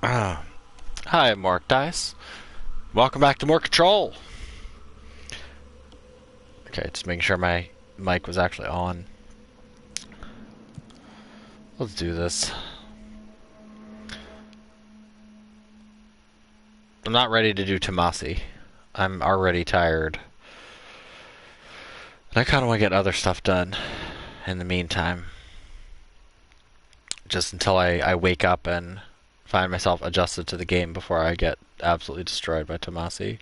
Ah, hi, morakdais. Welcome back to More Control. Okay, just making sure my mic was actually on. Let's do this. I'm not ready to do Tomasi. I'm already tired. And I kind of want to get other stuff done in the meantime. Just until I wake up and find myself adjusted to the game before I get absolutely destroyed by Tomasi.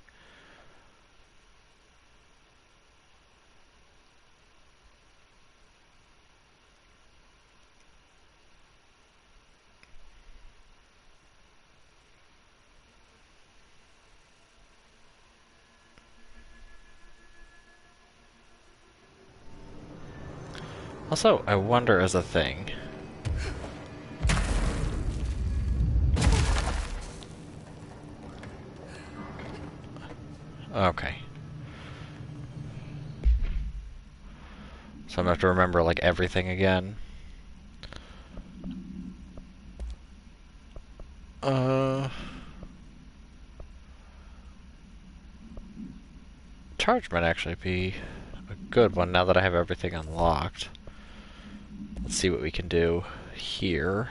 Also, I wonder as a thing. Okay. So I'm gonna have to remember like everything again. Uh Charge might actually be a good one now that I have everything unlocked. Let's see what we can do here.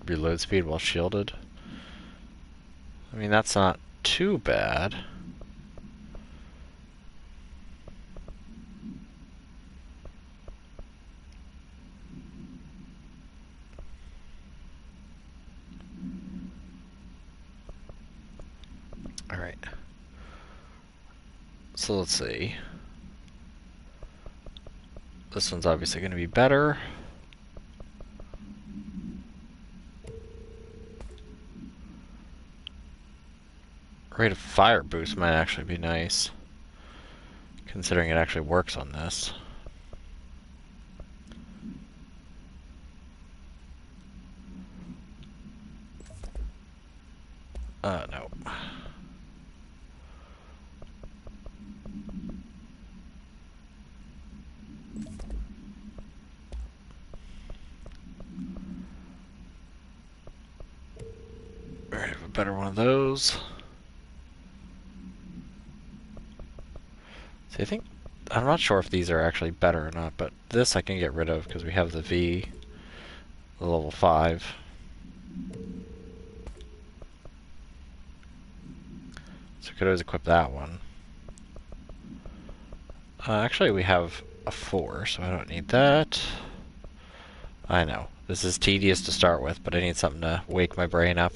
Reload speed while shielded. I mean, that's not too bad. Alright. So let's see. This one's obviously going to be better. Rate of fire boost might actually be nice, considering it actually works on this. No. Alright, have a better one of those. See, I think I'm not sure if these are actually better or not, but this I can get rid of because we have the V, the level 5. So we could always equip that one. Actually, we have a 4, so I don't need that. I know. This is tedious to start with, but I need something to wake my brain up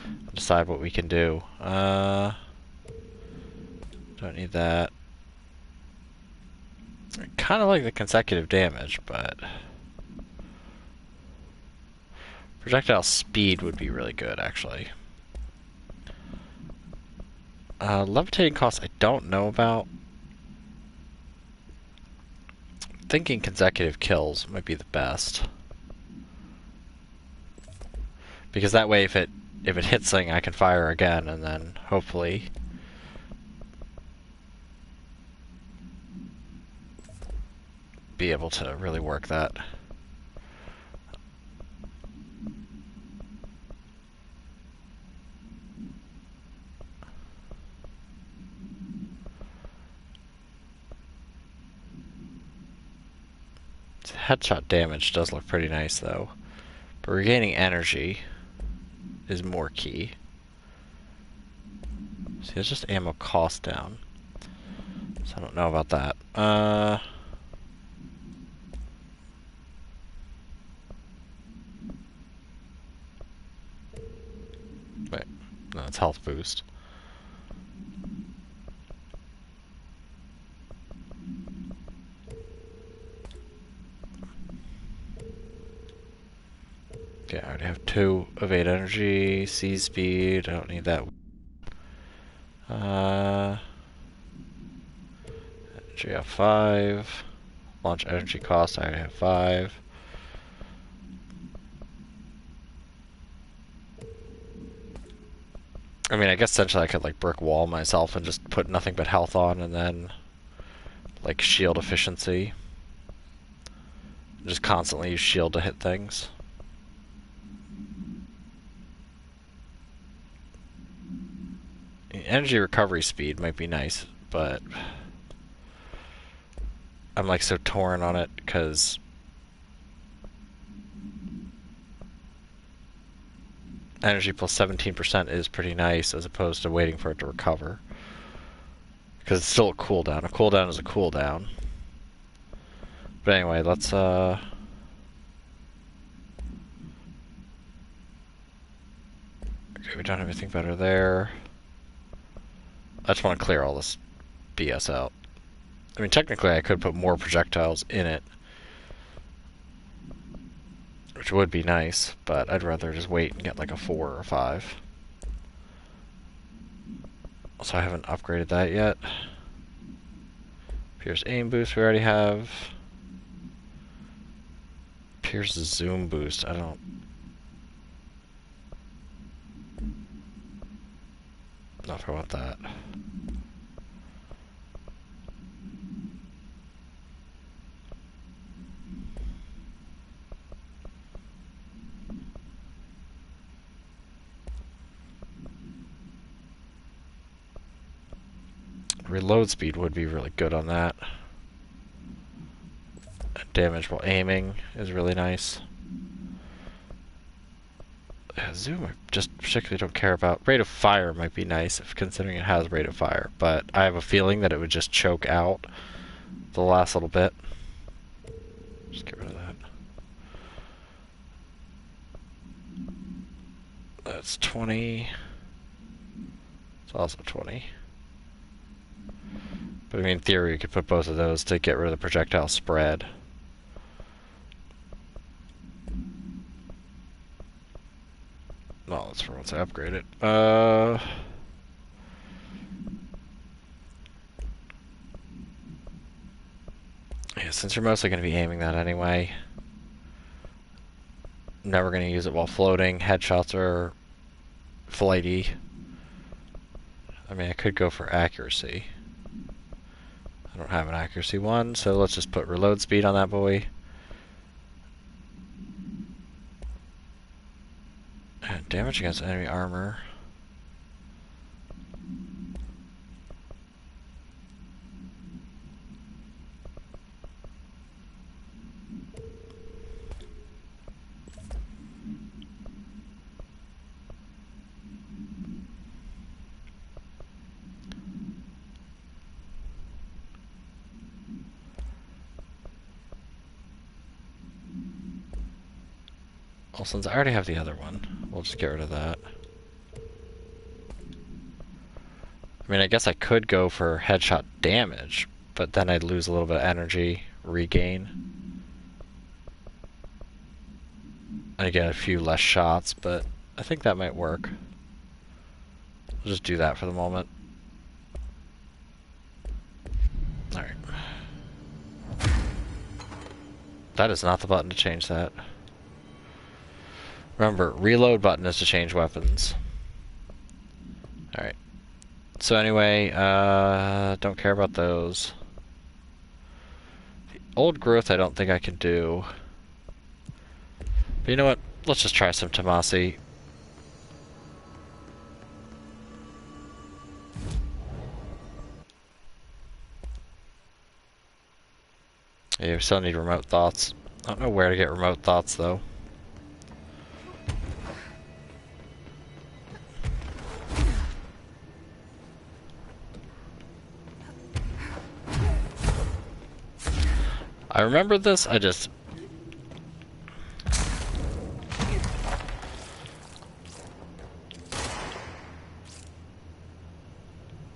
and decide what we can do. Don't need that. I kind of like the consecutive damage, but projectile speed would be really good, actually. Levitating costs I don't know about. Thinking consecutive kills might be the best. Because that way if it hits something I can fire again and then hopefully be able to really work that. Headshot damage does look pretty nice though. But regaining energy is more key. See, it's just ammo cost down. So I don't know about that. Wait. No, it's health boost. Okay, I already have 2 evade energy, C speed, I don't need that. Energy have 5. Launch energy cost, I already have 5. I mean, I guess essentially I could like brick wall myself and just put nothing but health on and then like shield efficiency. Just constantly use shield to hit things. Energy recovery speed might be nice, but I'm like so torn on it because energy plus 17% is pretty nice as opposed to waiting for it to recover. Because it's still a cooldown. A cooldown is a cooldown. But anyway, let's okay, we don't have anything better there. I just want to clear all this BS out. I mean, technically I could put more projectiles in it, which would be nice, but I'd rather just wait and get like a 4 or a 5. Also, I haven't upgraded that yet. Pierce aim boost we already have. Pierce zoom boost, I don't know if I want that. Reload speed would be really good on that. Damage while aiming is really nice. Zoom I just particularly don't care about. Rate of fire might be nice if considering it has rate of fire, but I have a feeling that it would just choke out the last little bit. Just get rid of that. That's 20. It's also 20. But I mean, in theory, you could put both of those to get rid of the projectile spread. Well, that's for once I upgrade it. Yeah, since you're mostly going to be aiming that anyway, never going to use it while floating. Headshots are flighty. I mean, I could go for accuracy. I don't have an accuracy one, so let's just put reload speed on that boy. And damage against enemy armor. Well, since I already have the other one, we'll just get rid of that. I mean, I guess I could go for headshot damage, but then I'd lose a little bit of energy, regain. I get a few less shots, but I think that might work. We'll just do that for the moment. Alright. That is not the button to change that. Remember, reload button is to change weapons. Alright. So anyway, don't care about those. The old growth I don't think I can do. But you know what? Let's just try some Tomasi. Yeah, we still need remote thoughts. I don't know where to get remote thoughts though. I remember this, I just...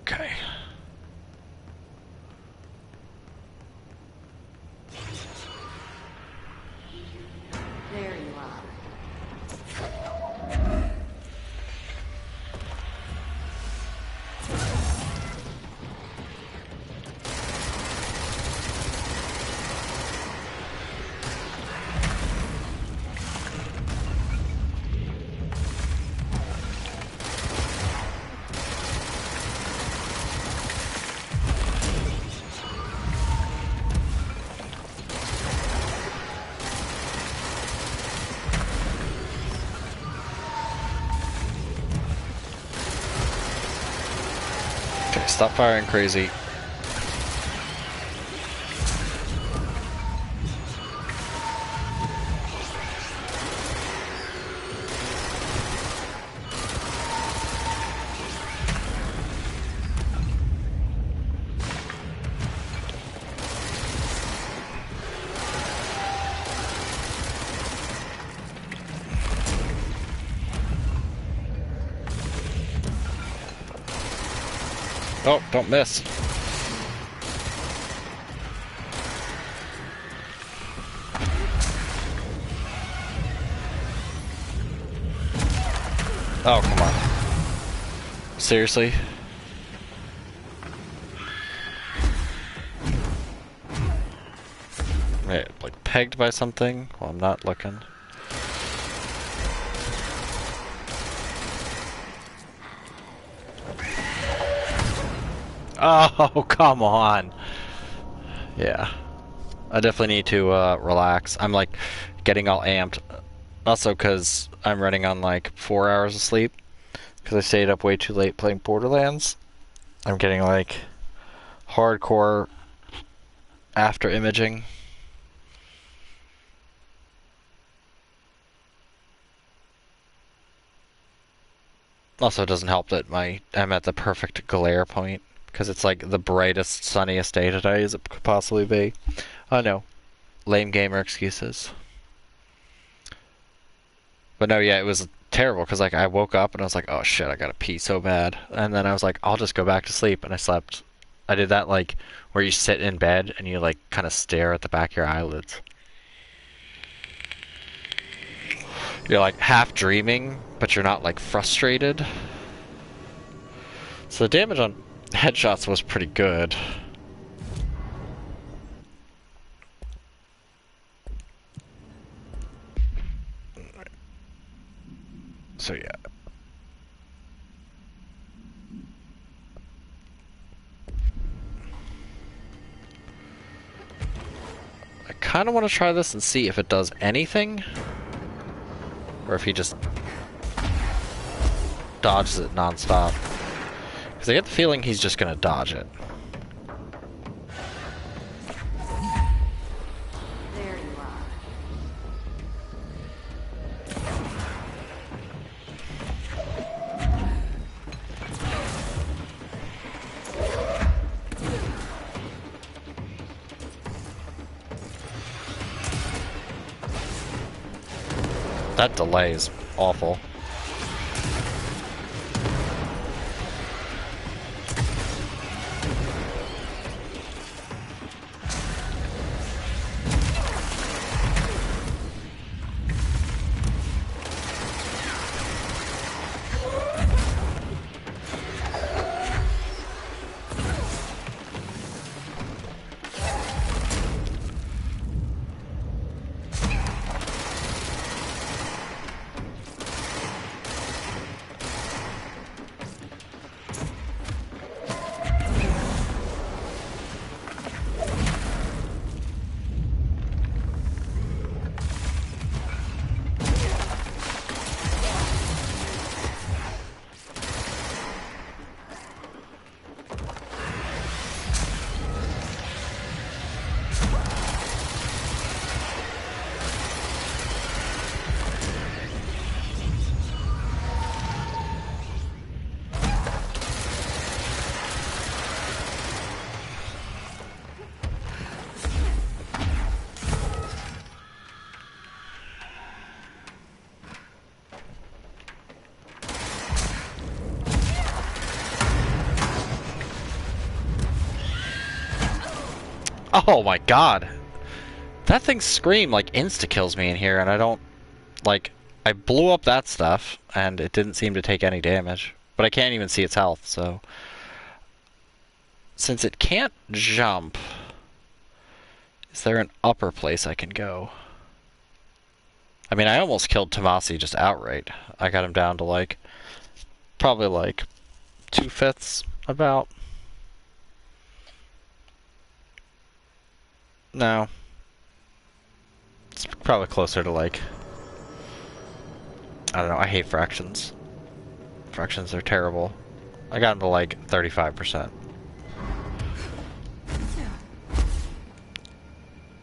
Okay. There you are. Okay, stop firing crazy. Oh, don't miss. Oh, come on. Seriously? Wait, like pegged by something? Well, I'm not looking. Oh, come on. Yeah. I definitely need to relax. I'm like getting all amped. Also because I'm running on like 4 hours of sleep. Because I stayed up way too late playing Borderlands. I'm getting like hardcore after imaging. Also, it doesn't help that I'm at the perfect glare point because it's like the brightest, sunniest day today as it could possibly be. I know, lame gamer excuses. But no, yeah, it was terrible because like I woke up and I was like, oh shit, I gotta pee so bad, and then I was like, I'll just go back to sleep, and I slept. I did that like where you sit in bed and you like kind of stare at the back of your eyelids. You're like half dreaming, but you're not like frustrated. So the damage on headshots was pretty good. So yeah. I kind of want to try this and see if it does anything. Or if he just dodges it non-stop. Because I get the feeling he's just going to dodge it. There you are. That delay is awful. Oh my god. That thing screamed like insta-kills me in here, and I don't... Like, I blew up that stuff, and it didn't seem to take any damage. But I can't even see its health, so... Since it can't jump... Is there an upper place I can go? I mean, I almost killed Tomasi just outright. I got him down to like... Probably like... 2/5 about. No. It's probably closer to like... I don't know, I hate fractions. Fractions are terrible. I got him to like 35%.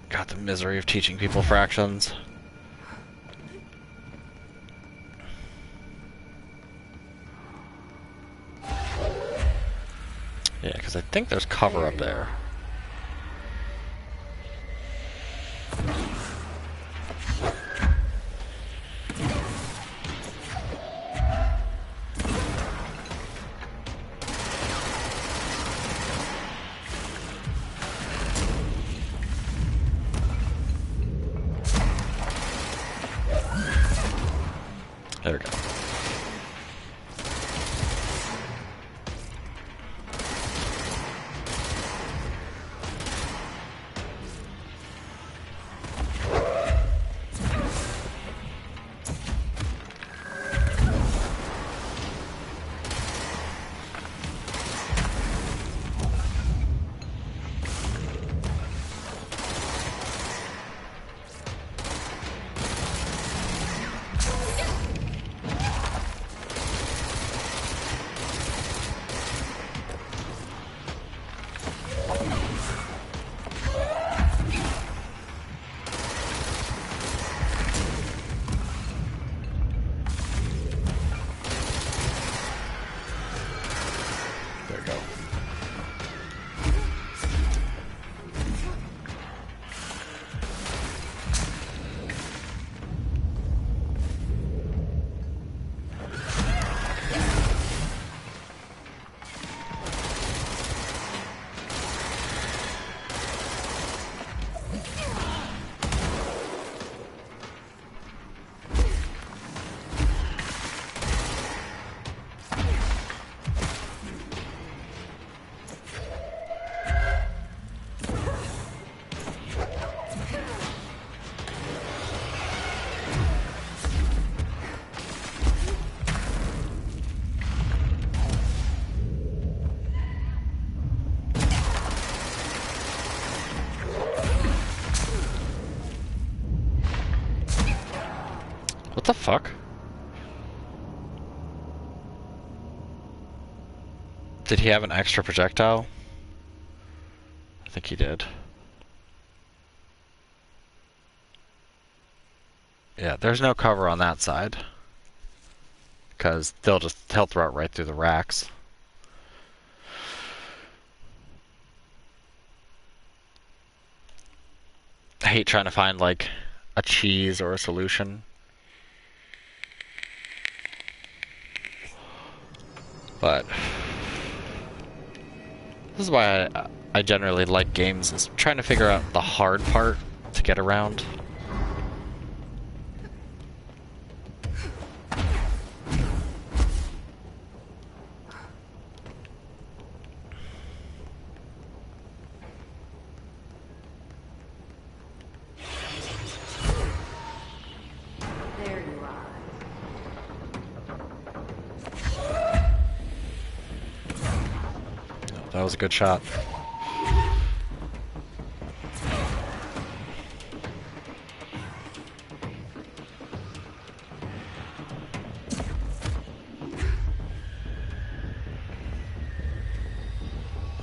God, the misery of teaching people fractions. Yeah, because I think there's cover up there. There we go. There we go. What the fuck? Did he have an extra projectile? I think he did. Yeah, there's no cover on that side. Because he'll throw it right through the racks. I hate trying to find like a cheese or a solution. But this is why I generally like games, is trying to figure out the hard part to get around. There you are. That was a good shot.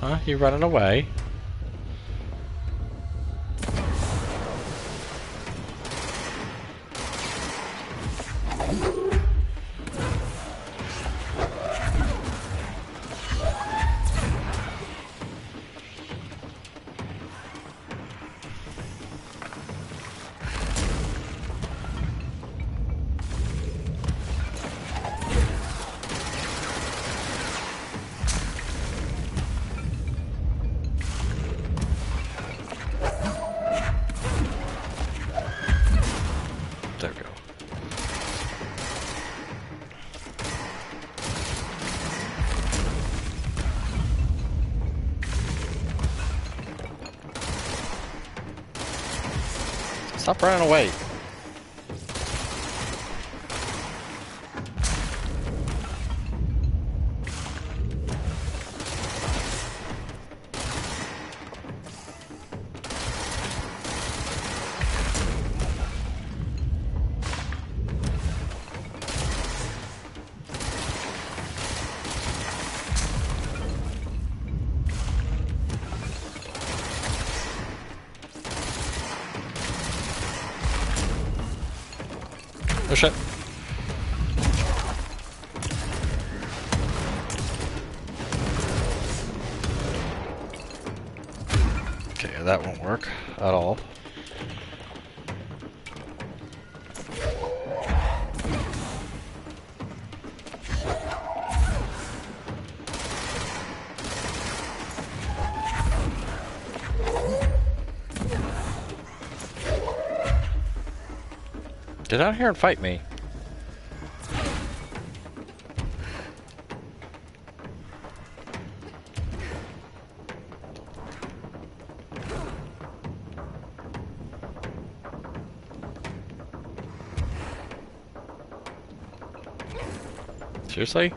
Huh? You running away? There we go. Stop running away. Oh shit. Okay, that won't work at all. Get out here and fight me. Seriously?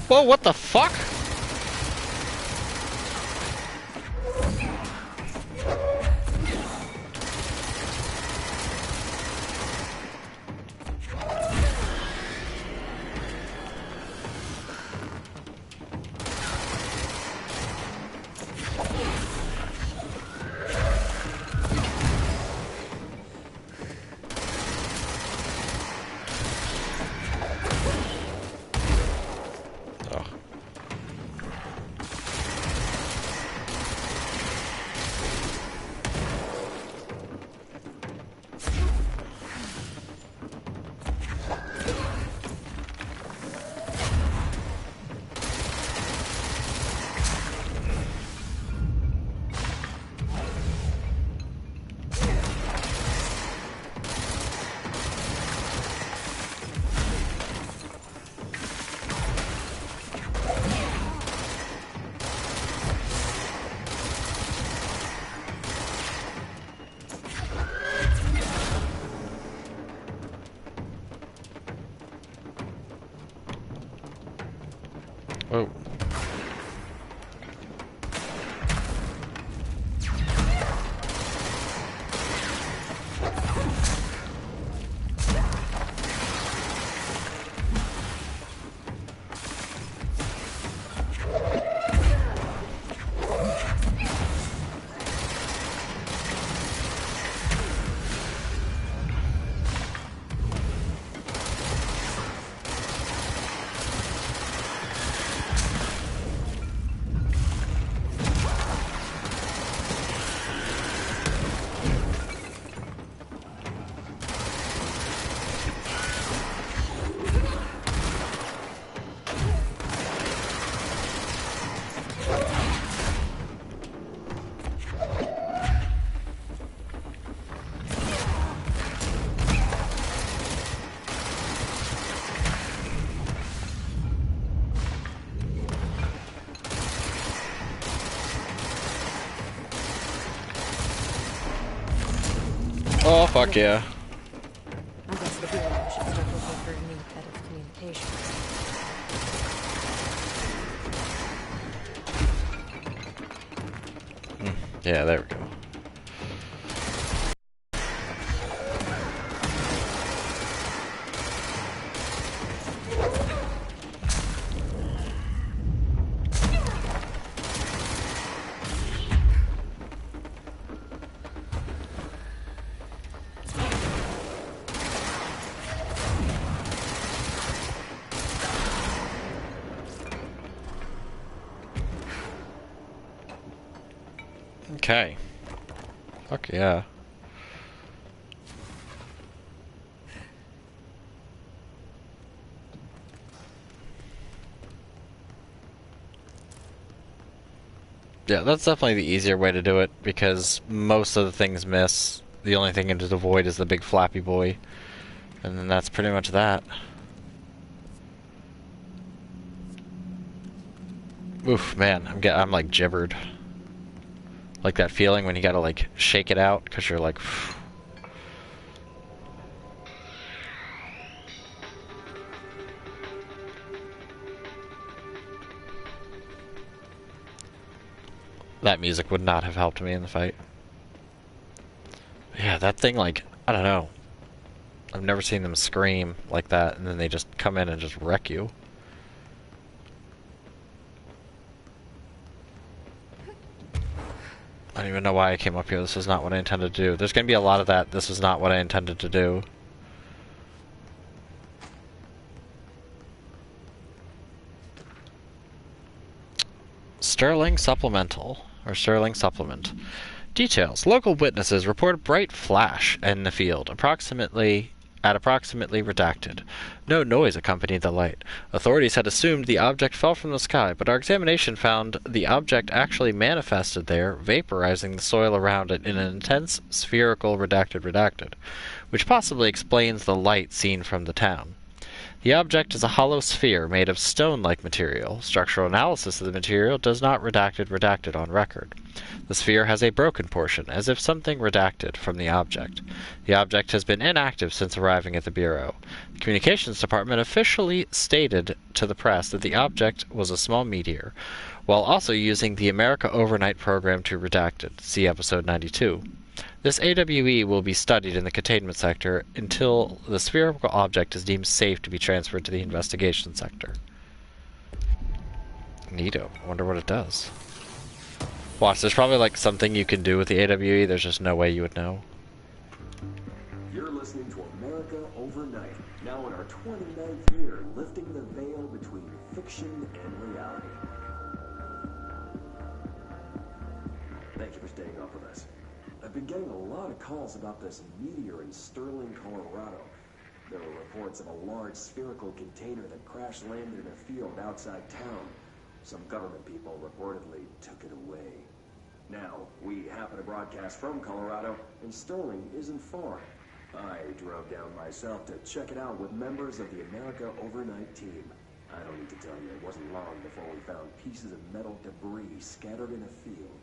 Whoa, what the fuck? Oh. Oh, fuck yeah. I guess the bureau should start looking for a new head of communications. Yeah, there we go. Okay. Fuck yeah. Yeah, that's definitely the easier way to do it, because most of the things miss. The only thing to avoid is the big flappy boy. And then that's pretty much that. Oof, man, I'm like gibbered. Like that feeling when you gotta like shake it out, because you're like... That music would not have helped me in the fight. Yeah, that thing, like, I don't know. I've never seen them scream like that, and then they just come in and just wreck you. I don't even know why I came up here. This is not what I intended to do. There's gonna be a lot of that. This is not what I intended to do. Sterling Supplemental, or Sterling Supplement. Details. Local witnesses report a bright flash in the field, approximately redacted. No noise accompanied the light. Authorities had assumed the object fell from the sky, but our examination found the object actually manifested there, vaporizing the soil around it in an intense spherical redacted, which possibly explains the light seen from the town. The object is a hollow sphere made of stone-like material. Structural analysis of the material does not redacted on record. The sphere has a broken portion, as if something redacted from the object. The object has been inactive since arriving at the Bureau. The Communications Department officially stated to the press that the object was a small meteor, while also using the America Overnight program to redact it. See episode 92. This AWE will be studied in the containment sector until the spherical object is deemed safe to be transferred to the investigation sector. Neato. I wonder what it does. Watch, there's probably like something you can do with the AWE, there's just no way you would know. You're listening to America Overnight, now in our 29th year, lifting the veil between fiction and reality. Thank you for staying up with us. I've been getting a lot of calls about this meteor in Sterling, Colorado. There were reports of a large spherical container that crash-landed in a field outside town. Some government people reportedly took it away. Now, we happen to broadcast from Colorado, and Sterling isn't far. I drove down myself to check it out with members of the America Overnight team. I don't need to tell you, it wasn't long before we found pieces of metal debris scattered in a field.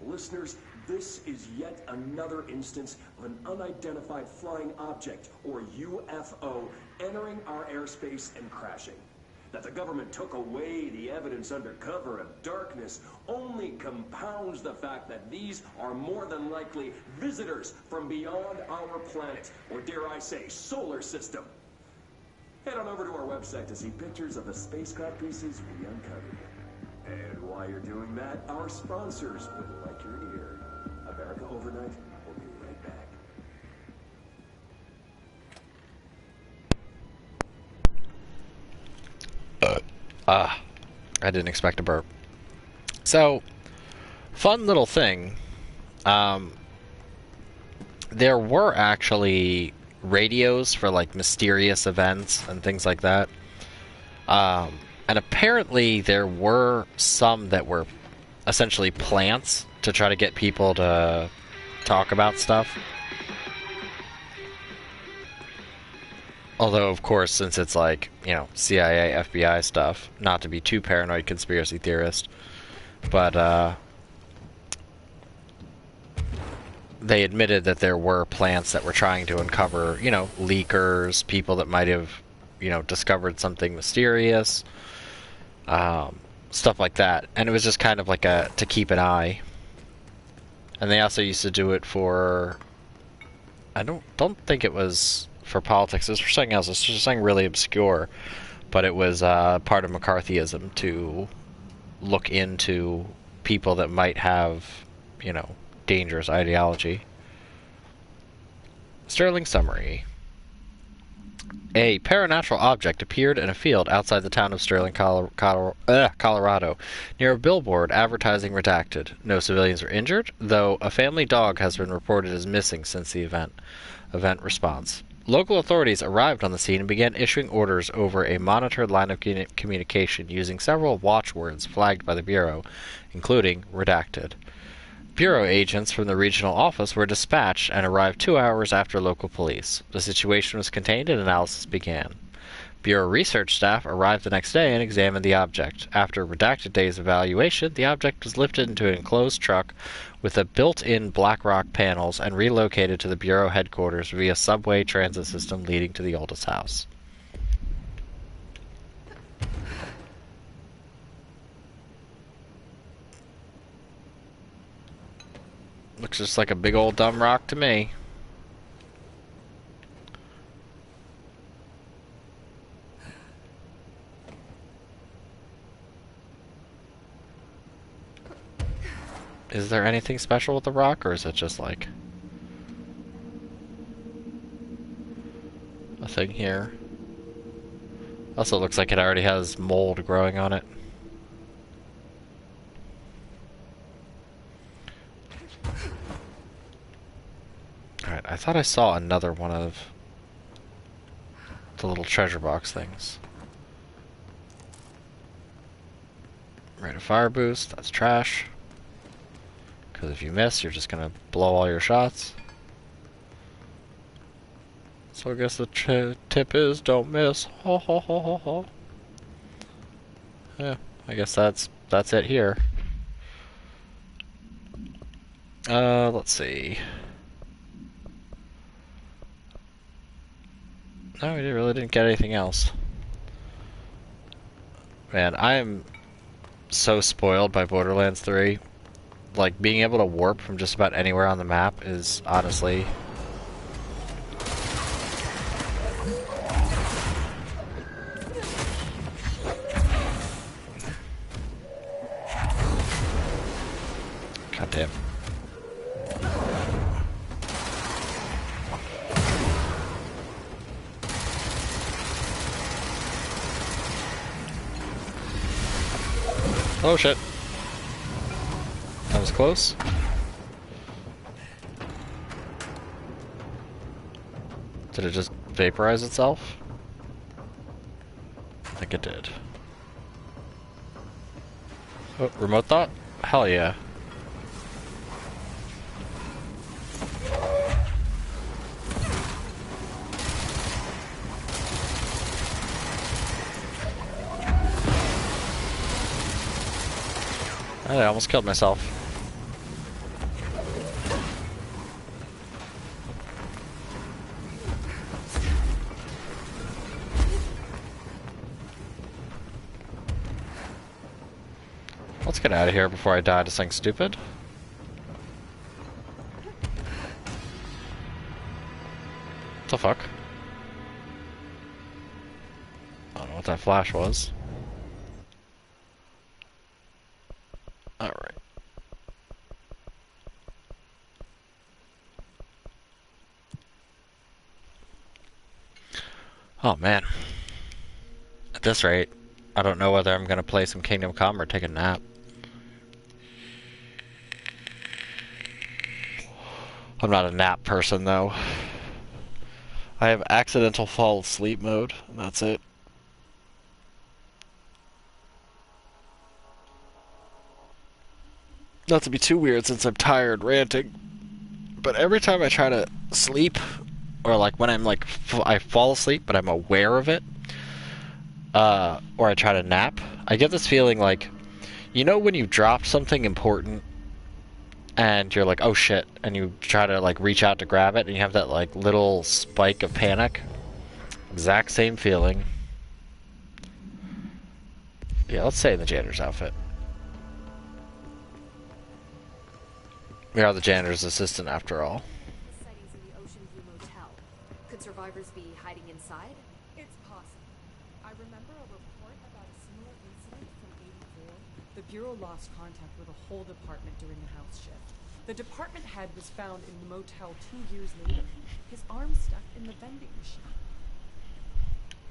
Listeners, this is yet another instance of an unidentified flying object, or UFO, entering our airspace and crashing. That the government took away the evidence under cover of darkness only compounds the fact that these are more than likely visitors from beyond our planet, or dare I say, solar system. Head on over to our website to see pictures of the spacecraft pieces we uncovered. And while you're doing that, our sponsors would like your ear. America Overnight will be right back. I didn't expect a burp. So, fun little thing. There were actually radios for like mysterious events and things like that. And apparently there were some that were essentially plants to try to get people to talk about stuff. Although, of course, since it's like, you know, CIA, FBI stuff, not to be too paranoid conspiracy theorist, but they admitted that there were plants that were trying to uncover, you know, leakers, people that might have, you know, discovered something mysterious. Stuff like that, and it was just kind of like to keep an eye. And they also used to do it for, I don't think it was for politics. It was for something else. It's just something really obscure, but it was part of McCarthyism to look into people that might have, you know, dangerous ideology. Sterling summary. A paranatural object appeared in a field outside the town of Sterling, Colorado, near a billboard advertising redacted. No civilians were injured, though a family dog has been reported as missing since the event. Event response. Local authorities arrived on the scene and began issuing orders over a monitored line of communication using several watchwords flagged by the Bureau, including redacted. Bureau agents from the regional office were dispatched and arrived 2 hours after local police. The situation was contained and analysis began. Bureau research staff arrived the next day and examined the object. After a redacted day's evaluation, the object was lifted into an enclosed truck with a built-in black rock panels and relocated to the Bureau headquarters via subway transit system leading to the oldest house. Looks just like a big old dumb rock to me. Is there anything special with the rock, or is it just like a thing here? Also looks like it already has mold growing on it. Alright, I thought I saw another one of the little treasure box things. Rate of fire boost, that's trash. Because if you miss, you're just gonna blow all your shots. So I guess the tip is don't miss. Ho ho ho ho ho. Yeah, I guess that's it here. Let's see. No, we really didn't get anything else. Man, I am so spoiled by Borderlands 3. Like, being able to warp from just about anywhere on the map is honestly... God damn. Oh shit. That was close. Did it just vaporize itself? I think it did. Oh, remote thought? Hell yeah. I almost killed myself. Let's get out of here before I die to something stupid. What the fuck? I don't know what that flash was. Alright. Oh man. At this rate, I don't know whether I'm gonna play some Kingdom Come or take a nap. I'm not a nap person though. I have accidental fall asleep mode, and that's it. Not to be too weird since I'm tired ranting, but every time I try to sleep, or like when I'm like, I fall asleep but I'm aware of it, or I try to nap, I get this feeling like, you know when you dropped something important and you're like, oh shit, and you try to like reach out to grab it and you have that like little spike of panic? Exact same feeling. Yeah, let's stay in the janitor's outfit. We are the janitor's assistant after all. Sightings in the Ocean View Motel. Could survivors be hiding inside? It's possible. I remember a report about a similar incident from '84. The Bureau lost contact with the whole department during the house shift. The department head was found in the motel 2 years later. His arm stuck in the vending machine.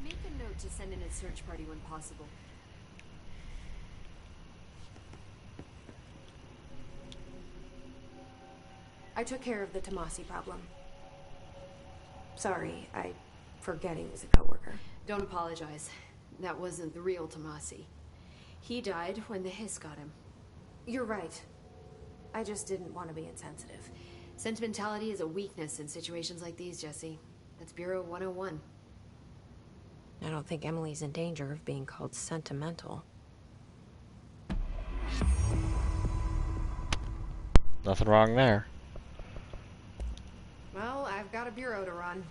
Make a note to send in a search party when possible. I took care of the Tomasi problem. Sorry, I forget he was a coworker. Don't apologize. That wasn't the real Tomasi. He died when the hiss got him. You're right. I just didn't want to be insensitive. Sentimentality is a weakness in situations like these, Jesse. That's Bureau 101. I don't think Emily's in danger of being called sentimental. Nothing wrong there. Well, I've got a bureau to run.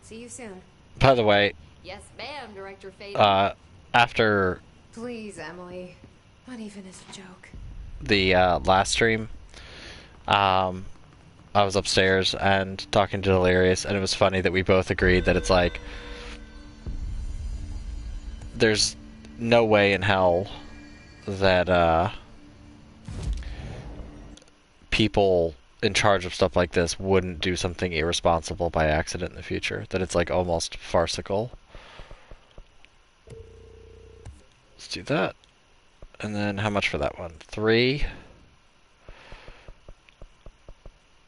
See you soon. By the way, Yes, ma'am, Director Faden. after Please, Emily. Not even as a joke. the last stream, I was upstairs and talking to Delirious, and it was funny that we both agreed that it's like, there's no way in hell that people in charge of stuff like this wouldn't do something irresponsible by accident in the future. That it's like almost farcical. Let's do that. And then how much for that one? 3.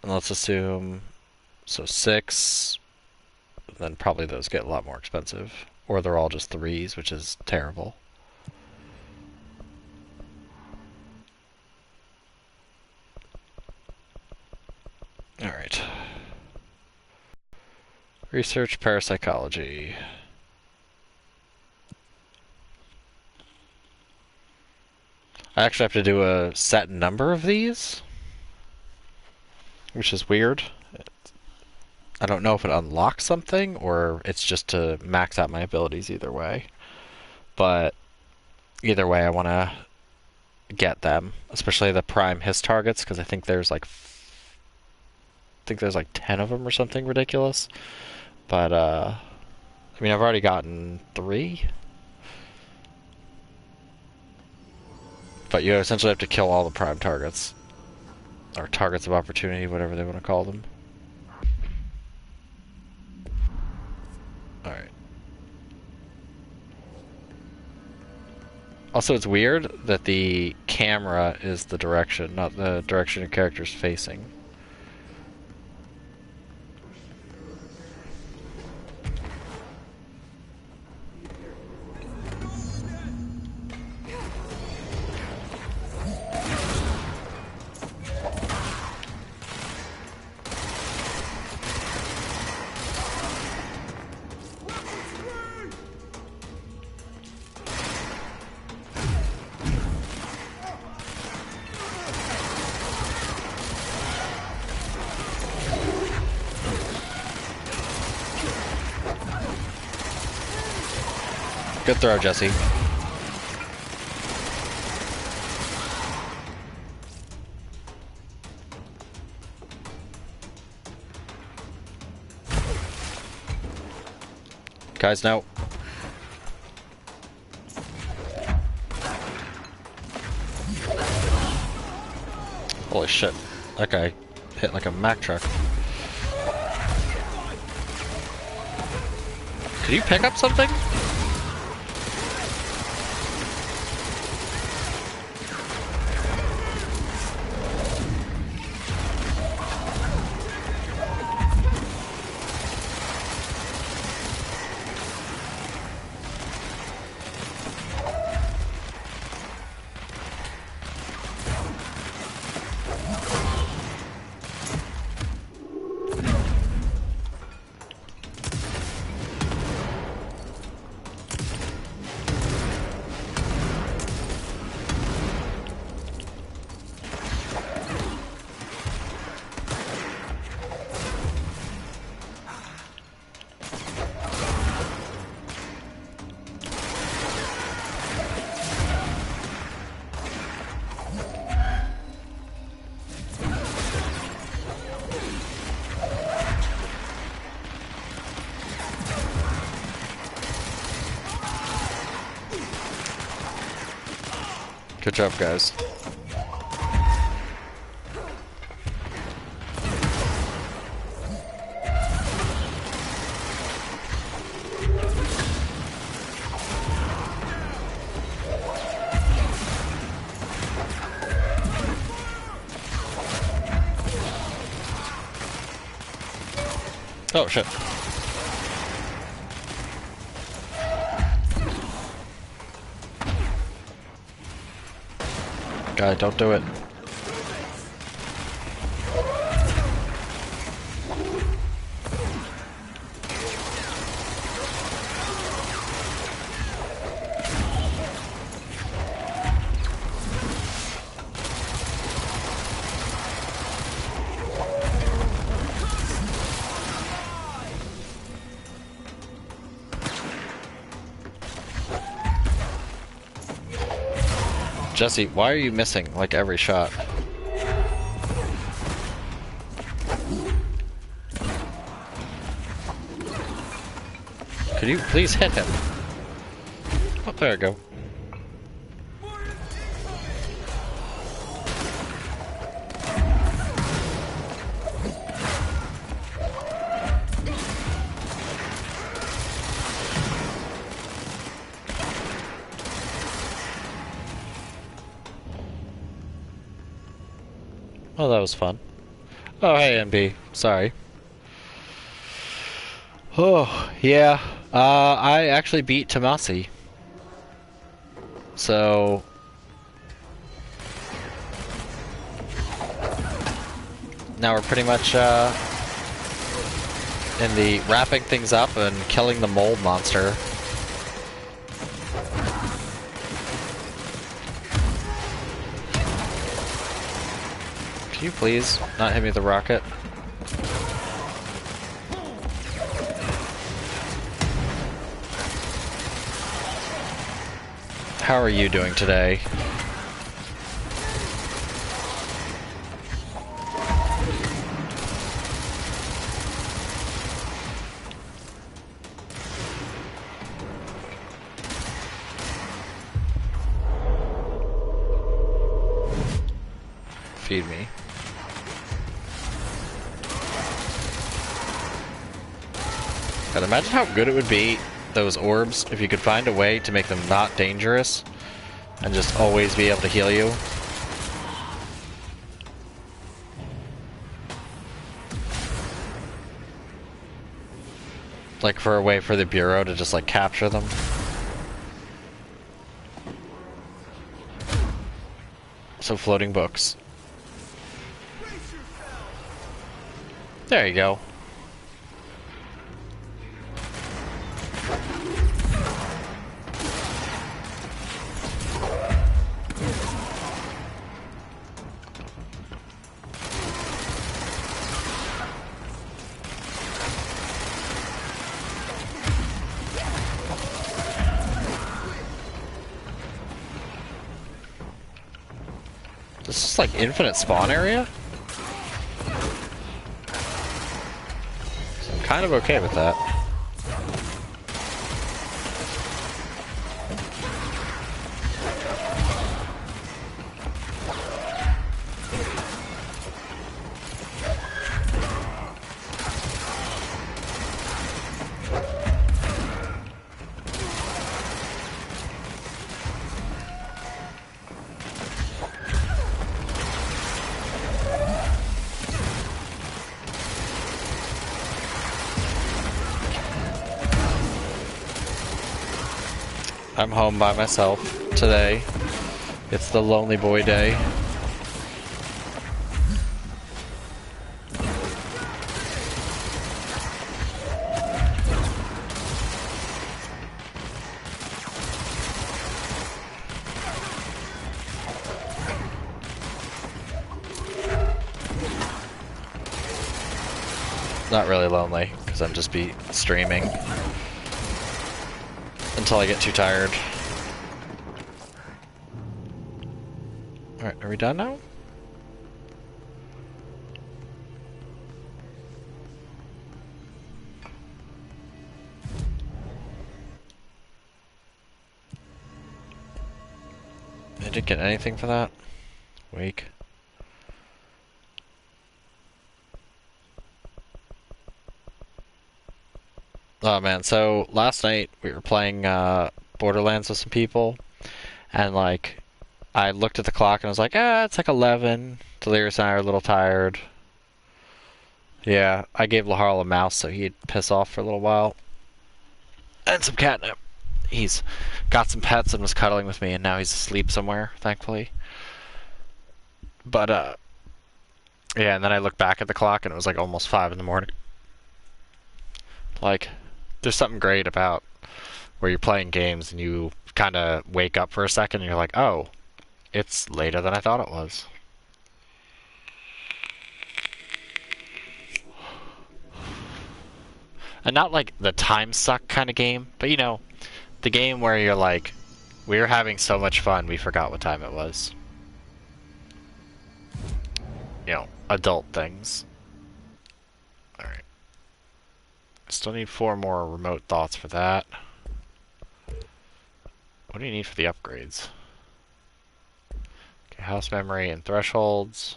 And let's assume, so 6. Then probably those get a lot more expensive. Or they're all just 3s, which is terrible. Alright. Research parapsychology. I actually have to do a set number of these, which is weird. I don't know if it unlocks something or it's just to max out my abilities either way. But either way, I want to get them, especially the prime hiss targets, because I think there's like 10 of them or something ridiculous. But I mean, I've already gotten 3. But you essentially have to kill all the prime targets. Or targets of opportunity, whatever they want to call them. Alright. Also, it's weird that the camera is the direction, not the direction your character's facing. Good throw, Jesse. Guys, no. Holy shit. That guy hit like a Mack truck. Could you pick up something? Good job, guys. Oh, shit. guy, don't do it. Jesse, why are you missing, like, every shot? Could you please hit him? Oh, there we go. Oh, that was fun. Oh, hey, NB. Sorry. Oh, yeah. I actually beat Tomasi. So... now we're pretty much, in the wrapping things up and killing the mold monster. Can you please not hit me with the rocket? How are you doing today? Feed me. God, imagine how good it would be, those orbs, if you could find a way to make them not dangerous and just always be able to heal you. Like for a way for the Bureau to just like capture them. So floating books. There you go. This is like infinite spawn area? So I'm kind of okay with that. I'm home by myself today. It's the lonely boy day. Not really lonely, because I'm just be streaming until I get too tired. Alright, are we done now? I didn't get anything for that. Wake. Oh man, so last night we were playing Borderlands with some people, and like, I looked at the clock and I was like, it's like 11. Delirious and I are a little tired. Yeah, I gave Laharl a mouse so he'd piss off for a little while. And some catnip. He's got some pets and was cuddling with me, and now he's asleep somewhere, thankfully. But, yeah, and then I looked back at the clock and it was like almost 5 in the morning. Like, there's something great about where you're playing games and you kind of wake up for a second and you're like, oh, it's later than I thought it was. And not like the time suck kind of game, but you know, the game where you're like, we were having so much fun we forgot what time it was. You know, adult things. Alright. Still need 4 more remote thoughts for that. What do you need for the upgrades? Okay, house memory and thresholds.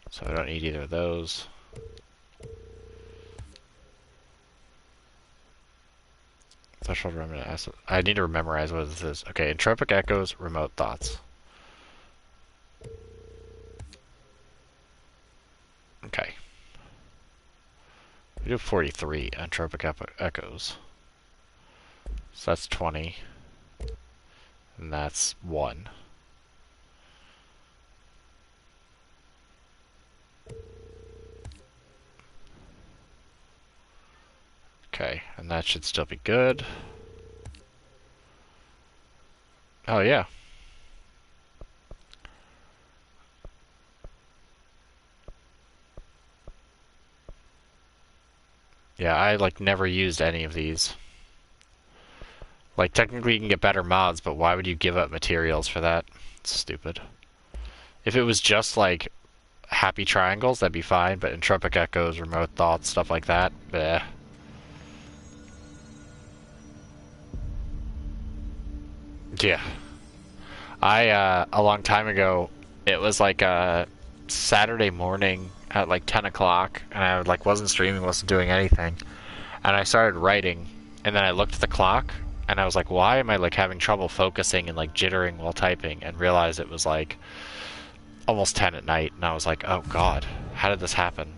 So I don't need either of those. Threshold remnant. I need to memorize what this is. Okay, entropic echoes, remote thoughts. Okay. We do 43 entropic echoes. So that's 20. And that's 1. Okay, and that should still be good. Oh yeah. Yeah, I like never used any of these. Like technically you can get better mods, but why would you give up materials for that? It's stupid. If it was just like happy triangles, that'd be fine, but entropic echoes, remote thoughts, stuff like that, bleh. Yeah. A long time ago, it was like a Saturday morning at like 10 o'clock, and I like wasn't streaming, wasn't doing anything. And I started writing, and then I looked at the clock, and I was like, why am I like having trouble focusing and like jittering while typing? And realized it was like almost 10 at night, and I was like, oh god, how did this happen?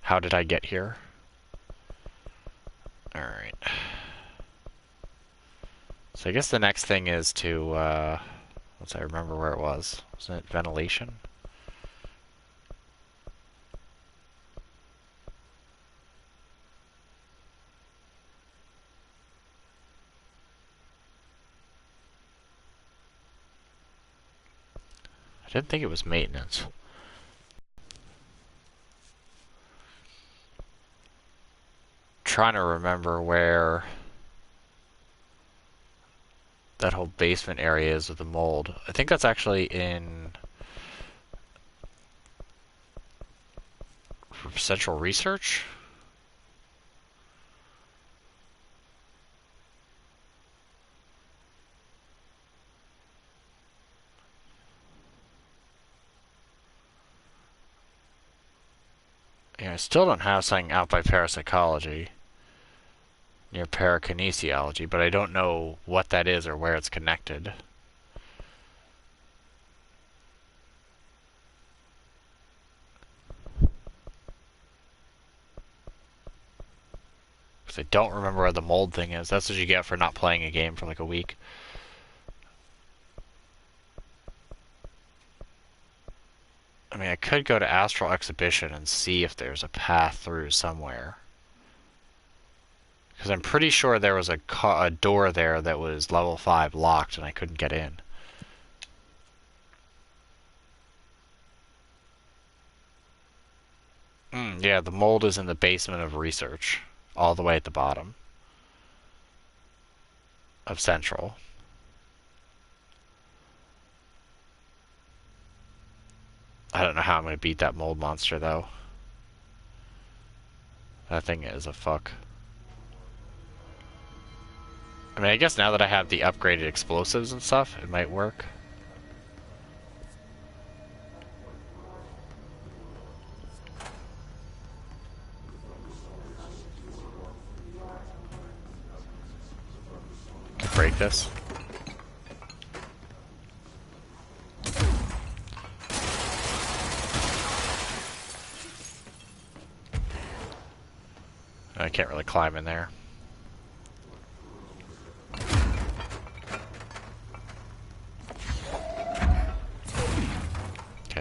How did I get here? Alright. So I guess the next thing is to, once I remember where it was. Wasn't it ventilation? I didn't think it was maintenance. Trying to remember where that whole basement area is with the mold. I think that's actually in Central Research? Yeah, I still don't have something out by parapsychology near parakinesiology, but I don't know what that is or where it's connected. Because I don't remember where the mold thing is. That's what you get for not playing a game for like a week. I mean, I could go to Astral Exhibition and see if there's a path through somewhere. Because I'm pretty sure there was a door there that was level 5 locked and I couldn't get in. Yeah, the mold is in the basement of Research. All the way at the bottom. Of Central. I don't know how I'm going to beat that mold monster, though. That thing is a fuck. I mean, I guess now that I have the upgraded explosives and stuff, it might work. Can break this. I can't really climb in there.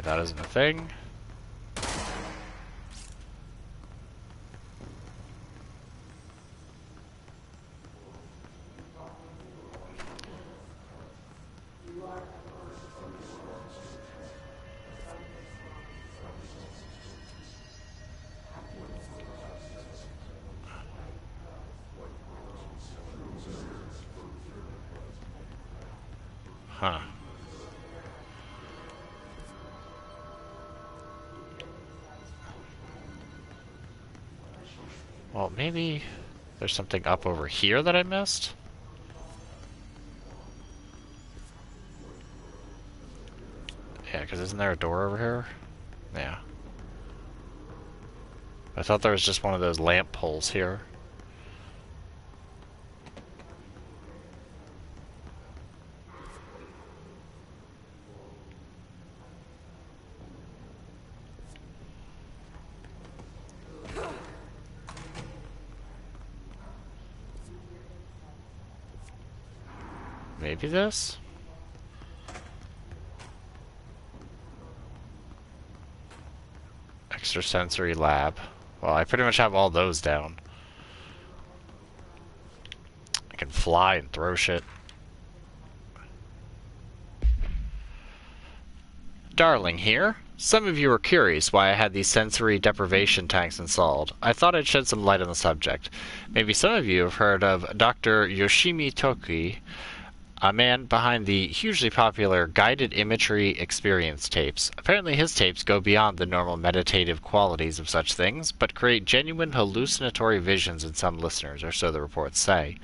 that isn't a thing. Huh. Well, maybe there's something up over here that I missed? Yeah, because isn't there a door over here? Yeah. I thought there was just one of those lamp poles here. Maybe this? Extrasensory lab. Well, I pretty much have all those down. I can fly and throw shit. Darling here. Some of you are curious why I had these sensory deprivation tanks installed. I thought I'd shed some light on the subject. Maybe some of you have heard of Dr. Yoshimi Toki, a man behind the hugely popular guided imagery experience tapes. Apparently his tapes go beyond the normal meditative qualities of such things, but create genuine hallucinatory visions in some listeners, or so the reports say.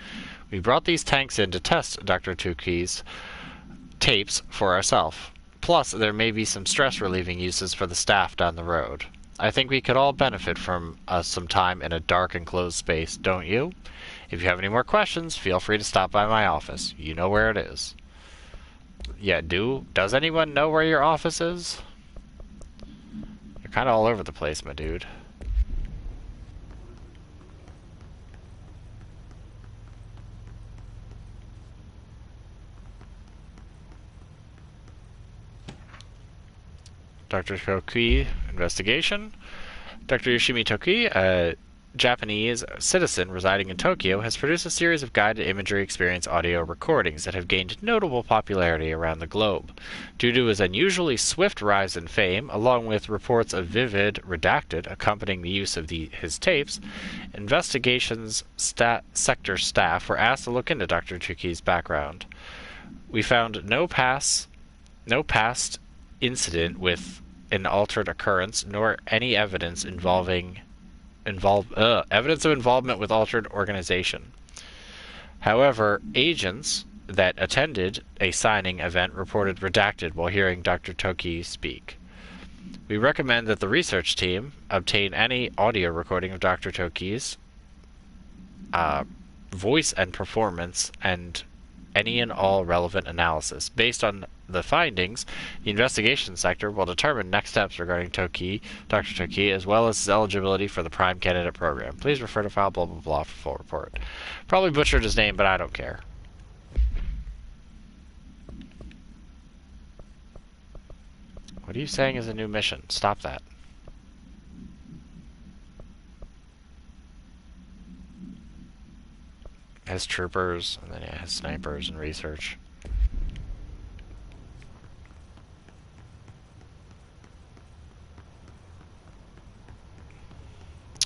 We brought these tanks in to test Dr. Toki's tapes for ourselves. Plus, there may be some stress-relieving uses for the staff down the road. I think we could all benefit from some time in a dark, enclosed space, don't you? If you have any more questions, feel free to stop by my office. You know where it is. Yeah, does anyone know where your office is? You're kind of all over the place, my dude. Dr. Toki investigation. Dr. Yoshimi Toki, a Japanese citizen residing in Tokyo, has produced a series of guided imagery experience audio recordings that have gained notable popularity around the globe. Due to his unusually swift rise in fame, along with reports of vivid redacted accompanying the use of his tapes, investigations sector staff were asked to look into Dr. Toki's background. We found no past incident with an altered occurrence, nor any evidence of involvement with altered organization. However, agents that attended a signing event reported redacted while hearing Dr. Toki speak. We recommend that the research team obtain any audio recording of Dr. Toki's voice and performance and any and all relevant analysis. Based on the findings, the investigation sector will determine next steps regarding Dr. Toki, as well as his eligibility for the Prime Candidate program. Please refer to file blah blah blah for full report. Probably butchered his name, but I don't care. What are you saying is a new mission? Stop that. Has troopers, and then it has snipers and research.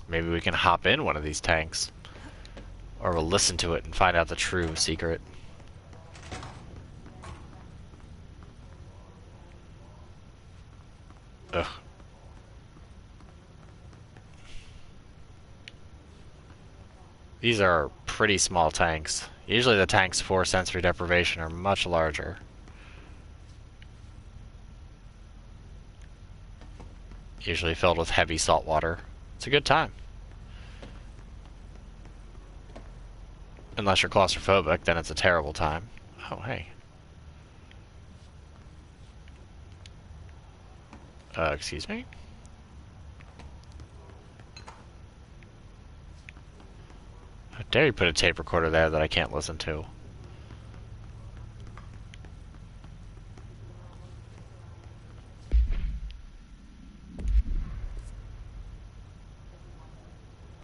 Maybe we can hop in one of these tanks. Or we'll listen to it and find out the true secret. Ugh. These are pretty small tanks. Usually the tanks for sensory deprivation are much larger. Usually filled with heavy salt water. It's a good time. Unless you're claustrophobic, then it's a terrible time. Oh, hey. Excuse me? How dare you put a tape recorder there that I can't listen to?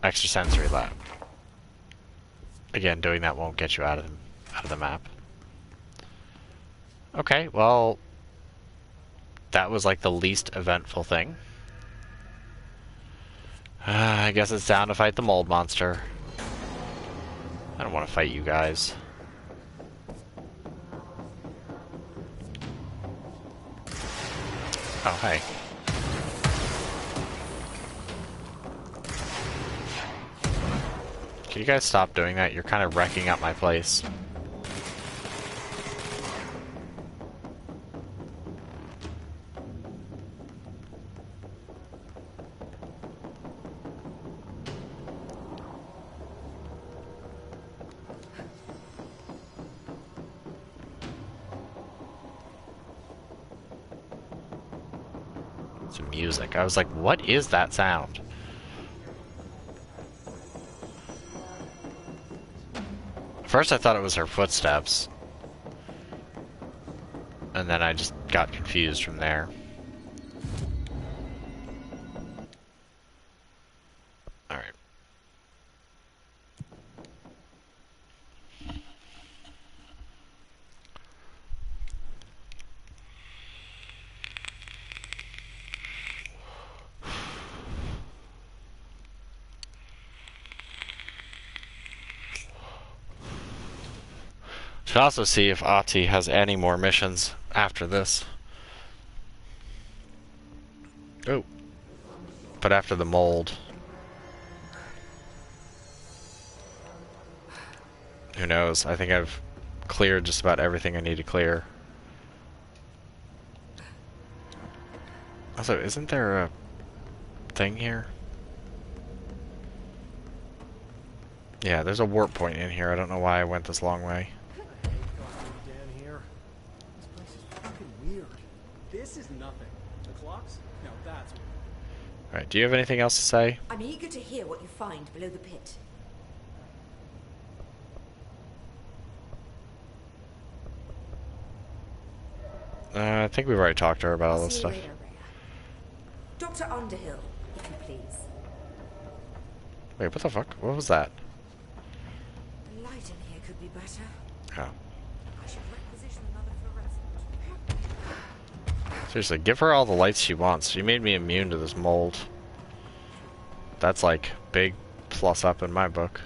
extrasensory lab. Again, doing that won't get you out of the map. Okay, well, that was like the least eventful thing. I guess it's down to fight the mold monster. I don't want to fight you guys. Oh, hey. Can you guys stop doing that? You're kind of wrecking up my place. Some music. I was like, what is that sound? First I thought it was her footsteps. And then I just got confused from there. Alright. Should also see if Ahti has any more missions after this. Oh. But after the mold. Who knows? I think I've cleared just about everything I need to clear. Also, isn't there a thing here? Yeah, there's a warp point in here. I don't know why I went this long way. Down here. This place is fucking weird. This is nothing. The clocks? Now that's weird. Alright, do you have anything else to say? I'm eager to hear what you find below the pit. I think we've already talked to her about all I'll this see you stuff. later, Rhea. Dr. Underhill, if you please. Wait, what the fuck? What was that? The light in here could be better. Oh. I should requisition another fluorescent. Seriously, give her all the lights she wants. She made me immune to this mold. That's like big plus up in my book.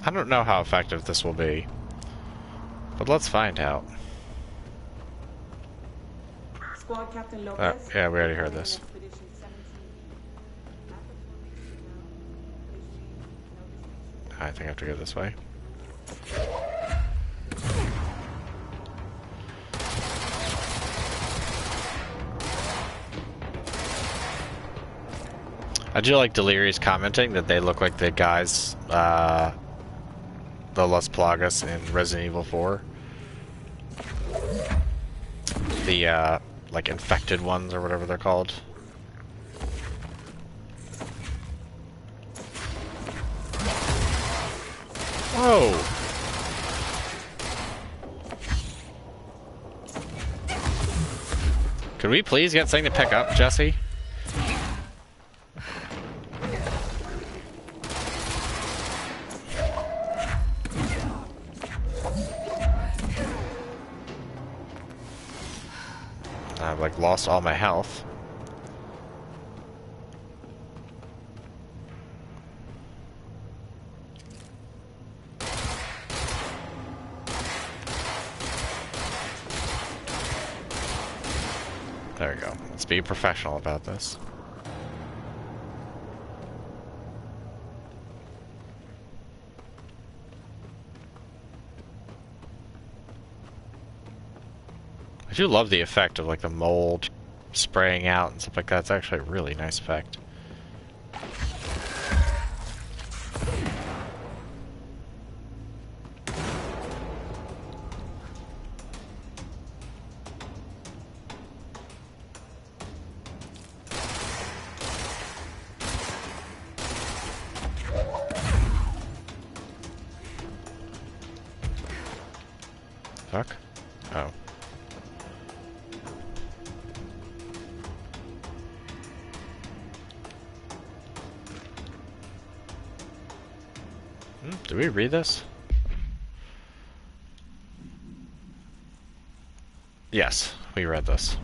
I don't know how effective this will be, but let's find out. Squad Captain Lopez. Yeah, we already heard this. I think I have to go this way. I do like Delirious commenting that they look like the guys, the Las Plagas in Resident Evil 4. The, like, infected ones or whatever they're called. Whoa! Could we please get something to pick up, Jesse? I've like lost all my health. There we go. Let's be professional about this. I do love the effect of like the mold spraying out and stuff like that. It's actually a really nice effect. Fuck. Oh. Do we read this? Yes, we read this.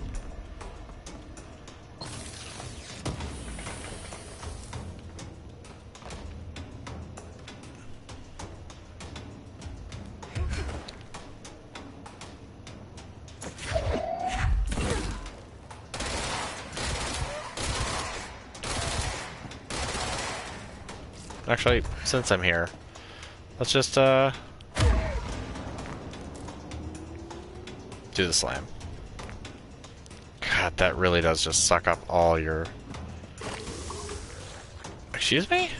Actually, since I'm here, let's just do the slam. God, that really does just suck up all your... Excuse me?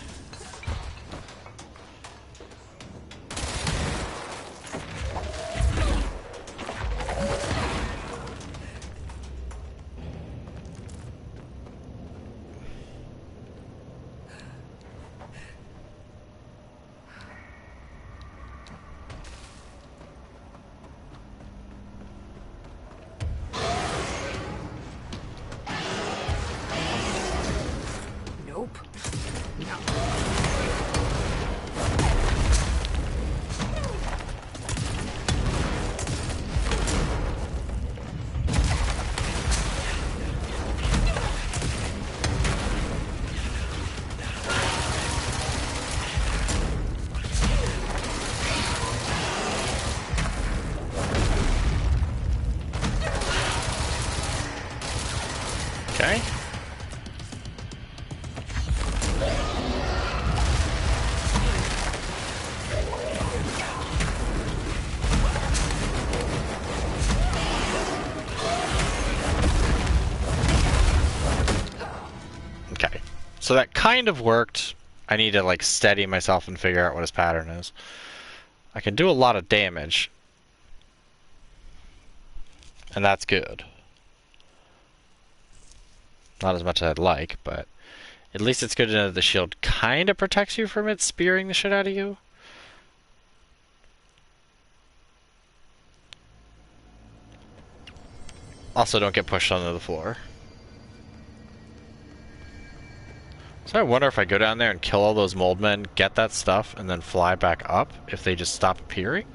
Nope. No. Okay. Okay. So that kind of worked. I need to like steady myself and figure out what his pattern is. I can do a lot of damage. And that's good. Not as much as I'd like, but at least it's good to know the shield kind of protects you from it spearing the shit out of you. Also, don't get pushed onto the floor. So I wonder if I go down there and kill all those mold men, get that stuff, and then fly back up, if they just stop appearing?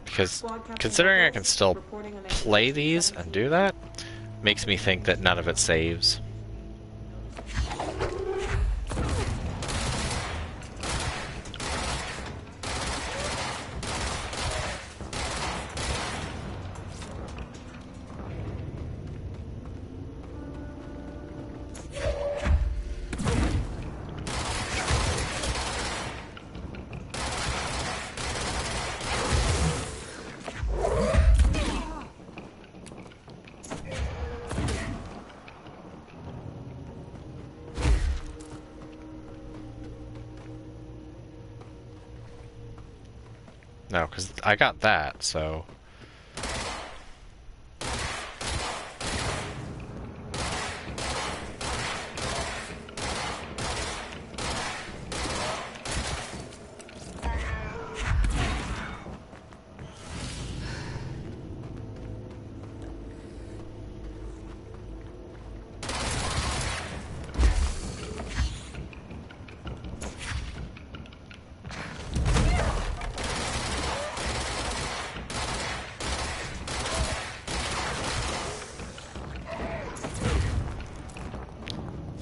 Because considering I can still play these and do that, makes me think that none of it saves. No, because I got that, so...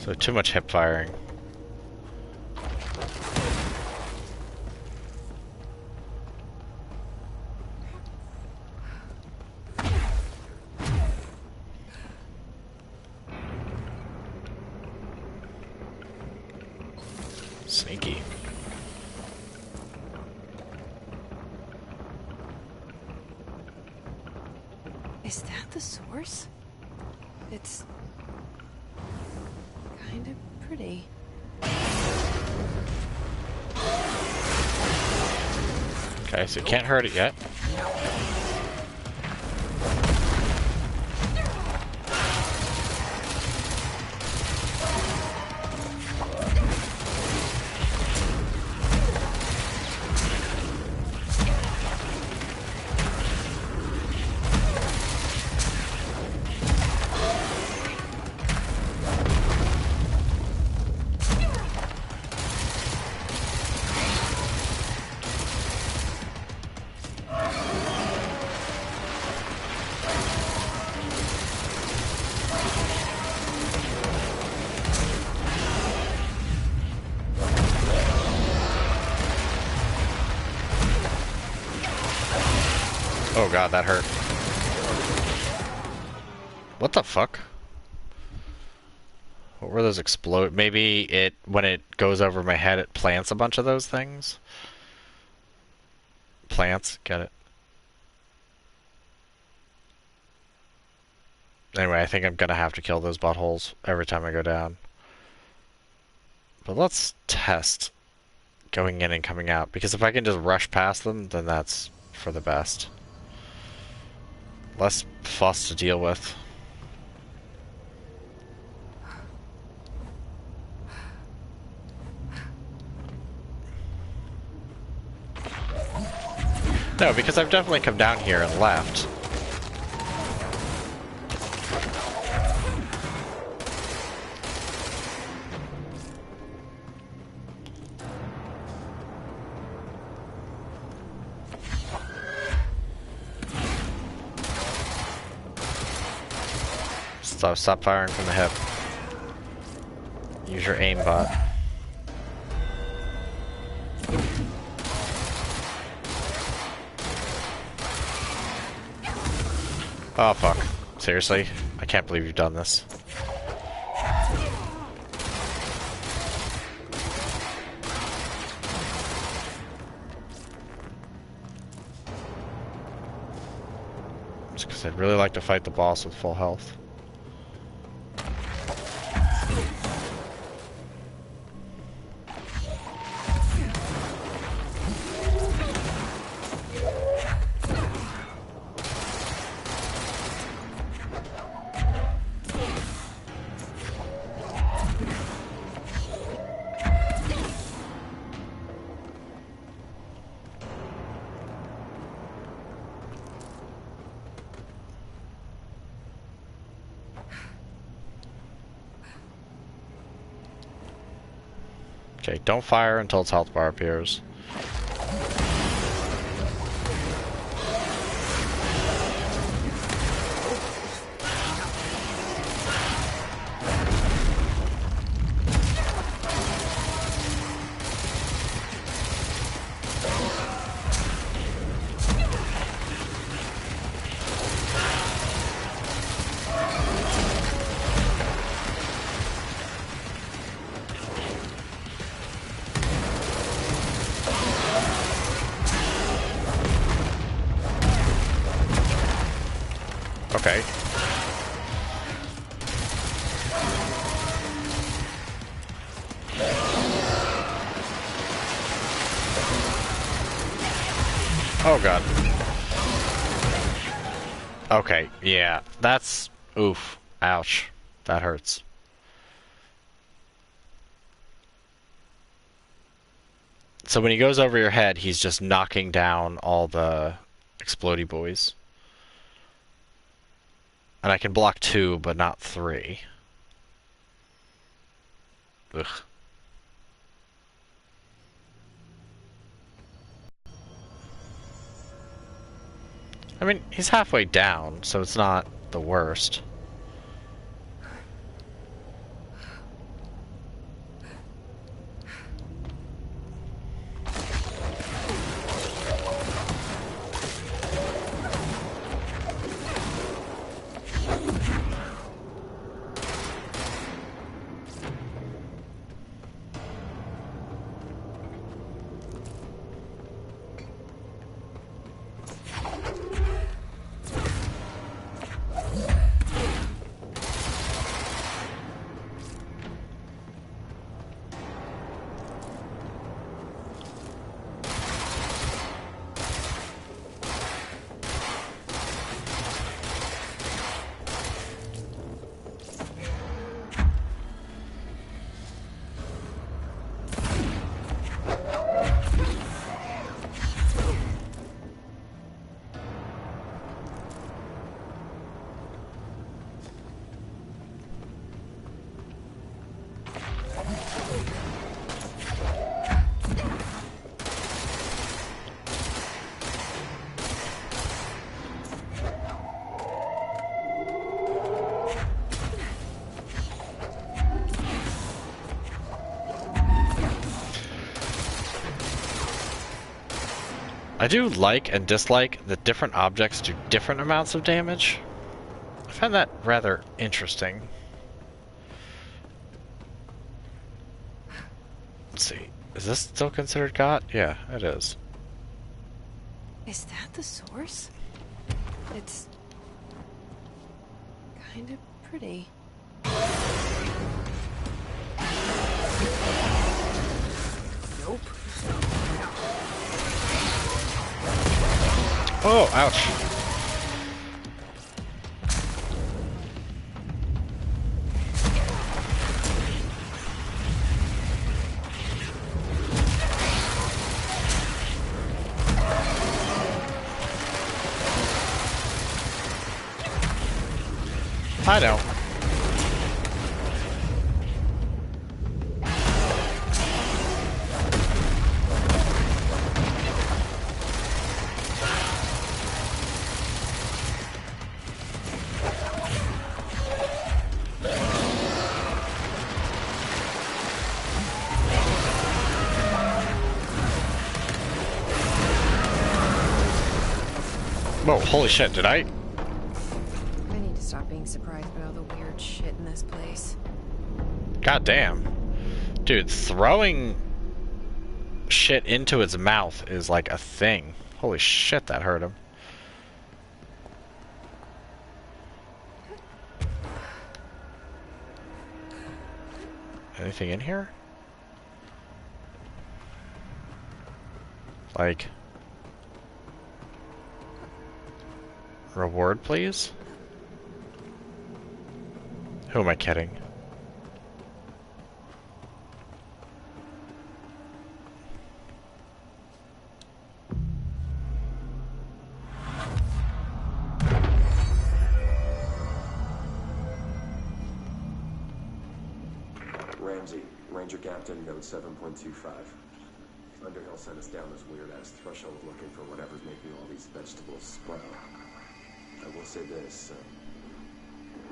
So too much hip firing. Sneaky. Is that the source? It's kind of pretty. Okay, so you can't hurt it yet. Oh god, that hurt. What the fuck? What were those explode? Maybe it, when it goes over my head, it plants a bunch of those things? Plants, get it. Anyway, I think I'm gonna have to kill those buttholes every time I go down. But let's test going in and coming out, because if I can just rush past them, then that's for the best. Less fuss to deal with. No, because I've definitely come down here and left. Stop firing from the hip. Use your aimbot. Oh fuck. Seriously? I can't believe you've done this. Just because I'd really like to fight the boss with full health. Okay, don't fire until its health bar appears. Okay. Oh god. Okay, yeah, that's... oof. Ouch. That hurts. So when he goes over your head, he's just knocking down all the explodey boys. And I can block 2, but not 3. Ugh. I mean, he's halfway down, so it's not the worst. I do like and dislike that different objects do different amounts of damage. I find that rather interesting. Let's see. Is this still considered God? Yeah, it is. Is that the source? It's kind of pretty. Nope. Oh, ouch. I know. Whoa, holy shit, did I? I need to stop being surprised by all the weird shit in this place. God damn. Dude, throwing shit into its mouth is like a thing. Holy shit, that hurt him. Anything in here? Like... Reward, please? Who am I kidding? Ramsey, Ranger Captain, note 7.25. Underhill sent us down this weird-ass threshold looking for whatever's making all these vegetables sprout. I will say this,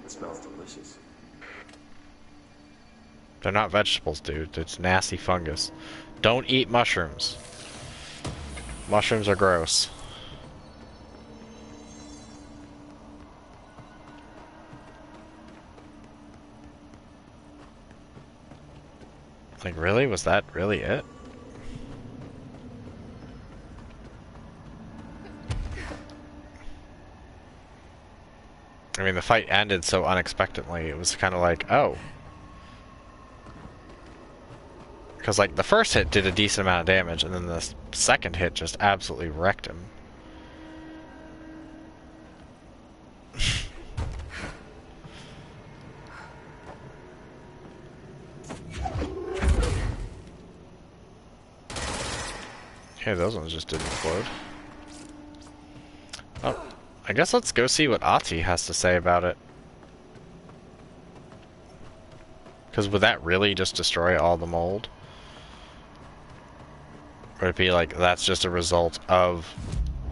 it smells delicious. They're not vegetables, dude. It's nasty fungus. Don't eat mushrooms. Mushrooms are gross. Like, really? Was that really it? I mean, the fight ended so unexpectedly. It was kind of like, oh. Because, like, the first hit did a decent amount of damage, and then the second hit just absolutely wrecked him. Okay, those ones just didn't explode. Oh, I guess let's go see what Ati has to say about it. Because would that really just destroy all the mold? Or would it be like, that's just a result of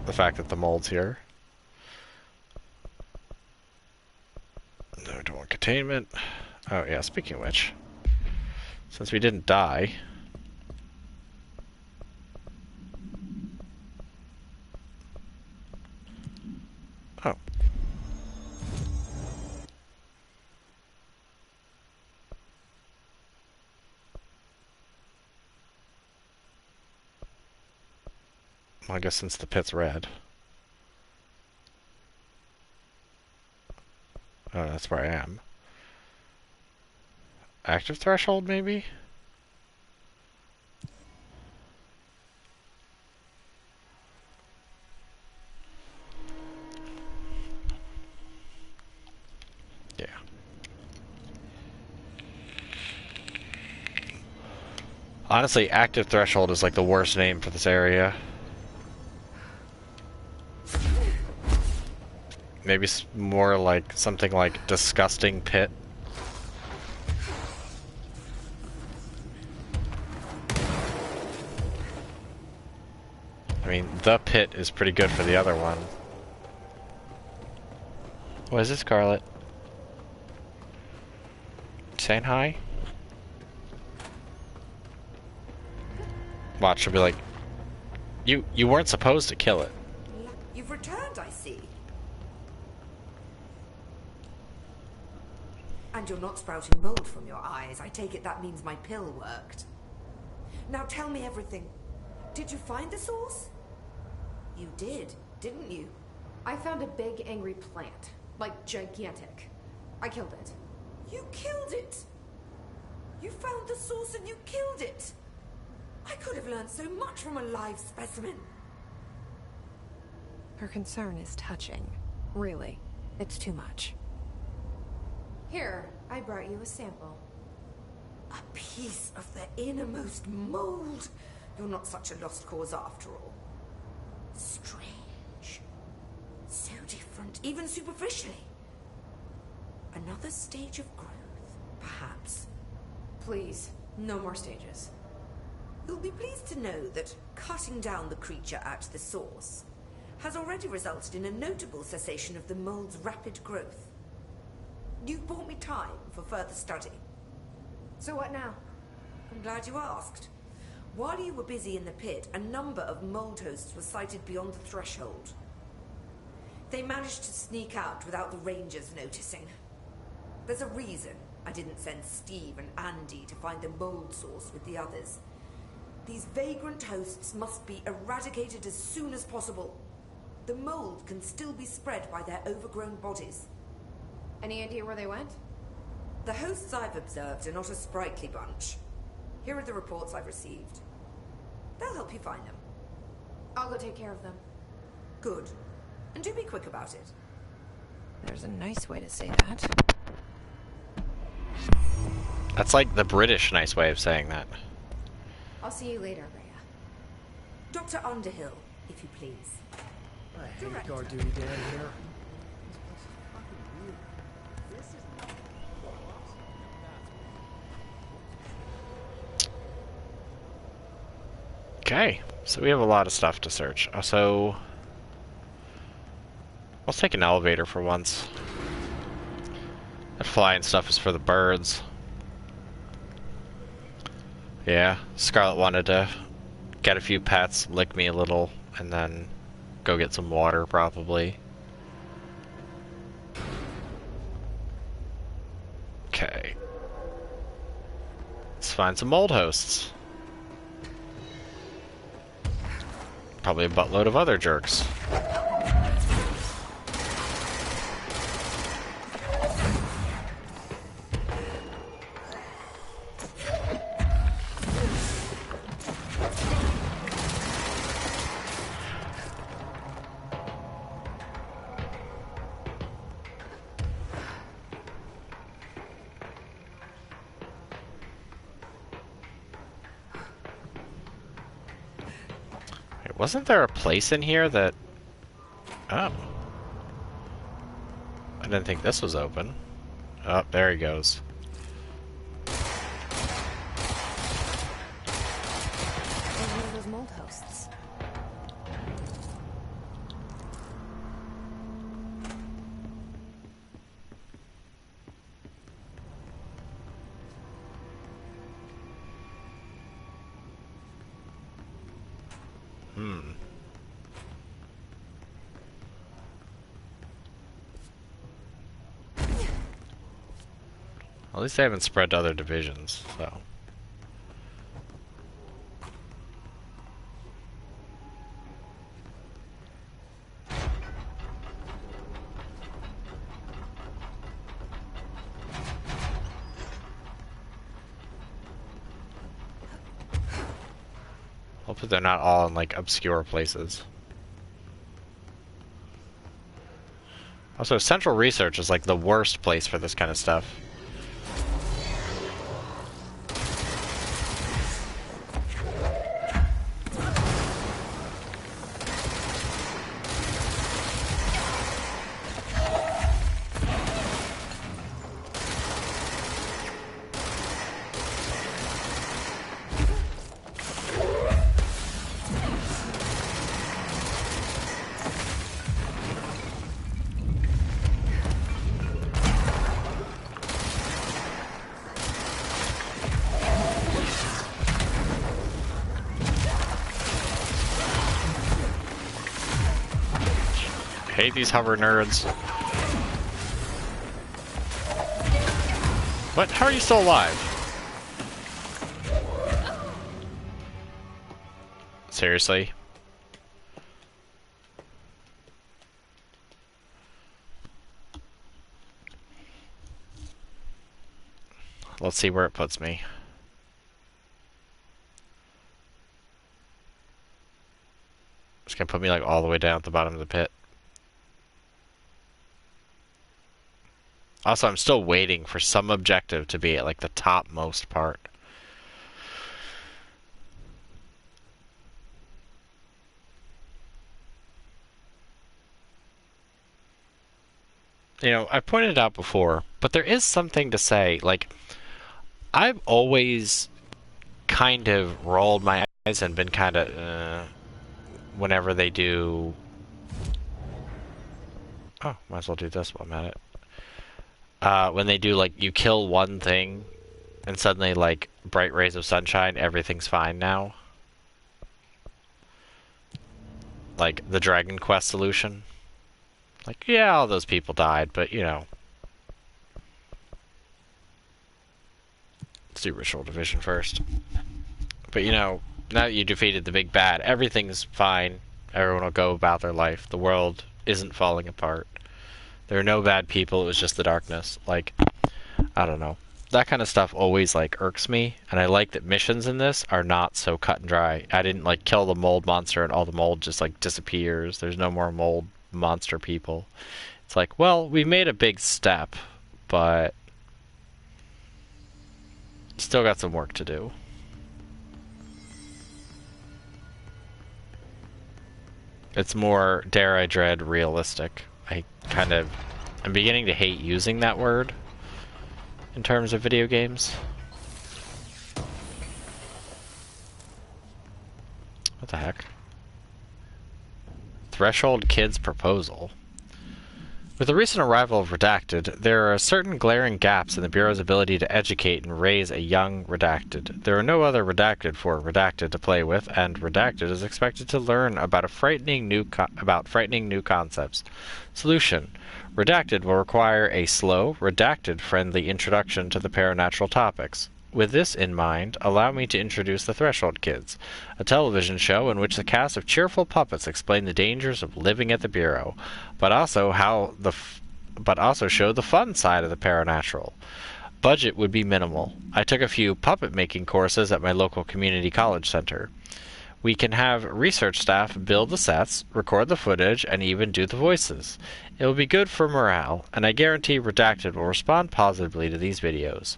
the fact that the mold's here? No, don't want containment. Oh yeah, speaking of which, since we didn't die... Oh. Well, I guess since the pit's red. Oh, that's where I am. Active threshold, maybe? Yeah. Honestly, active threshold is like the worst name for this area. Maybe more like something like disgusting pit. I mean, the pit is pretty good for the other one. What is it, Scarlet? Saying hi? Watch, she'll be like, You weren't supposed to kill it. You've returned, I see. And you're not sprouting mold from your eyes. I take it that means my pill worked. Now tell me everything. Did you find the source? You did, didn't you? I found a big, angry plant. Like, gigantic. I killed it. You killed it! You found the source and you killed it! I could have learned so much from a live specimen. Her concern is touching. Really. It's too much. Here, I brought you a sample. A piece of the innermost mold. You're not such a lost cause after all. Strange. So different, even superficially. Another stage of growth, perhaps. Please, no more stages. You'll be pleased to know that cutting down the creature at the source has already resulted in a notable cessation of the mold's rapid growth. You've bought me time for further study. So what now? I'm glad you asked. While you were busy in the pit, a number of mold hosts were sighted beyond the threshold. They managed to sneak out without the rangers noticing. There's a reason I didn't send Steve and Andy to find the mold source with the others. These vagrant hosts must be eradicated as soon as possible. The mold can still be spread by their overgrown bodies. Any idea where they went? The hosts I've observed are not a sprightly bunch. Here are the reports I've received. They'll help you find them. I'll go take care of them. Good. And do be quick about it. There's a nice way to say that. That's like the British nice way of saying that. I'll see you later, Rhea. Dr. Underhill, if you please. I hate guard duty down here. This place is fucking weird. This is not clocks. Okay, so we have a lot of stuff to search. So let's take an elevator for once. That flying stuff is for the birds. Yeah, Scarlet wanted to get a few pets, lick me a little, and then go get some water, probably. Okay. Let's find some mold hosts. Probably a buttload of other jerks. Wasn't there a place in here that... Oh. I didn't think this was open. Oh, there he goes. There's one of those mold hosts. At least they haven't spread to other divisions, so... Hopefully they're not all in, like, obscure places. Also, Central Research is, like, the worst place for this kind of stuff. hate these hover nerds. What? How are you still alive? Seriously? Let's see where it puts me. It's gonna put me like all the way down at the bottom of the pit. Also, I'm still waiting for some objective to be at like the topmost part. You know, I pointed it out before, but there is something to say. Like, I've always kind of rolled my eyes and been kind of, whenever they do... Oh, might as well do this while I'm at it. When they do, like, you kill one thing, and suddenly, like, bright rays of sunshine, everything's fine now. Like, the Dragon Quest solution. Like, yeah, all those people died, but, you know. Let's do Ritual Division first. But, you know, now that you defeated the big bad, everything's fine. Everyone will go about their life. The world isn't falling apart. There are no bad people, it was just the darkness. Like, I don't know. That kind of stuff always, like, irks me. And I like that missions in this are not so cut and dry. I didn't, like, kill the mold monster and all the mold just, like, disappears. There's no more mold monster people. It's like, well, we made a big step, but still got some work to do. It's more, dare I dread, realistic. I'm beginning to hate using that word in terms of video games. What the heck? Threshold Kids Proposal. With the recent arrival of Redacted, there are certain glaring gaps in the Bureau's ability to educate and raise a young Redacted. There are no other Redacted for Redacted to play with, and Redacted is expected to learn about frightening new concepts. Solution. Redacted will require a slow, Redacted-friendly introduction to the paranatural topics. With this in mind, allow me to introduce the Threshold Kids, a television show in which the cast of cheerful puppets explain the dangers of living at the Bureau, but also show the fun side of the paranatural. Budget would be minimal. I took a few puppet-making courses at my local community college center. We can have research staff build the sets, record the footage, and even do the voices. It will be good for morale, and I guarantee Redacted will respond positively to these videos.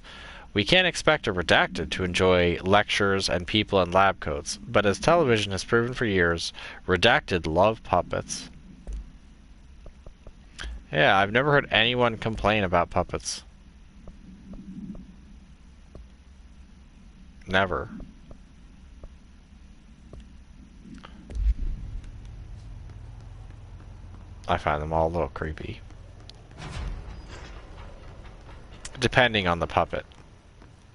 We can't expect a Redacted to enjoy lectures and people in lab coats, but as television has proven for years, Redacted love puppets. Yeah, I've never heard anyone complain about puppets. Never. I find them all a little creepy. Depending on the puppet.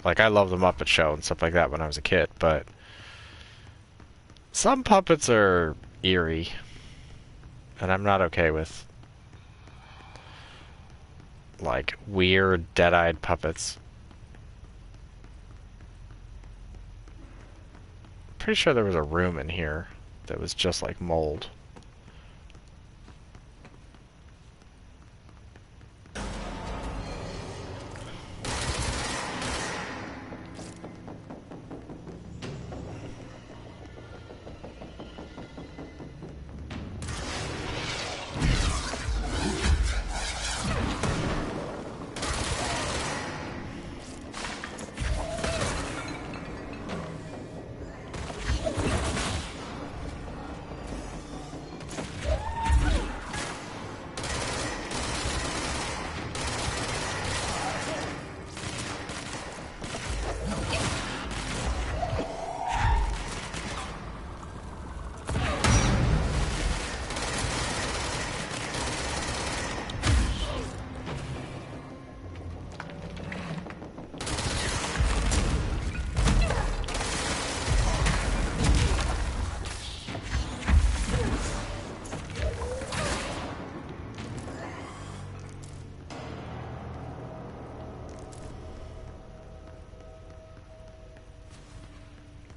Like, I love the Muppet Show and stuff like that when I was a kid, but some puppets are eerie, and I'm not okay with, like, weird, dead-eyed puppets. Pretty sure there was a room in here that was just like mold.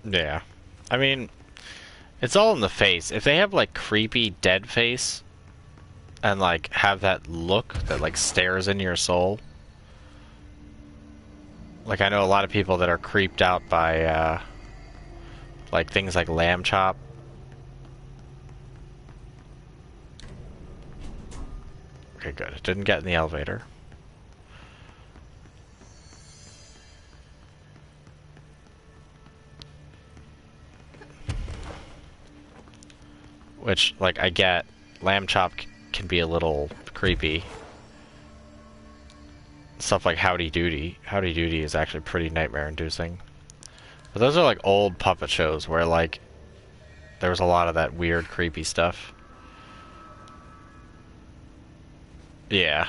Yeah. I mean, it's all in the face. If they have, like, creepy dead face and, like, have that look that, like, stares into your soul. Like, I know a lot of people that are creeped out by, like, things like lamb chop. Okay, good. It didn't get in the elevator. Which, like, I get. Lamb chop can be a little creepy. Stuff like Howdy Doody. Howdy Doody is actually pretty nightmare-inducing. But those are, like, old puppet shows where, like, there was a lot of that weird, creepy stuff. Yeah.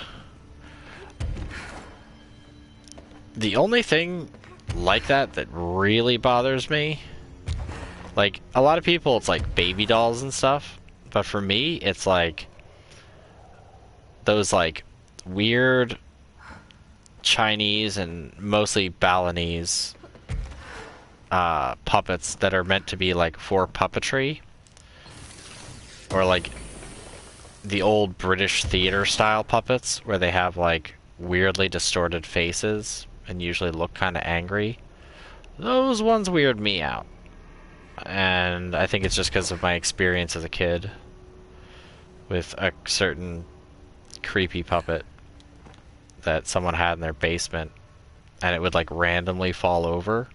The only thing like that that really bothers me, like, a lot of people, it's like baby dolls and stuff. But for me, it's like those, like, weird Chinese and mostly Balinese puppets that are meant to be, like, for puppetry. Or, like, the old British theater style puppets where they have, like, weirdly distorted faces and usually look kind of angry. Those ones weird me out. And I think it's just because of my experience as a kid with a certain creepy puppet that someone had in their basement, and it would, like, randomly fall over,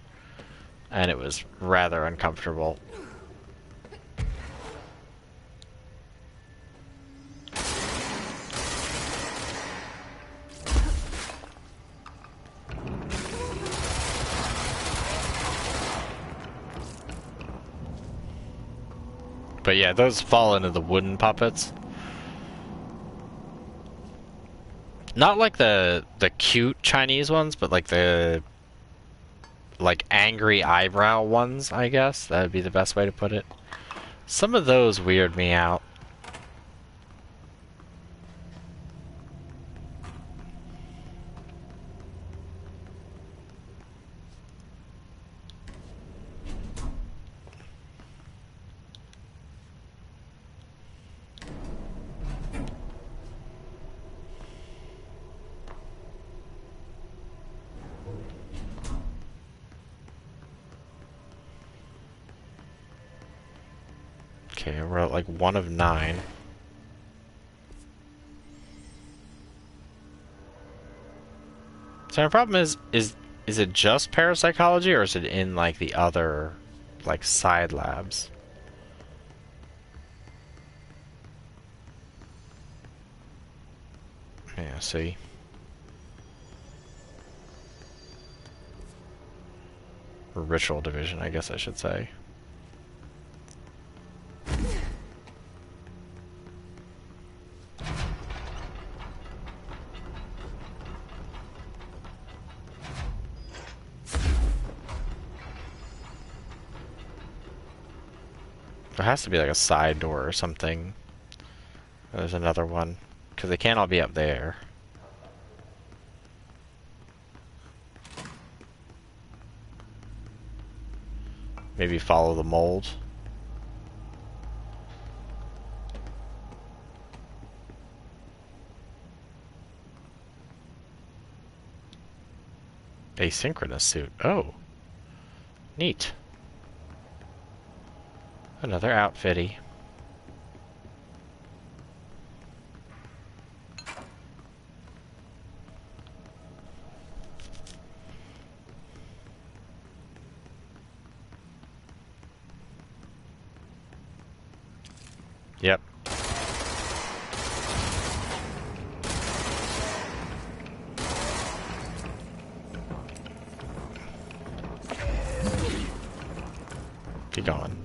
and it was rather uncomfortable. But yeah, those fall into the wooden puppets. Not like the cute Chinese ones, but like the, like, angry eyebrow ones, I guess. That would be the best way to put it. Some of those weird me out. Okay, we're at, like, 1 of 9. So my problem is it just parapsychology, or is it in, like, the other, like, side labs? Yeah, see. Or ritual division, I guess I should say. There has to be, like, a side door or something. There's another one. Because they can't all be up there. Maybe follow the mold. Asynchronous suit. Oh. Neat. Another outfitty. Yep. Be gone.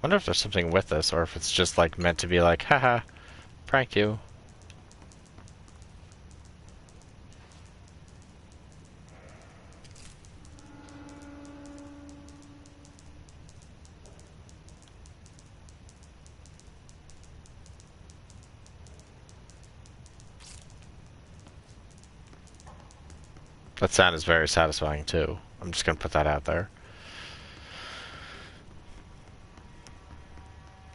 Wonder if there's something with this, or if it's just like meant to be like, haha, prank you. That sound is very satisfying too. I'm just gonna put that out there.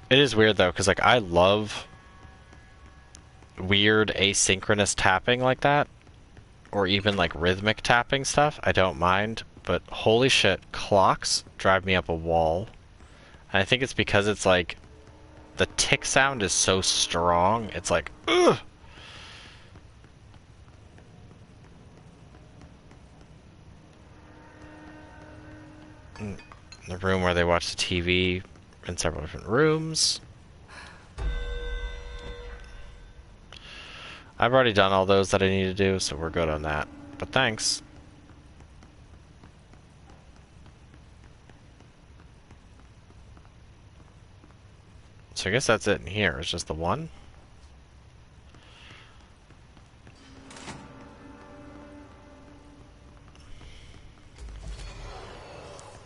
It is weird though, because like I love weird asynchronous tapping like that, or even like rhythmic tapping stuff. I don't mind, but holy shit, clocks drive me up a wall. And I think it's because it's like the tick sound is so strong. It's like, ugh. The room where they watch the TV in several different rooms. I've already done all those that I need to do, so we're good on that. But thanks. So I guess that's it in here. It's just the one.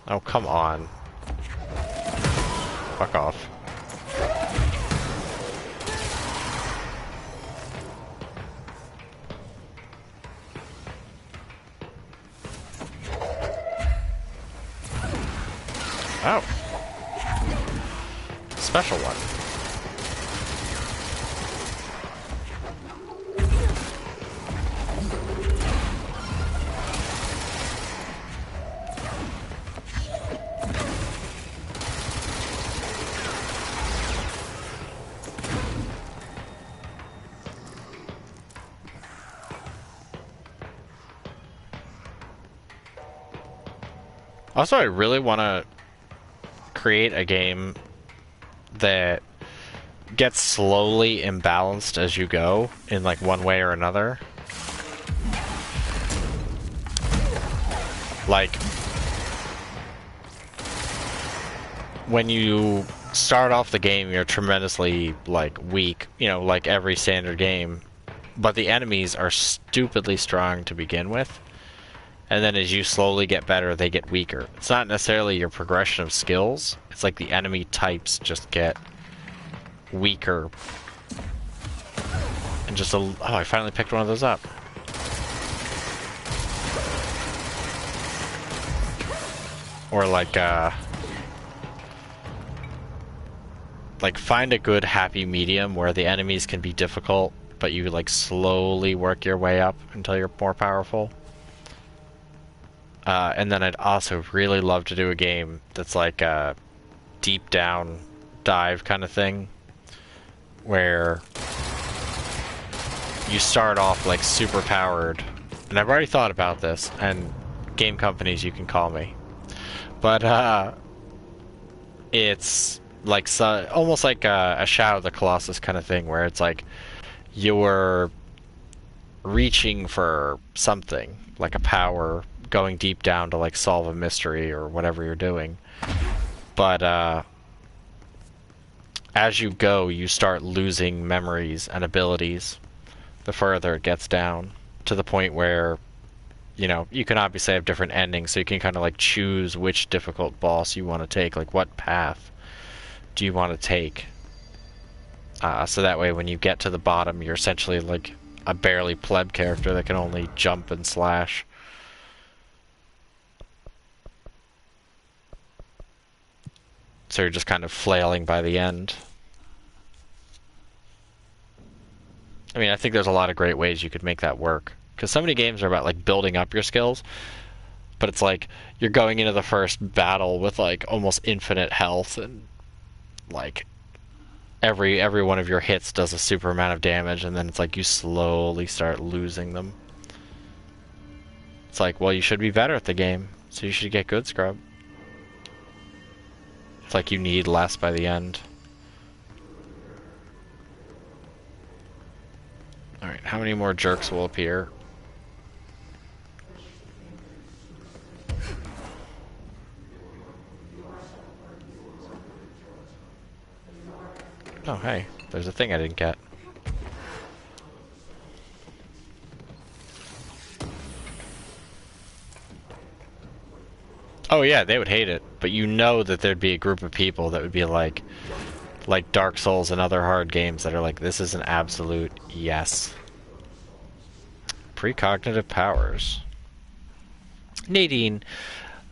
Oh, come on. Fuck off. Oh. Special one. Also, I really want to create a game that gets slowly imbalanced as you go in like one way or another. Like when you start off the game, you're tremendously like weak, you know, like every standard game, but the enemies are stupidly strong to begin with. And then as you slowly get better, they get weaker. It's not necessarily your progression of skills. It's like the enemy types just get weaker. And just oh, I finally picked one of those up. Or like find a good happy medium where the enemies can be difficult, but you like slowly work your way up until you're more powerful. And then I'd also really love to do a game that's like a deep down dive kind of thing, where you start off like super powered. And I've already thought about this, and game companies, you can call me. But it's like almost like a Shadow of the Colossus kind of thing, where it's like you're reaching for something, like a power, going deep down to like solve a mystery or whatever you're doing. But as you go, you start losing memories and abilities the further it gets down, to the point where, you know, you can obviously have different endings, so you can kind of like choose which difficult boss you want to take, like what path do you want to take. So that way when you get to the bottom, you're essentially like a barely pleb character that can only jump and slash. So you're just kind of flailing by the end. I mean, I think there's a lot of great ways you could make that work. Because so many games are about like building up your skills, but it's like you're going into the first battle with like almost infinite health, and like every one of your hits does a super amount of damage, and then it's like you slowly start losing them. It's like, well, you should be better at the game, so you should get good, scrub. It's like you need less by the end. Alright, how many more jerks will appear? Oh, hey, there's a thing I didn't get. Oh yeah, they would hate it, but you know that there'd be a group of people that would be like Dark Souls and other hard games that are like, this is an absolute yes. Precognitive powers. Nadine,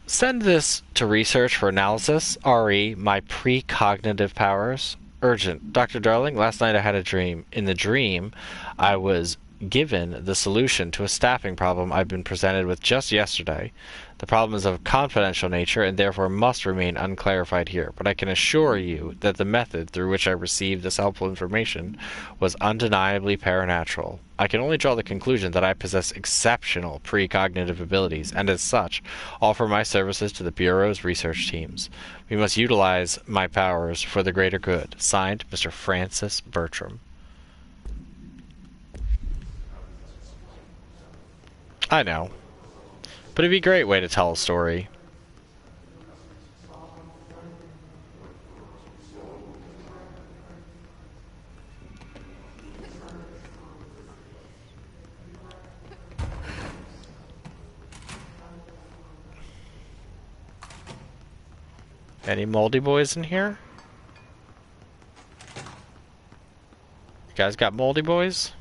send this to research for analysis. RE, my precognitive powers. Urgent. Dr. Darling, last night I had a dream. In the dream, I was given the solution to a staffing problem I've been presented with just yesterday. The problem is of confidential nature and therefore must remain unclarified here, but I can assure you that the method through which I received this helpful information was undeniably paranatural. I can only draw the conclusion that I possess exceptional precognitive abilities, and as such, offer my services to the Bureau's research teams. We must utilize my powers for the greater good. Signed, Mr. Francis Bertram. I know. But it'd be a great way to tell a story. Any moldy boys in here? You guys got moldy boys?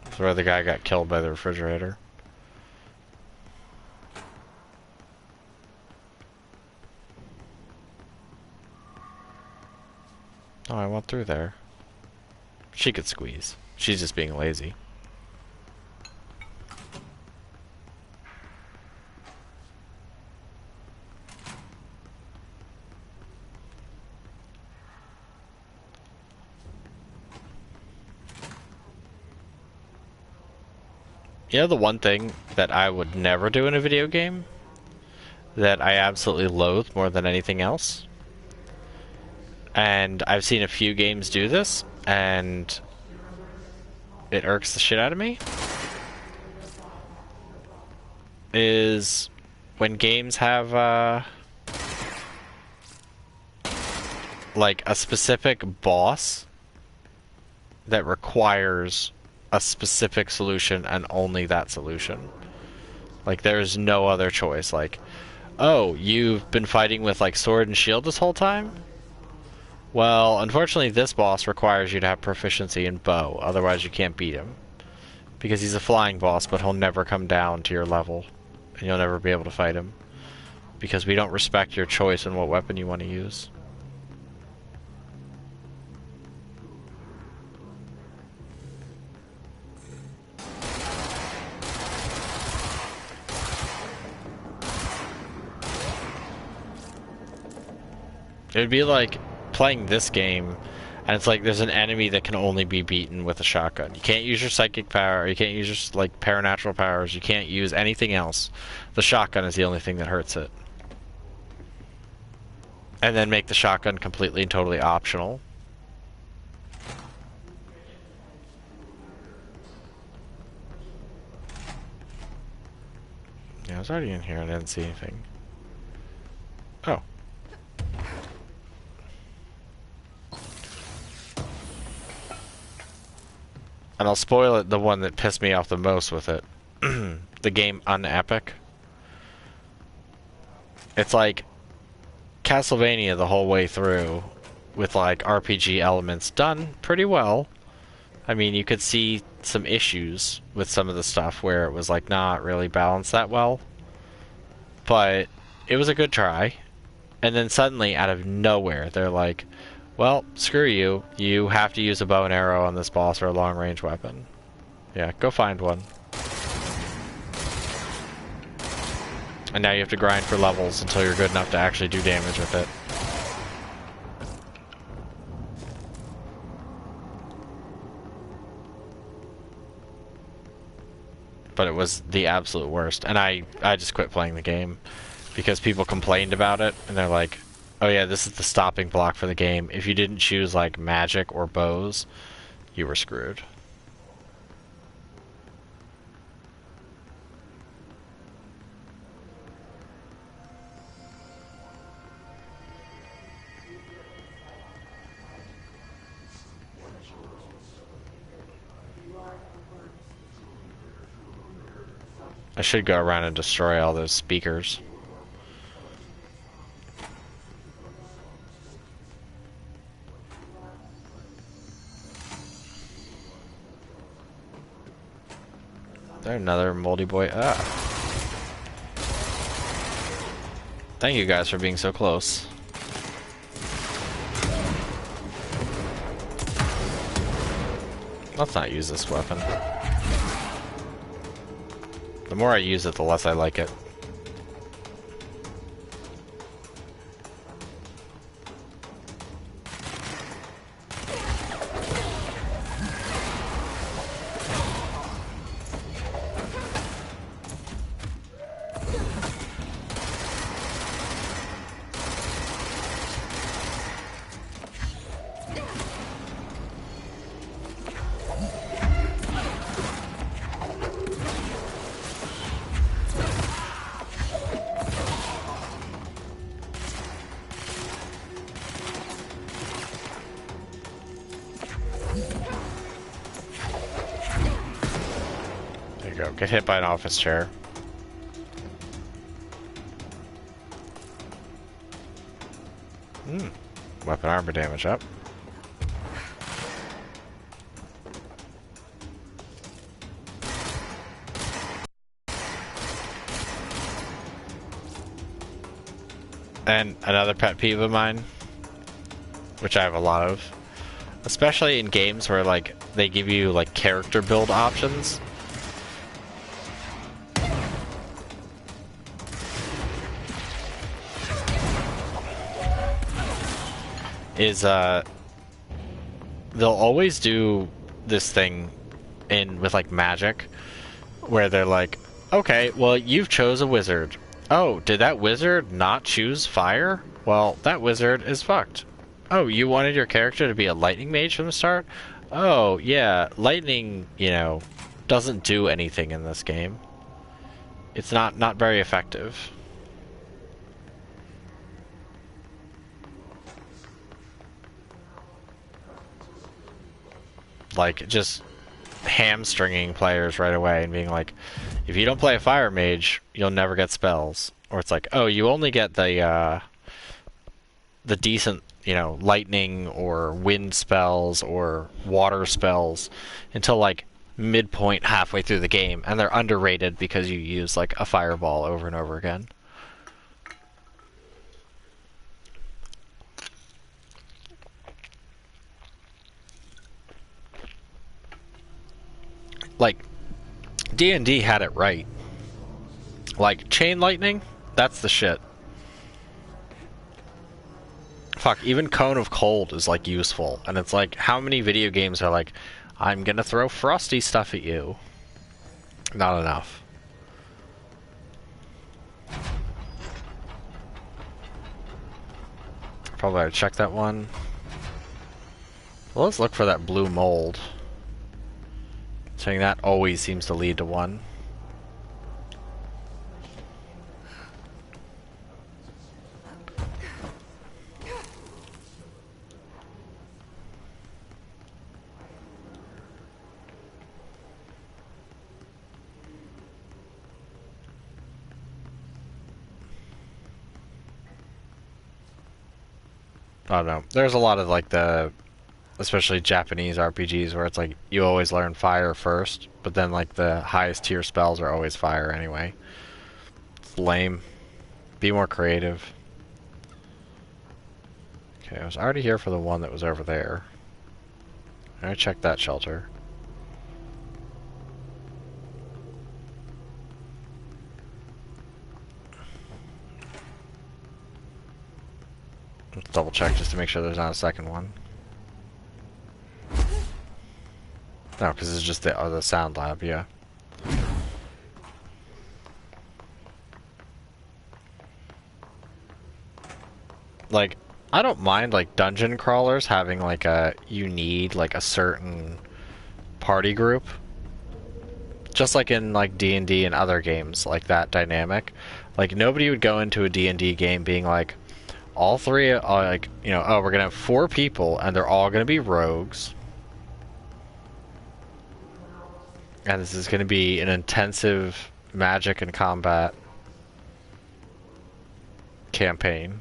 That's where the guy got killed by the refrigerator. Oh, I went through there. She could squeeze. She's just being lazy. You know the one thing that I would never do in a video game? That I absolutely loathe more than anything else? And I've seen a few games do this, and it irks the shit out of me. Is when games have, like a specific boss that requires a specific solution and only that solution. Like, there's no other choice. Like, oh, you've been fighting with, like, sword and shield this whole time? Well, unfortunately, this boss requires you to have proficiency in bow. Otherwise, you can't beat him. Because he's a flying boss, but he'll never come down to your level. And you'll never be able to fight him. Because we don't respect your choice in what weapon you want to use. It would be like playing this game, and it's like there's an enemy that can only be beaten with a shotgun. You can't use your psychic power, you can't use your, like, paranatural powers, you can't use anything else. The shotgun is the only thing that hurts it. And then make the shotgun completely and totally optional. Yeah, I was already in here and I didn't see anything. Oh. And I'll spoil it, the one that pissed me off the most with it. The game Unepic. It's like Castlevania the whole way through, with like RPG elements done pretty well. I mean, you could see some issues with some of the stuff where it was like not really balanced that well. But it was a good try. And then suddenly, out of nowhere, they're like, well, screw you. You have to use a bow and arrow on this boss or a long-range weapon. Yeah, go find one. And now you have to grind for levels until you're good enough to actually do damage with it. But it was the absolute worst. And I just quit playing the game because people complained about it, and they're like, Oh yeah, this is the stopping block for the game. If you didn't choose like magic or bows, you were screwed. I should go around and destroy all those speakers. Is there another moldy boy? Ah. Thank you guys for being so close. Let's not use this weapon. The more I use it, the less I like it. Get hit by an office chair. Weapon armor damage up. And another pet peeve of mine, which I have a lot of, especially in games where like they give you like character build options. Is they'll always do this thing in with like magic where they're like, okay, well you've chose a wizard. Oh, did that wizard not choose fire? Well, that wizard is fucked. Oh, you wanted your character to be a lightning mage from the start? Oh, yeah, lightning, you know, doesn't do anything in this game. It's not very effective. Like, just hamstringing players right away and being like, if you don't play a fire mage, you'll never get spells. Or it's like, oh, you only get the decent, you know, lightning or wind spells or water spells until like midpoint halfway through the game, and they're underrated because you use like a fireball over and over again. Like, D&D had it right. Like, chain lightning, that's the shit. Fuck, even Cone of Cold is, like, useful. And it's like, how many video games are like, I'm gonna throw frosty stuff at you? Not enough. Probably ought to check that one. Well, let's look for that blue mold. Saying that always seems to lead to one. I don't know. There's a lot of like especially Japanese RPGs where it's like you always learn fire first, but then like the highest tier spells are always fire anyway. It's lame. Be more creative. Okay, I was already here for the one that was over there. I checked that shelter. Let's double check just to make sure there's not a second one. No, because it's just the sound lab, yeah. like, I don't mind, like, dungeon crawlers having, like, you need, like, a certain party group. Just like in, like, D&D and other games, like that dynamic. Like, nobody would go into a D&D game being like, all three are, like, you know, oh, we're gonna have 4 people, and they're all gonna be rogues. And this is gonna be an intensive magic and combat campaign.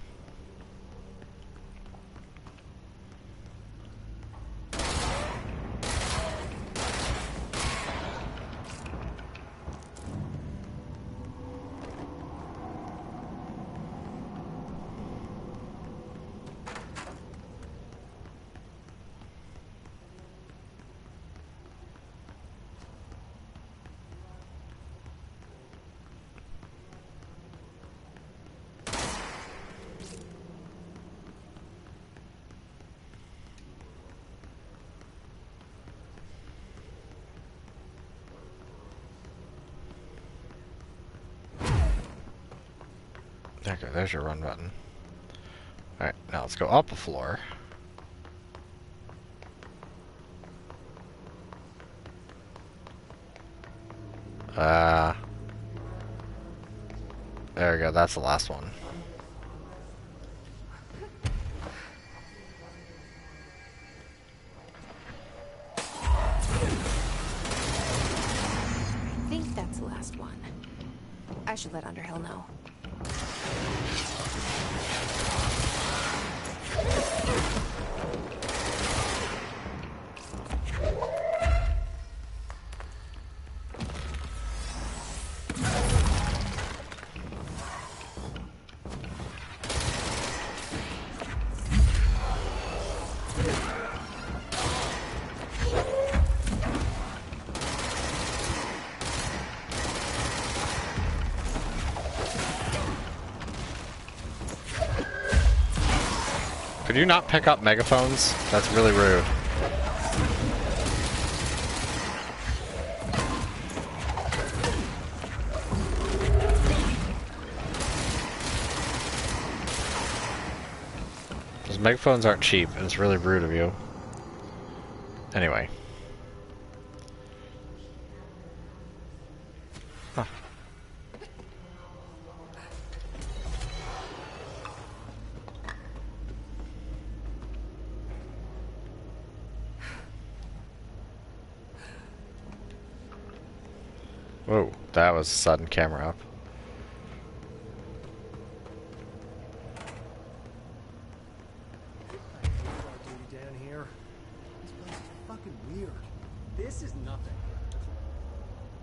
Okay, there's your run button. Alright, now let's go up a floor. There we go, that's the last one. I think that's the last one. I should let Underhill know. Could you not pick up megaphones? That's really rude. Those megaphones aren't cheap, and it's really rude of you. Anyway. Huh. Whoa, that was a sudden camera up. Duty down here. This place is fucking weird. This is nothing.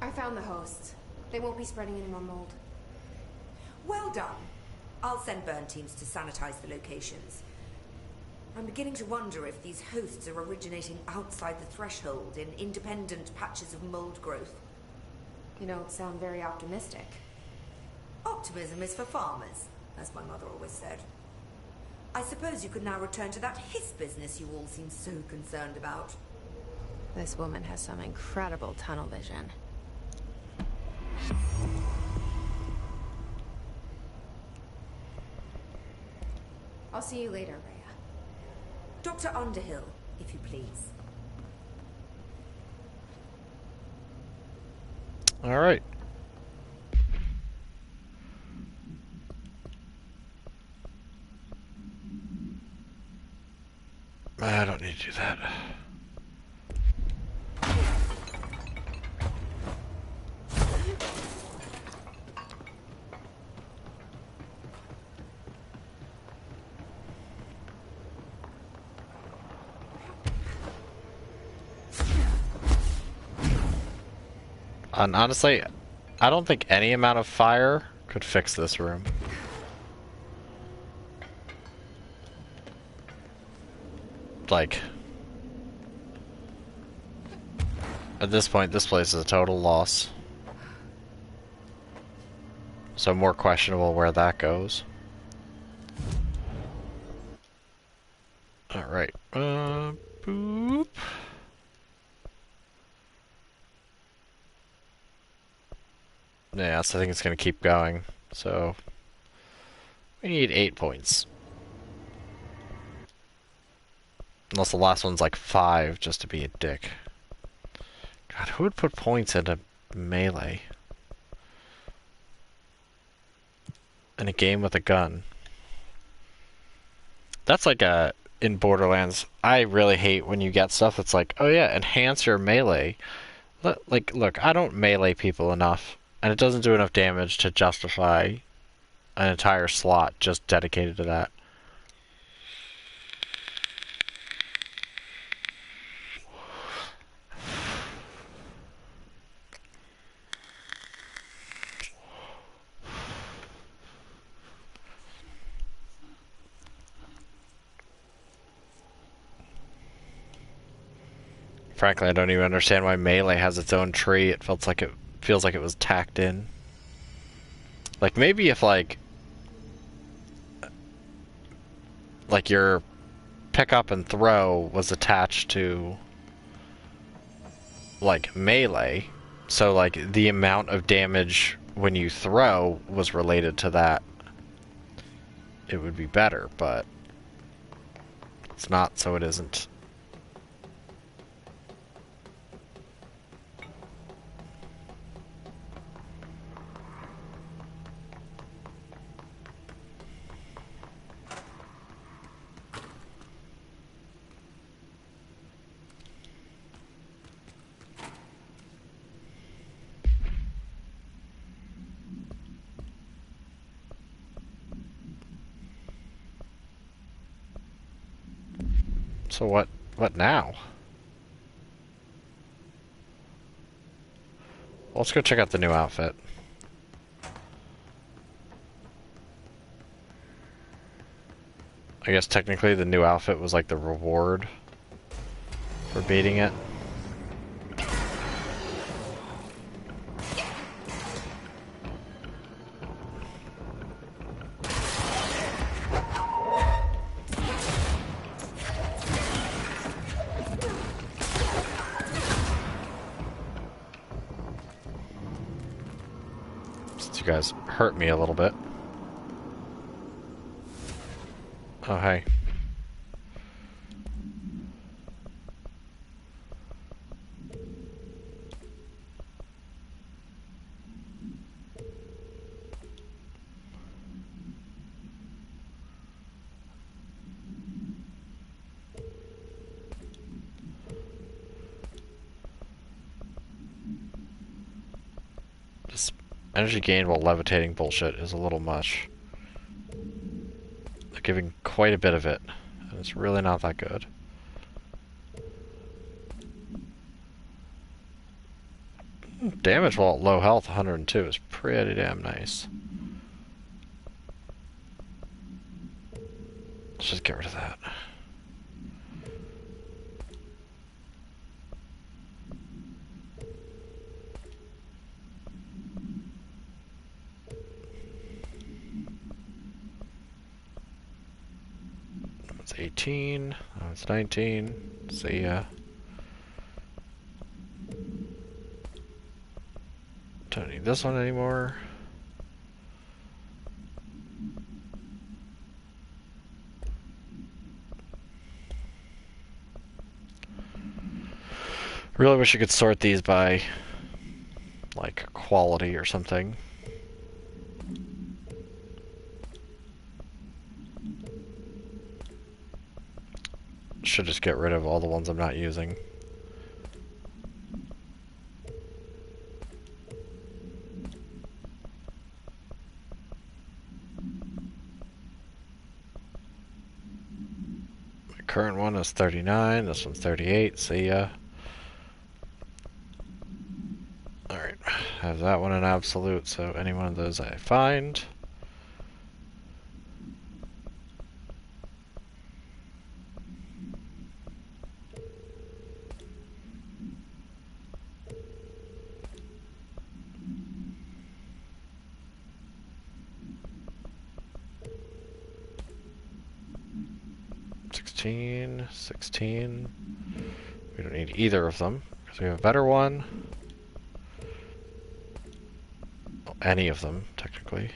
I found the hosts. They won't be spreading any more mold. Well done. I'll send burn teams to sanitize the locations. I'm beginning to wonder if these hosts are originating outside the threshold in independent patches of mold growth. You don't sound very optimistic. Optimism is for farmers, as my mother always said. I suppose you could now return to that hiss business you all seem so concerned about. This woman has some incredible tunnel vision. I'll see you later, Rhea. Dr. Underhill, if you please. Alright. I don't need to do that. And honestly, I don't think any amount of fire could fix this room. Like, at this point, this place is a total loss. So more questionable where that goes. Alright, boop. Yeah, so I think it's gonna keep going. So, we need 8 points. Unless the last one's like 5 just to be a dick. God, who would put points into melee? In a game with a gun. That's like a... In Borderlands, I really hate when you get stuff that's like, oh yeah, enhance your melee. Like, look, I don't melee people enough, and it doesn't do enough damage to justify an entire slot just dedicated to that. Frankly, I don't even understand why melee has its own tree. It feels like it was tacked in. Like maybe if like your pick up and throw was attached to like melee, so like the amount of damage when you throw was related to that, it would be better, but it's not, so it isn't. So what now? Well, let's go check out the new outfit. I guess technically the new outfit was like the reward for beating it. Since you guys hurt me a little bit. Oh, hey. This energy gained while levitating bullshit is a little much. They're giving quite a bit of it, and it's really not that good. Damage while at low health, 102, is pretty damn nice. Let's just get rid of that. It's 18. Oh, it's 19. See ya. Don't need this one anymore. Really wish you could sort these by like quality or something. Should just get rid of all the ones I'm not using. My current one is 39, this one's 38, see ya. Alright, have that one in absolute, so any one of those I find. $16, $16. We don't need either of them, because we have a better one. Well, any of them, technically.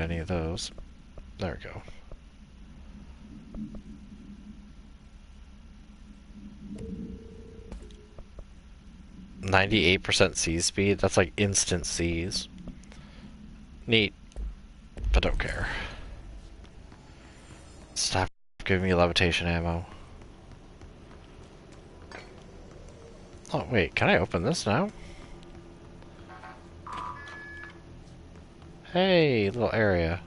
any of those. There we go. %98 seize speed? That's like instant seize. Neat. But don't care. Stop giving me levitation ammo. Oh, wait, can I open this now? Hey, little area.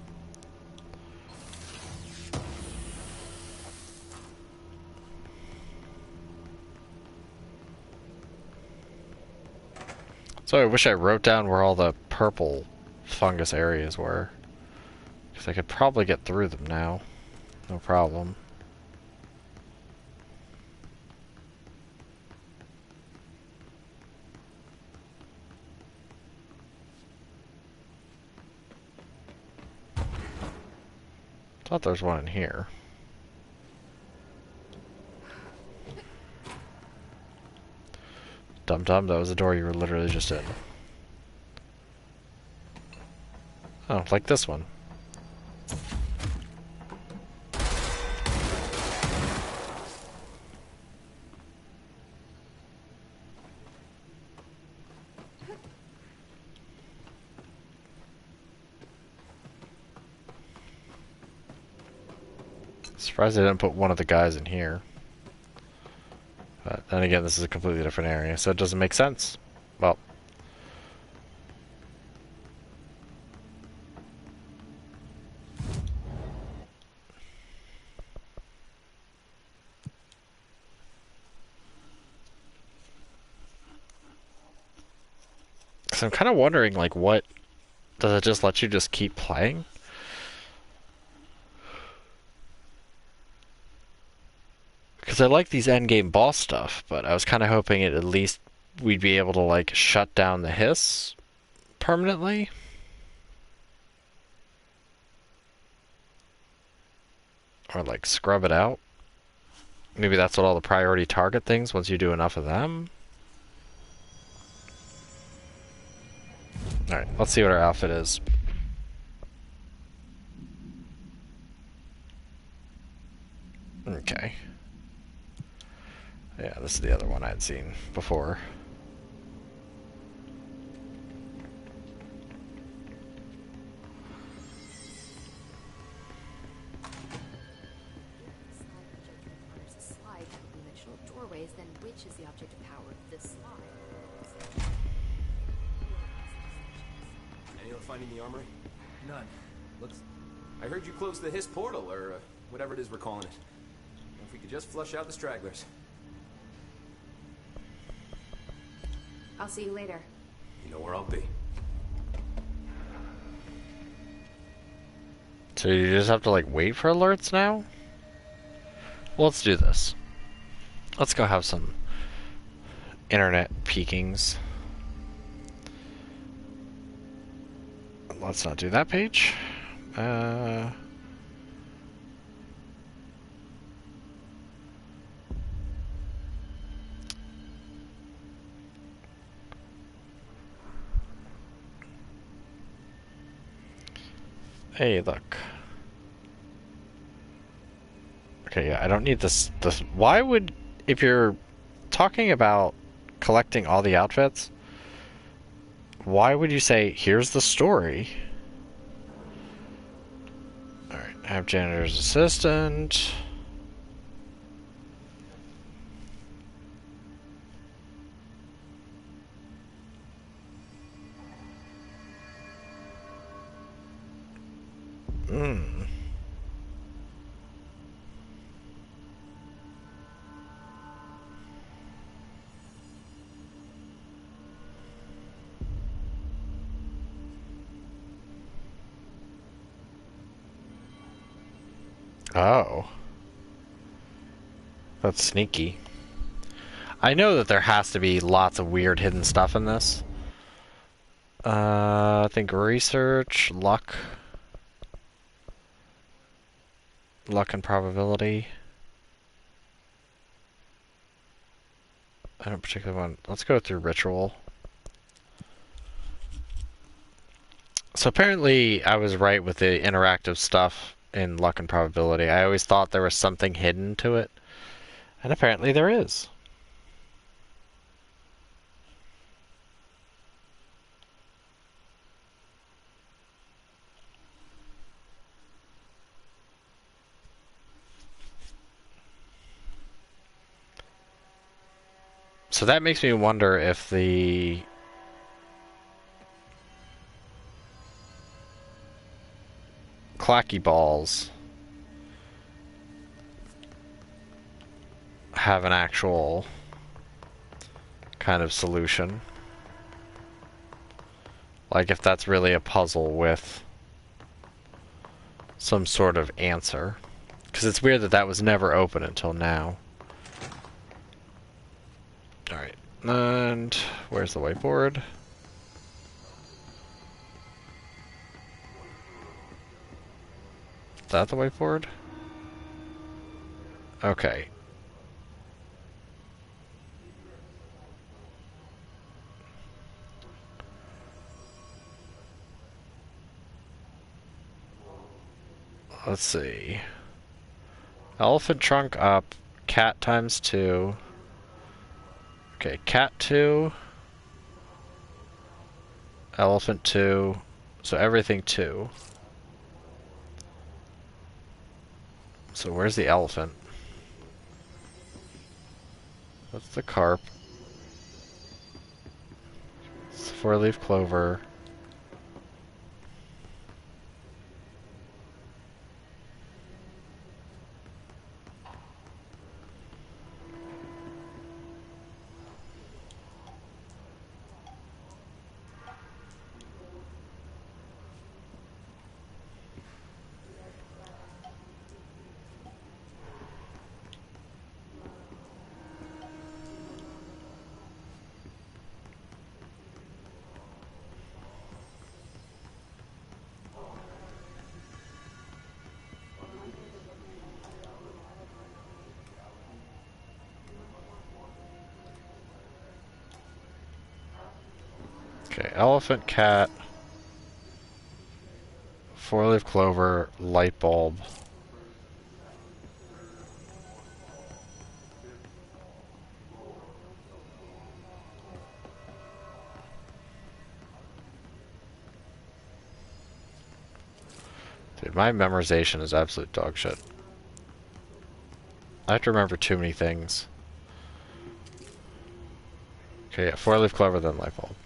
So I wish I wrote down where all the purple fungus areas were. Because I could probably get through them now. No problem. Thought there was one in here. Dum-dum, that was the door you were literally just in. Oh, like this one. Surprised they didn't put one of the guys in here. But then again, this is a completely different area, so it doesn't make sense. Well. So I'm kind of wondering, like, what... Does it just let you just keep playing? Because I like these endgame boss stuff, but I was kind of hoping at least we'd be able to, like, shut down the hiss permanently. Or, like, scrub it out. Maybe that's what all the priority target things, once you do enough of them. Alright, let's see what our outfit is. Okay. Yeah, this is the other one I'd seen before. Doorways, then which is the object of power of this slide? Any luck finding the armory? None. Looks... I heard you closed the Hiss portal, or whatever it is we're calling it. If we could just flush out the stragglers. I'll see you later. You know where I'll be. So you just have to, like, wait for alerts now? Well, let's do this. Let's go have some internet peekings. Let's not do that page. Hey, look. Okay, yeah, I don't need this. Why would, if you're talking about collecting all the outfits, why would you say, here's the story? Alright, have janitor's assistant. Oh. That's sneaky. I know that there has to be lots of weird hidden stuff in this. I think research, luck. Luck and probability. I don't particularly want... Let's go through ritual. So apparently I was right with the interactive stuff in luck and probability. I always thought there was something hidden to it, and apparently there is. So that makes me wonder if the clacky balls have an actual kind of solution. Like if that's really a puzzle with some sort of answer. Because it's weird that that was never open until now. Alright, and where's the whiteboard? Is that the whiteboard? Okay. Let's see. Elephant trunk up, cat times 2. Okay, cat 2, elephant 2, so everything 2. So where's the elephant? That's the carp. It's 4-leaf clover. Okay, elephant, cat, 4-leaf clover, light bulb. Dude, my memorization is absolute dog shit. I have to remember too many things. Okay, yeah, 4-leaf clover, then light bulb.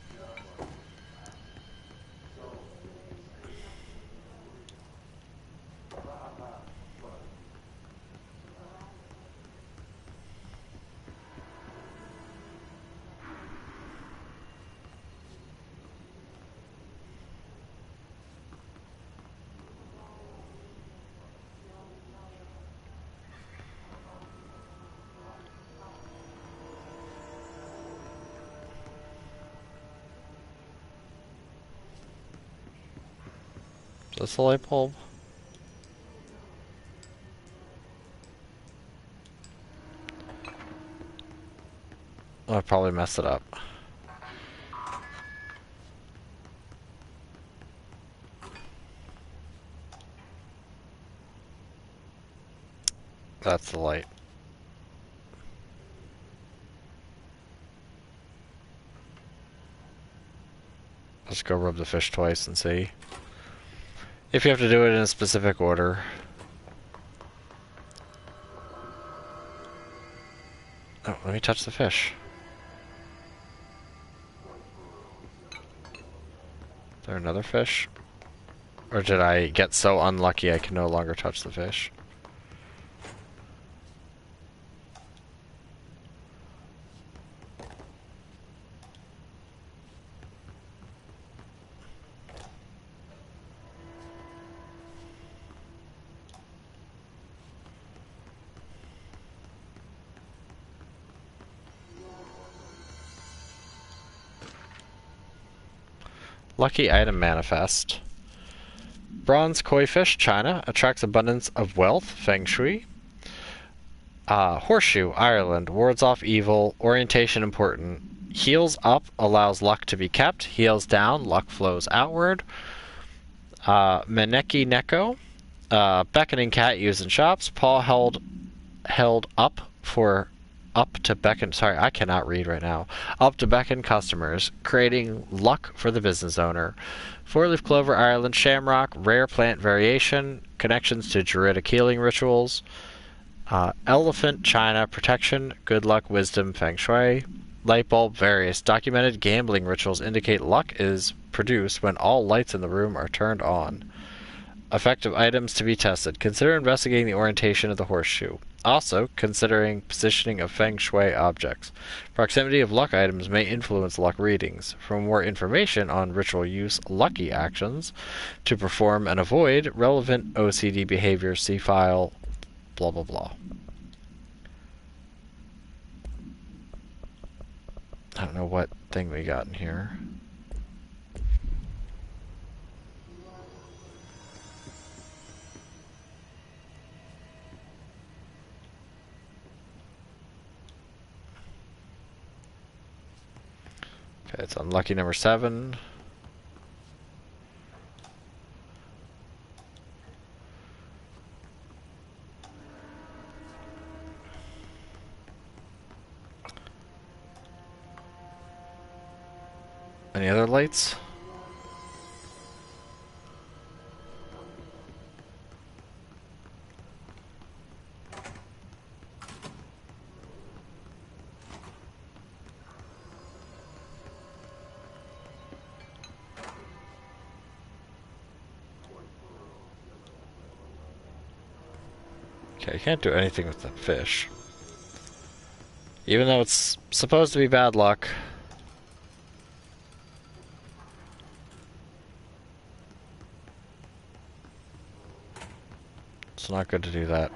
Is this the light bulb? Oh, I probably messed it up. That's the light. Let's go rub the fish twice and see. If you have to do it in a specific order. Oh, let me touch the fish. Is there another fish? Or did I get so unlucky I can no longer touch the fish? Lucky item manifest. Bronze koi fish, China, attracts abundance of wealth, feng shui. Horseshoe, Ireland, wards off evil, orientation important. Heals up, allows luck to be kept. Heals down, luck flows outward. Maneki Neko. Beckoning cat used in shops. Paw held up to beckon. Sorry, I cannot read right now. Up to beckon customers, creating luck for the business owner. Four-leaf clover, Ireland shamrock, rare plant variation, connections to Druidic healing rituals. Elephant China protection, good luck, wisdom, feng shui. Light bulb, various documented gambling rituals indicate luck is produced when all lights in the room are turned on. Effective items to be tested. Consider investigating the orientation of the horseshoe. Also, considering positioning of feng shui objects. Proximity of luck items may influence luck readings. For more information on ritual use, lucky actions to perform and avoid relevant OCD behavior, see file, blah blah blah. I don't know what thing we got in here. Okay, it's unlucky number 7. Any other lights? Okay, I can't do anything with the fish. Even though it's supposed to be bad luck. It's not good to do that.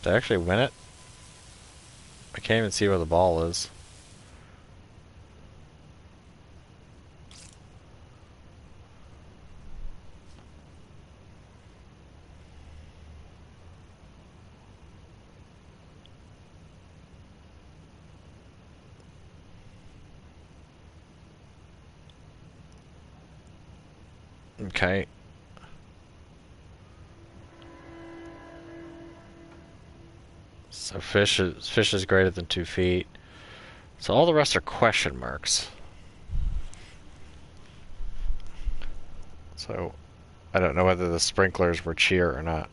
Did I actually win it? I can't even see where the ball is. Okay. So fish is greater than 2 feet. So all the rest are question marks. So I don't know whether the sprinklers were cheer or not.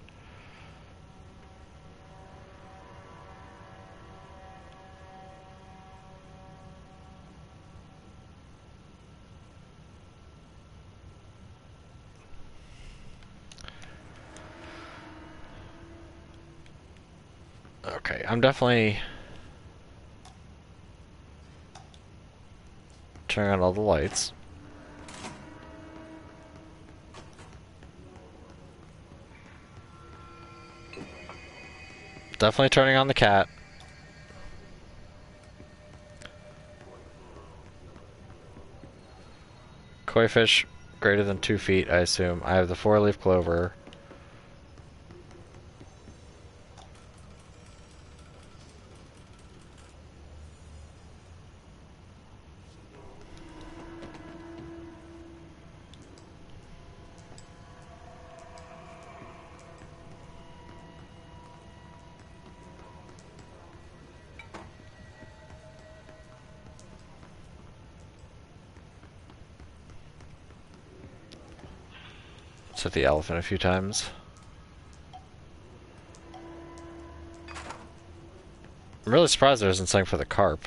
Okay, I'm definitely turning on all the lights. Definitely turning on the cat. Koi fish greater than 2 feet, I assume. I have the 4-leaf clover. Hit the elephant a few times. I'm really surprised there isn't something for the carp.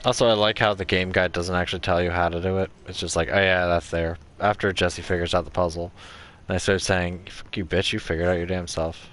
Also, I like how the game guide doesn't actually tell you how to do it. It's just like, oh yeah, that's there. After Jesse figures out the puzzle. And I started saying, "Fuck you, bitch! You figured out your damn self."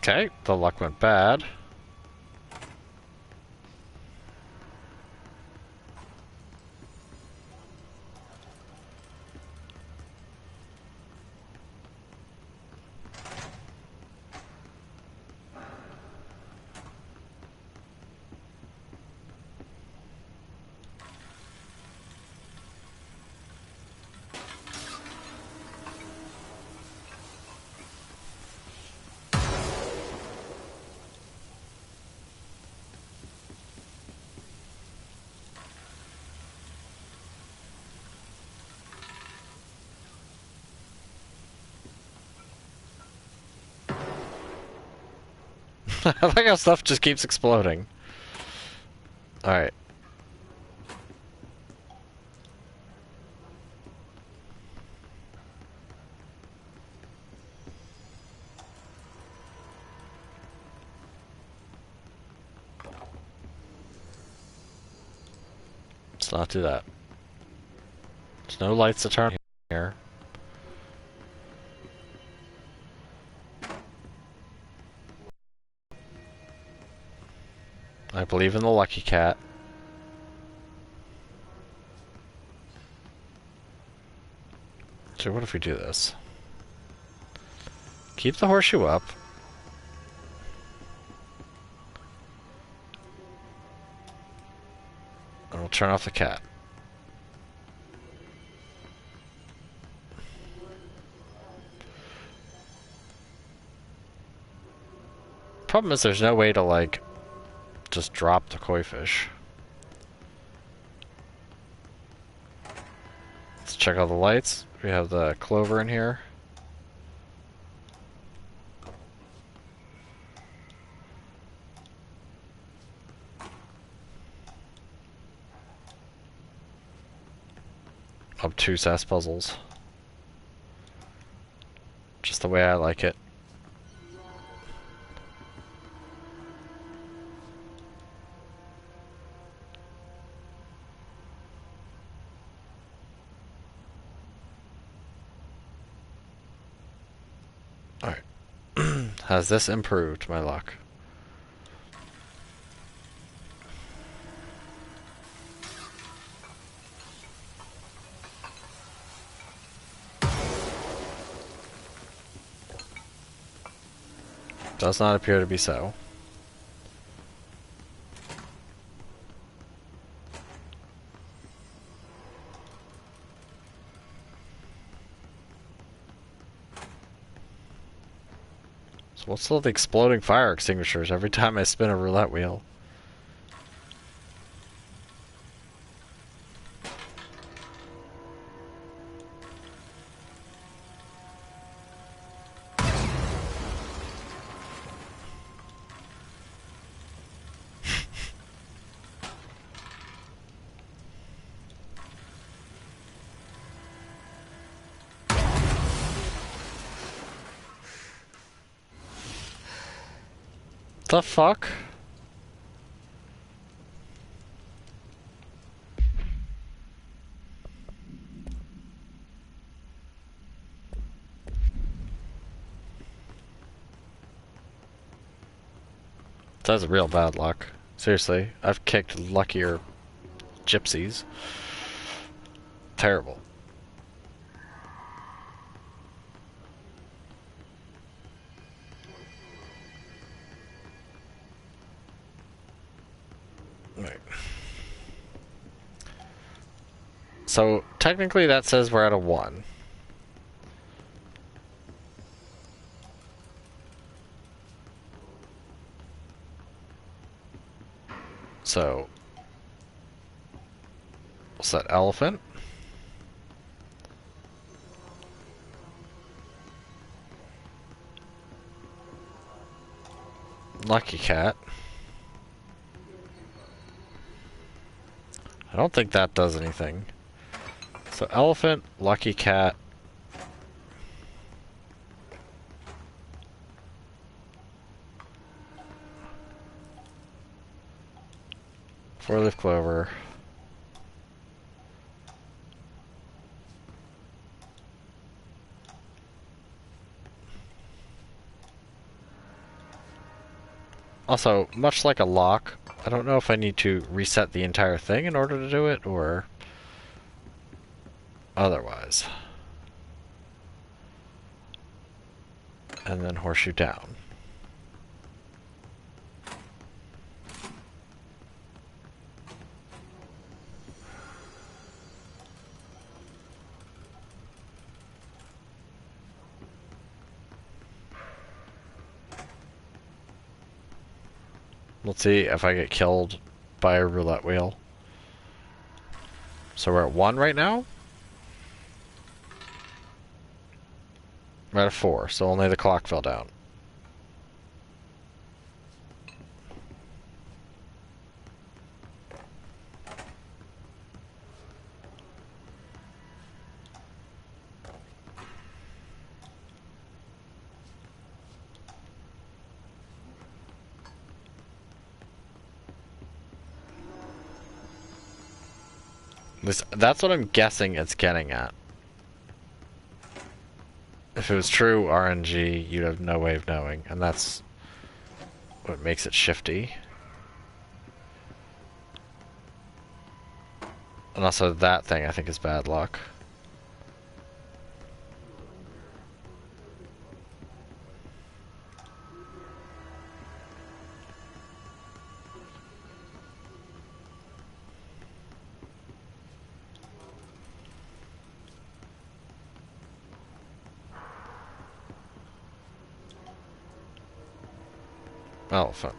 Okay, the luck went bad. I like how stuff just keeps exploding. Alright. Let's not do that. There's no lights to turn here. I believe in the lucky cat. So what if we do this? Keep the horseshoe up. And we'll turn off the cat. Problem is there's no way to, like, just drop the koi fish. Let's check all the lights. We have the clover in here. Obtuse ass puzzles. Just the way I like it. Alright. Has this improved my luck? Does not appear to be so. So what's all the exploding fire extinguishers every time I spin a roulette wheel? The fuck? That's real bad luck. Seriously, I've kicked luckier gypsies. Terrible. Right. So technically that says we're at a 1. So, we'll set elephant. Lucky cat. I don't think that does anything. So elephant, lucky cat. Four-leaf clover. Also, much like a lock, I don't know if I need to reset the entire thing in order to do it, or otherwise. And then horseshoe down. Let's see if I get killed by a roulette wheel. So we're at 1 right now? We're at a 4, so only the clock fell down. That's what I'm guessing it's getting at. If it was true RNG, you'd have no way of knowing, and that's what makes it shifty. And also that thing I think is bad luck. Elephant.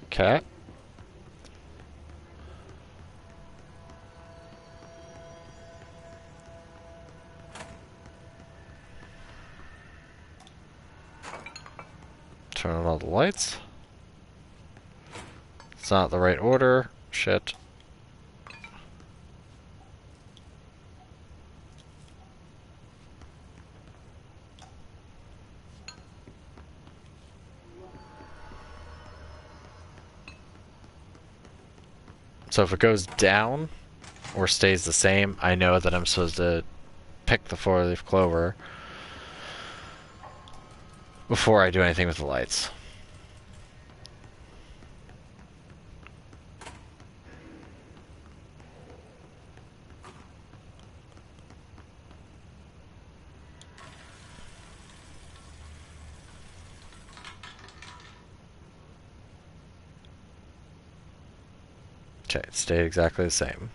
Cat. Turn on all the lights. It's not the right order. Shit. So if it goes down or stays the same, I know that I'm supposed to pick the four-leaf clover before I do anything with the lights. Okay, it stayed exactly the same.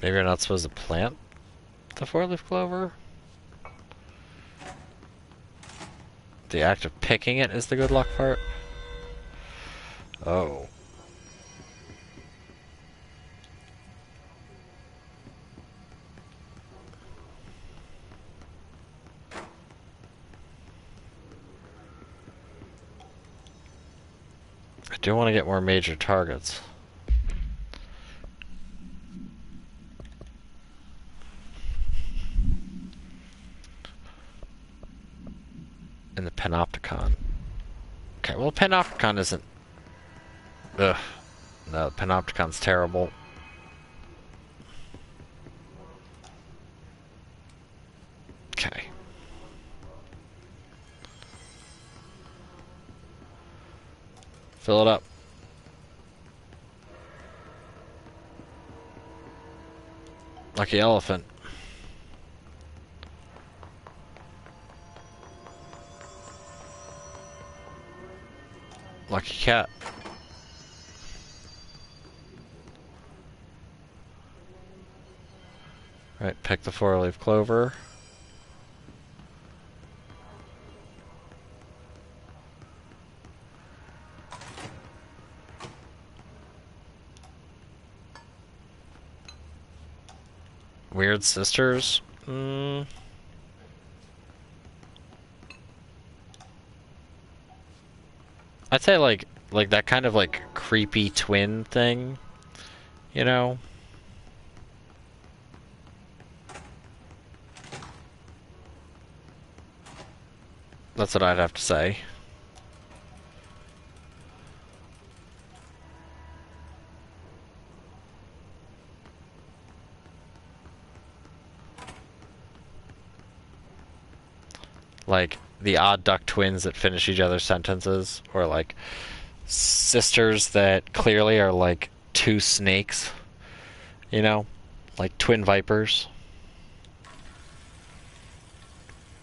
Maybe you're not supposed to plant the four-leaf clover? The act of picking it is the good luck part? Oh. I do want to get more major targets. In the Panopticon. Okay, well, Panopticon isn't... Ugh. No, Panopticon's terrible. Okay. Fill it up. Lucky elephant. Lucky cat. Right, pick the four-leaf clover. Weird sisters. I'd say like that kind of like creepy twin thing, you know? That's what I'd have to say. Like the odd duck twins that finish each other's sentences, or like sisters that clearly are like two snakes, you know? Like twin vipers.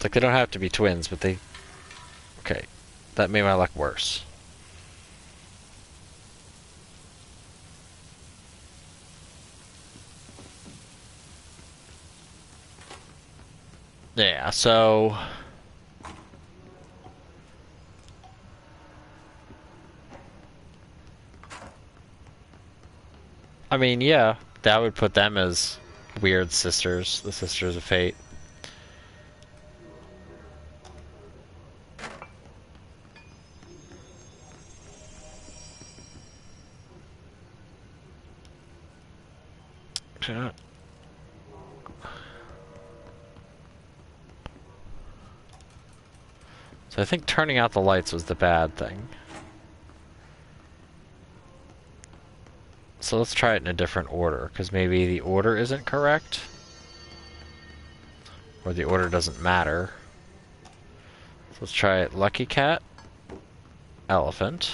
Like they don't have to be twins, but they... Okay, that made my luck worse. Yeah, so... I mean, yeah, that would put them as weird sisters, the Sisters of Fate. So I think turning out the lights was the bad thing. So let's try it in a different order, because maybe the order isn't correct. Or the order doesn't matter. So let's try it. Lucky cat. Elephant.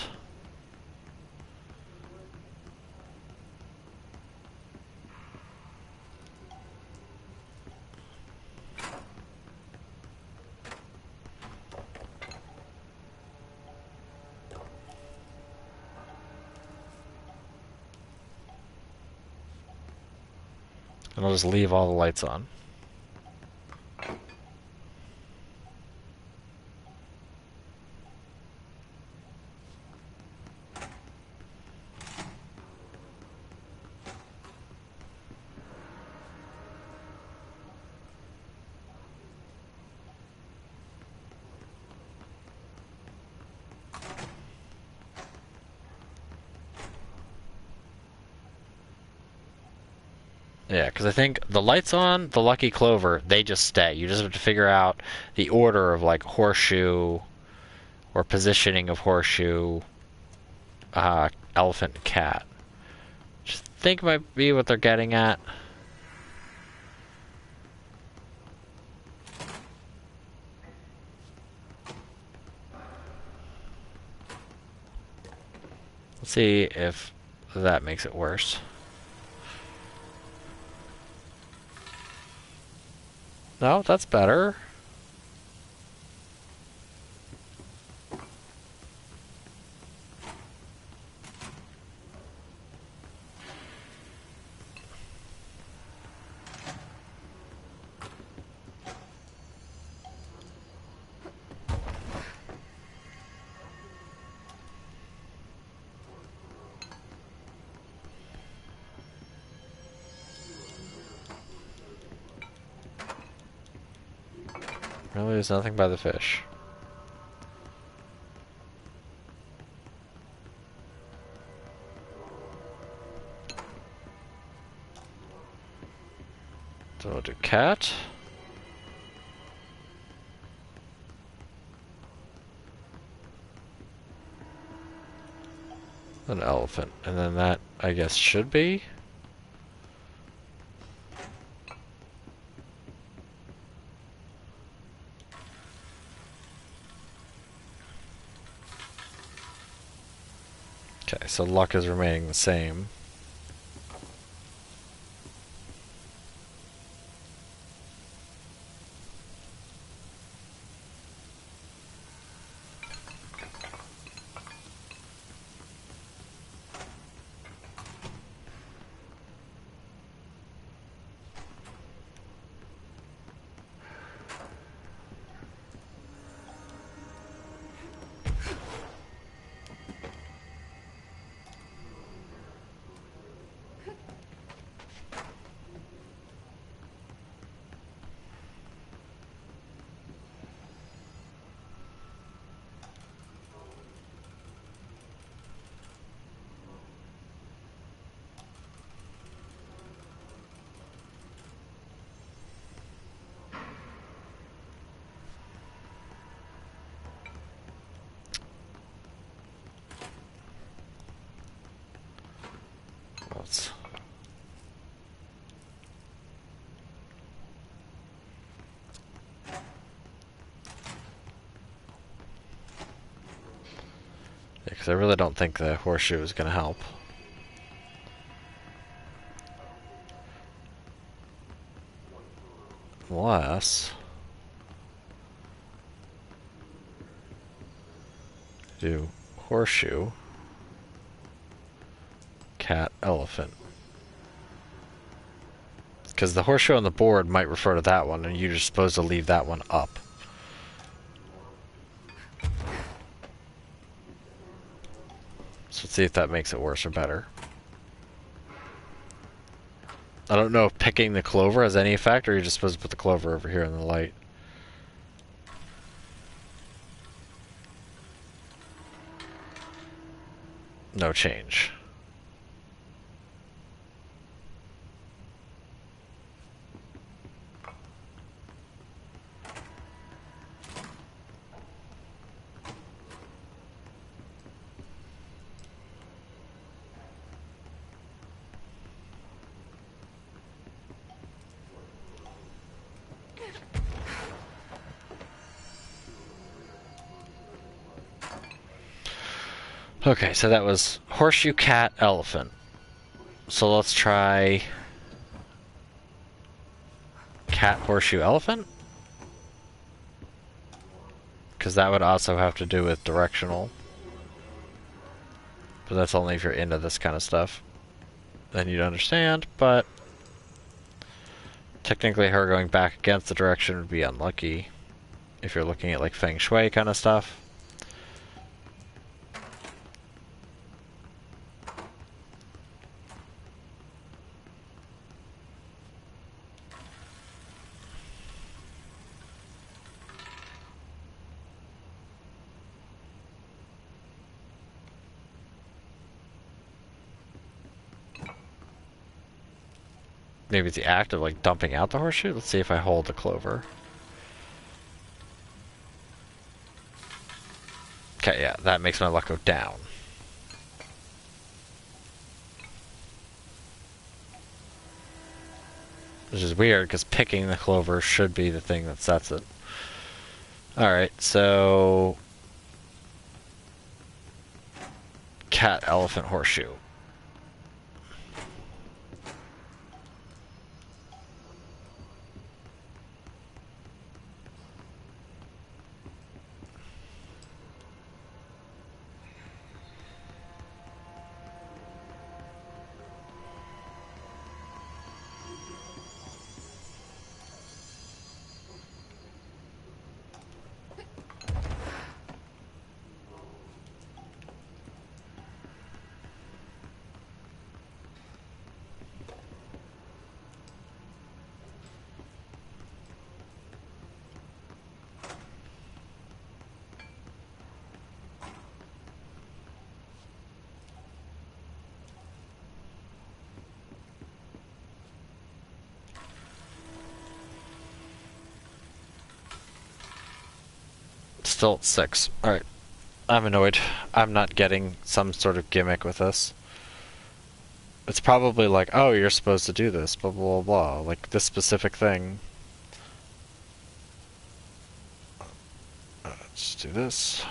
And I'll just leave all the lights on. Yeah, because I think the lights on, the Lucky Clover, they just stay. You just have to figure out the order of like horseshoe or positioning of horseshoe, elephant, and cat. Which I think might be what they're getting at. Let's see if that makes it worse. No, that's better. Really, there's nothing by the fish. So we'll do cat. An elephant. And then that, I guess, should be. Okay, so luck is remaining the same. because I really don't think the horseshoe is going to help. Unless... do horseshoe, cat, elephant. Because the horseshoe on the board might refer to that one, and you're just supposed to leave that one up. So let's see if that makes it worse or better. I don't know if picking the clover has any effect, or you're just supposed to put the clover over here in the light. No change. Okay, so that was horseshoe, cat, elephant. So let's try cat, horseshoe, elephant? Because that would also have to do with directional. But that's only if you're into this kind of stuff. Then you'd understand, but technically her going back against the direction would be unlucky if you're looking at like feng shui kind of stuff. Maybe it's the act of like dumping out the horseshoe. Let's see if I hold the clover. Okay, yeah, that makes my luck go down. Which is weird, because picking the clover should be the thing that sets it. Alright, so... cat, elephant, horseshoe. Still at 6. Alright. I'm annoyed. I'm not getting some sort of gimmick with this. It's probably like, oh, you're supposed to do this, blah, blah, blah, like this specific thing. Let's do this.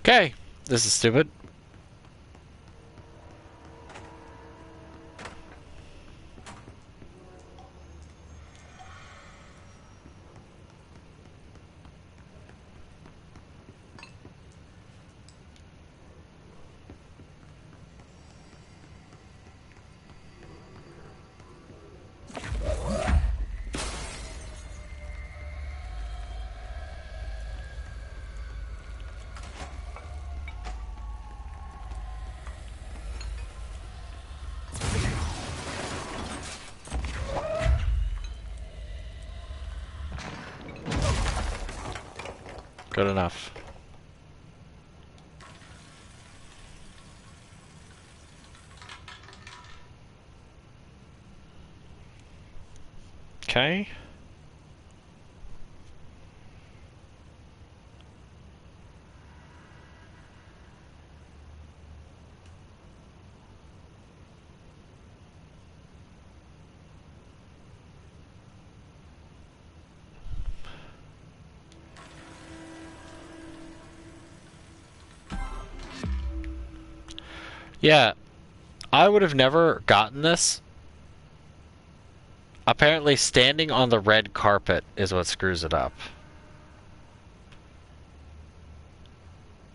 Okay, this is stupid. Good enough. Okay. Yeah, I would have never gotten this. Apparently, standing on the red carpet is what screws it up.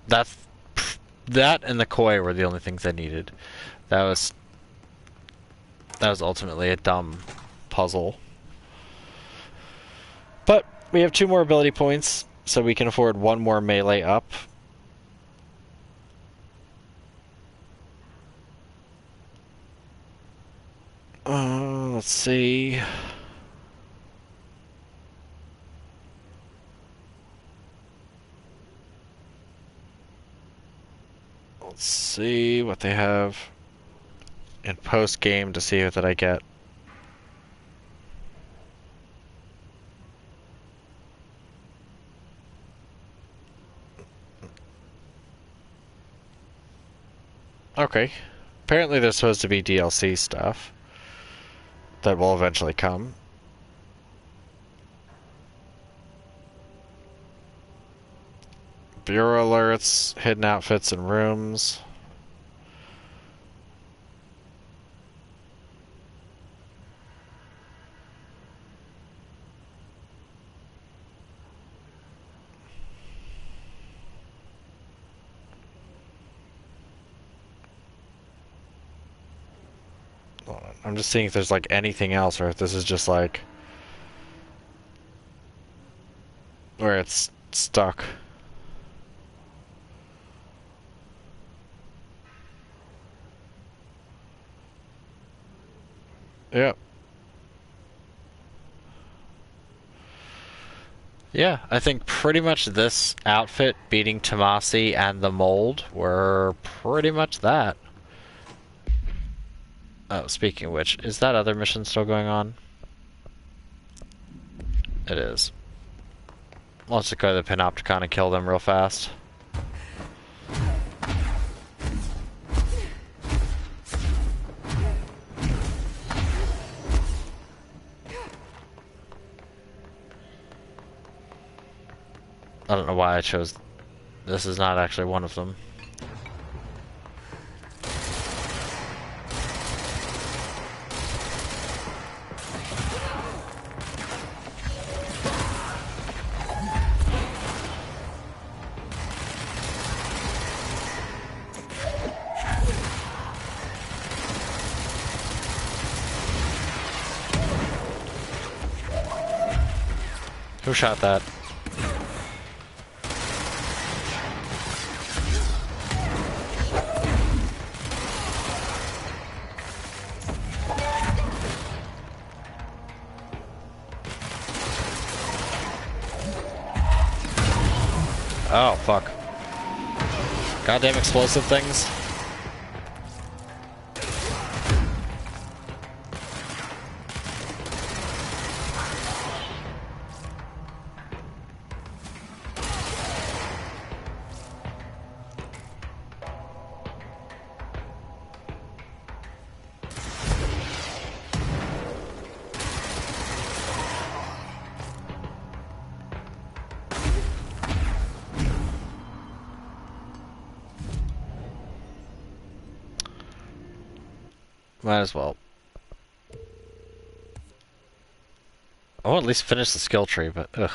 That's that and the koi were the only things I needed. That was ultimately a dumb puzzle. But we have 2 more ability points, so we can afford 1 more melee up. Let's see. Let's see what they have in post game to see what I get. Okay. Apparently there's supposed to be DLC stuff that will eventually come. Bureau alerts, hidden outfits and rooms. I'm just seeing if there's like anything else or if this is just like where it's stuck. Yep. Yeah, I think pretty much this outfit beating Tomasi and the mold were pretty much that. Oh, speaking of which, is that other mission still going on? It is. Let's just go to the Panopticon and kill them real fast. I don't know why I chose... This is not actually one of them. Who shot that? Oh, fuck. Goddamn explosive things. Might as well. I will at least finish the skill tree, but ugh.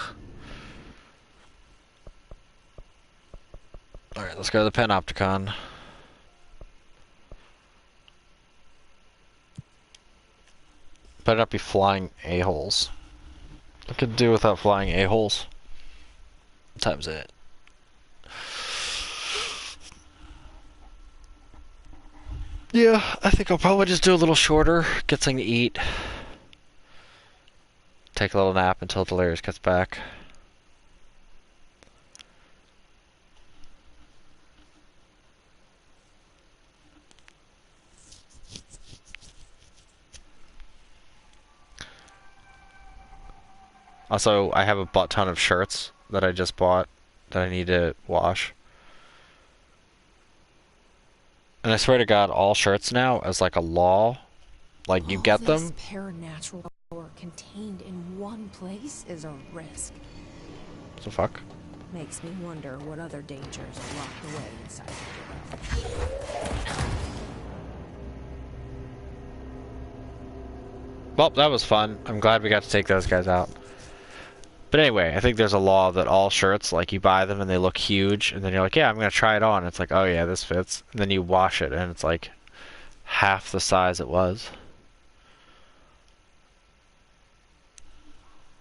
Alright, let's go to the Panopticon. Better not be flying a-holes. I could do without flying a-holes. What time's it? Yeah, I think I'll probably just do a little shorter, get something to eat. Take a little nap until Delirious gets back. Also, I have a butt ton of shirts that I just bought that I need to wash. And I swear to God, all shirts now, as like a law, like you get All this them. paranatural power contained in one place is a risk. What the fuck? Makes me wonder what other dangers are locked away inside the Bureau. Well, that was fun. I'm glad we got to take those guys out. But anyway, I think there's a law that all shirts, like you buy them and they look huge, and then you're like, yeah, I'm going to try it on. It's like, oh yeah, this fits. And then you wash it and it's like half the size it was.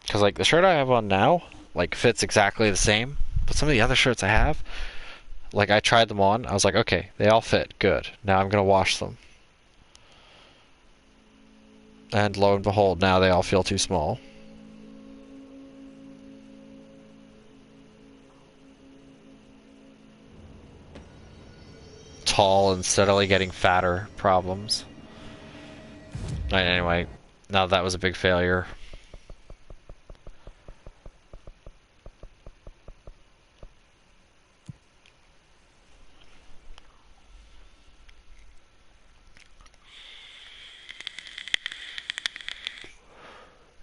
Because like the shirt I have on now, like fits exactly the same. But some of the other shirts I have, like I tried them on. I was like, okay, they all fit. Good. Now I'm going to wash them. And lo and behold, now they all feel too small. Tall and steadily getting fatter problems. Anyway, now that was a big failure.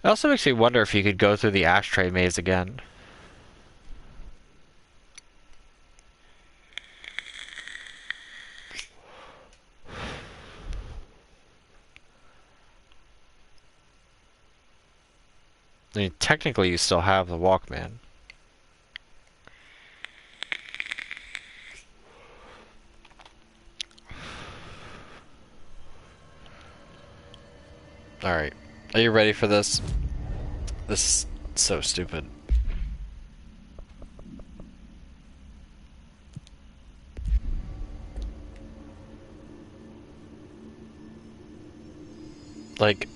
It also makes me wonder if you could go through the ashtray maze again. I mean, technically you still have the Walkman. Alright. Are you ready for this? This is so stupid. Like,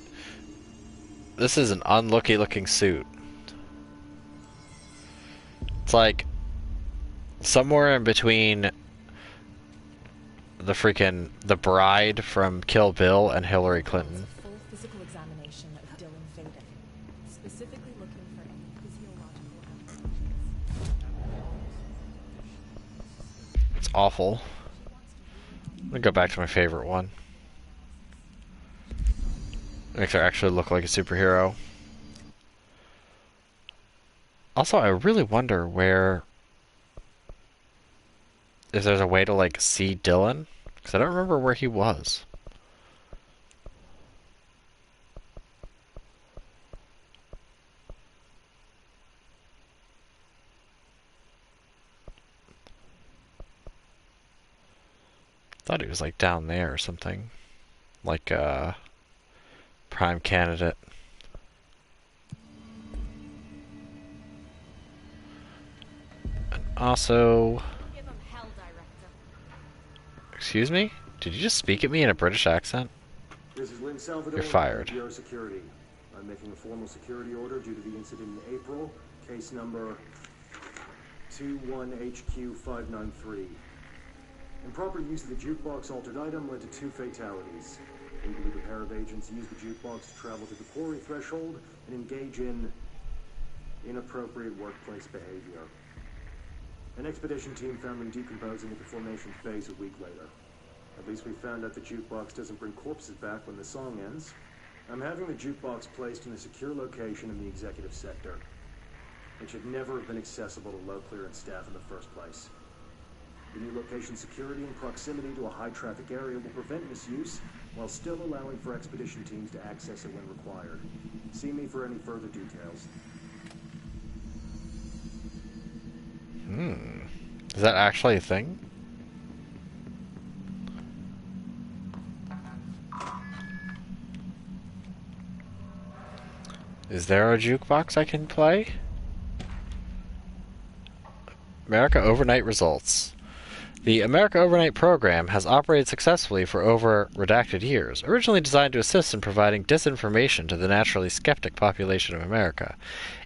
this is an unlucky looking suit. It's like somewhere in between the bride from Kill Bill and Hillary Clinton. Full physical examination of Dylan Faden, specifically looking for any physiological aberrations. It's awful. I'm gonna go back to my favorite one. Makes her actually look like a superhero. Also, I really wonder if there's a way to like see Dylan, because I don't remember where he was. Thought he was like down there or something, like prime candidate. And also, Give 'em hell, Director. excuse me? Did you just speak at me in a British accent? This is Lynn Salvador. You're fired. Bureau Security. I'm making a formal security order due to the incident in April. Case number 21HQ593. Improper use of the jukebox altered item led to 2 fatalities. We believe a pair of agents used the jukebox to travel to the quarry threshold and engage in inappropriate workplace behavior. An expedition team found them decomposing at the formation base a week later. At least we found out the jukebox doesn't bring corpses back when the song ends. I'm having the jukebox placed in a secure location in the executive sector. It should never have been accessible to low clearance staff in the first place. The new location security and proximity to a high traffic area will prevent misuse, while still allowing for expedition teams to access it when required. See me for any further details. Is that actually a thing? Is there a jukebox I can play? America Overnight results. The America Overnight program has operated successfully for over redacted years, originally designed to assist in providing disinformation to the naturally skeptic population of America.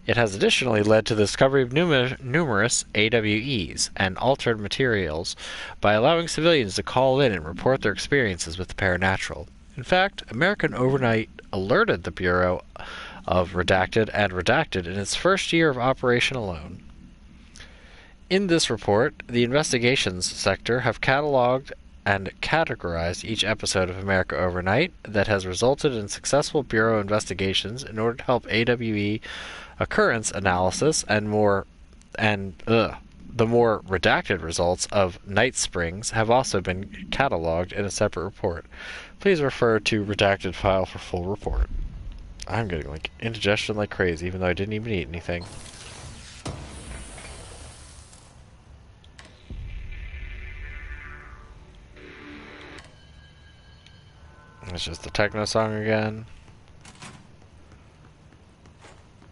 It has additionally led to the discovery of numerous AWEs and altered materials by allowing civilians to call in and report their experiences with the paranatural. In fact, American Overnight alerted the Bureau of Redacted and Redacted in its first year of operation alone. In this report, the investigations sector have cataloged and categorized each episode of America Overnight that has resulted in successful Bureau investigations in order to help AWE occurrence analysis and the more redacted results of Night Springs have also been cataloged in a separate report. Please refer to redacted file for full report. I'm getting like indigestion like crazy, even though I didn't even eat anything. It's just the techno song again.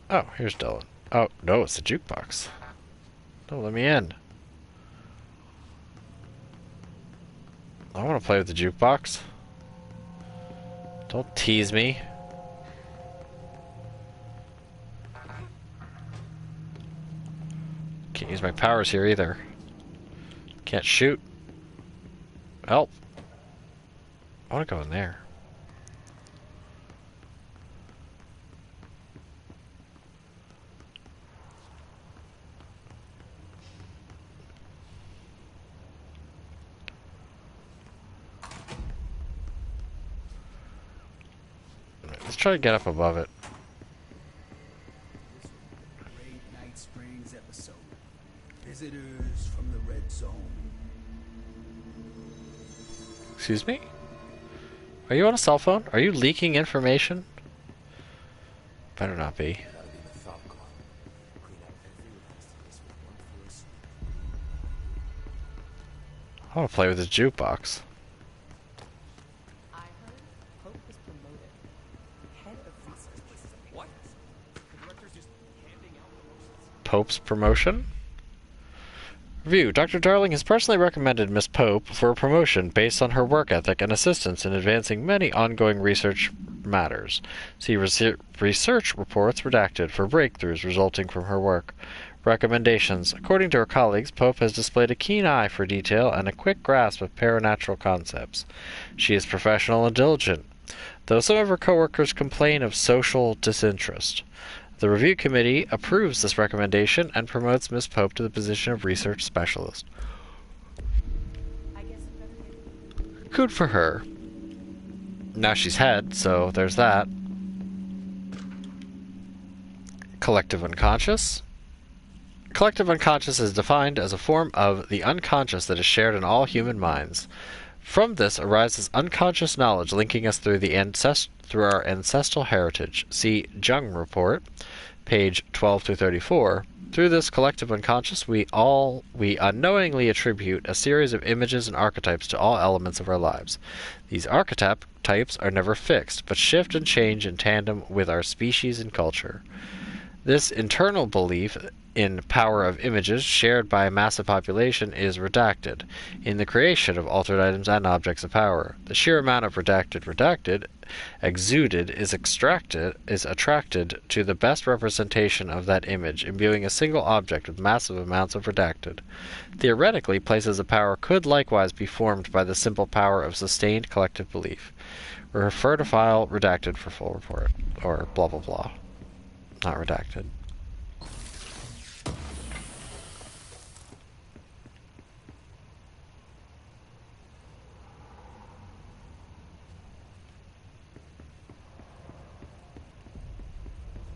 Oh, here's Dylan. Oh, no, it's the jukebox. No, let me in. I want to play with the jukebox. Don't tease me. Can't use my powers here either. Can't shoot. Help. I want to go in there. Let's try to get up above it. Great Night Springs episode. Visitors from the Red Zone. Excuse me? Are you on a cell phone? Are you leaking information? Better not be. I want to play with this jukebox. I heard Pope was promoted. Head of research. What? The director's just handing out promotions. Pope's promotion? Review. Dr. Darling has personally recommended Miss Pope for a promotion based on her work ethic and assistance in advancing many ongoing research matters. See research reports redacted for breakthroughs resulting from her work. Recommendations. According to her colleagues, Pope has displayed a keen eye for detail and a quick grasp of paranatural concepts. She is professional and diligent, though some of her coworkers complain of social disinterest. The review committee approves this recommendation and promotes Miss Pope to the position of research specialist. Good for her. Now she's head, so there's that. Collective unconscious. Collective unconscious is defined as a form of the unconscious that is shared in all human minds. From this arises unconscious knowledge linking us through our ancestral heritage. See Jung Report, page 12 through 34. Through this collective unconscious, we unknowingly attribute a series of images and archetypes to all elements of our lives. These archetypes are never fixed, but shift and change in tandem with our species and culture. This internal belief in power of images shared by a massive population is redacted in the creation of altered items and objects of power. The sheer amount of redacted exuded is attracted to the best representation of that image, imbuing a single object with massive amounts of redacted. Theoretically, places of power could likewise be formed by the simple power of sustained collective belief. Refer to file redacted for full report, or blah blah blah. Not redacted.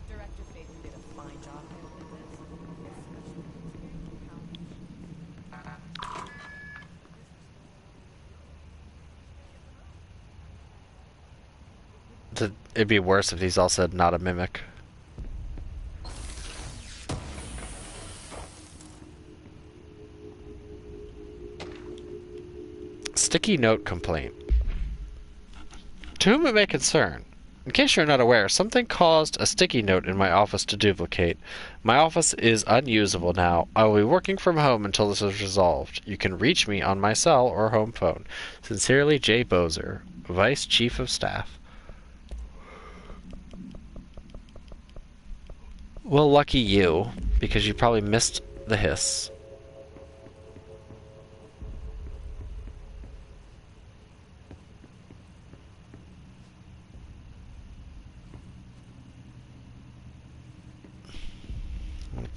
Director Faden did a fine job with this. It'd be worse if these all said not a mimic. Sticky note complaint. To whom it may concern, in case you're not aware, something caused a sticky note in my office to duplicate. My office is unusable now. I will be working from home until this is resolved. You can reach me on my cell or home phone. Sincerely, J. Bozer, Vice Chief of Staff. Well, lucky you, because you probably missed the hiss.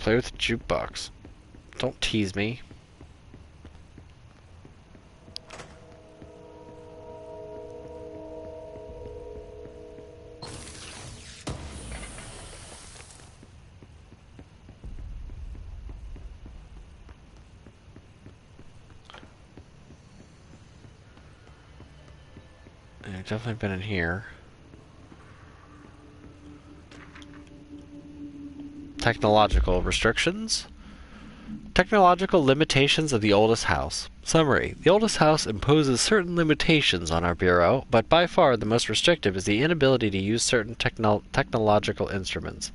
Play with the jukebox. Don't tease me. I've definitely been in here. Technological restrictions. Technological limitations of the oldest house. Summary. The oldest house imposes certain limitations on our Bureau, but by far the most restrictive is the inability to use certain technological instruments.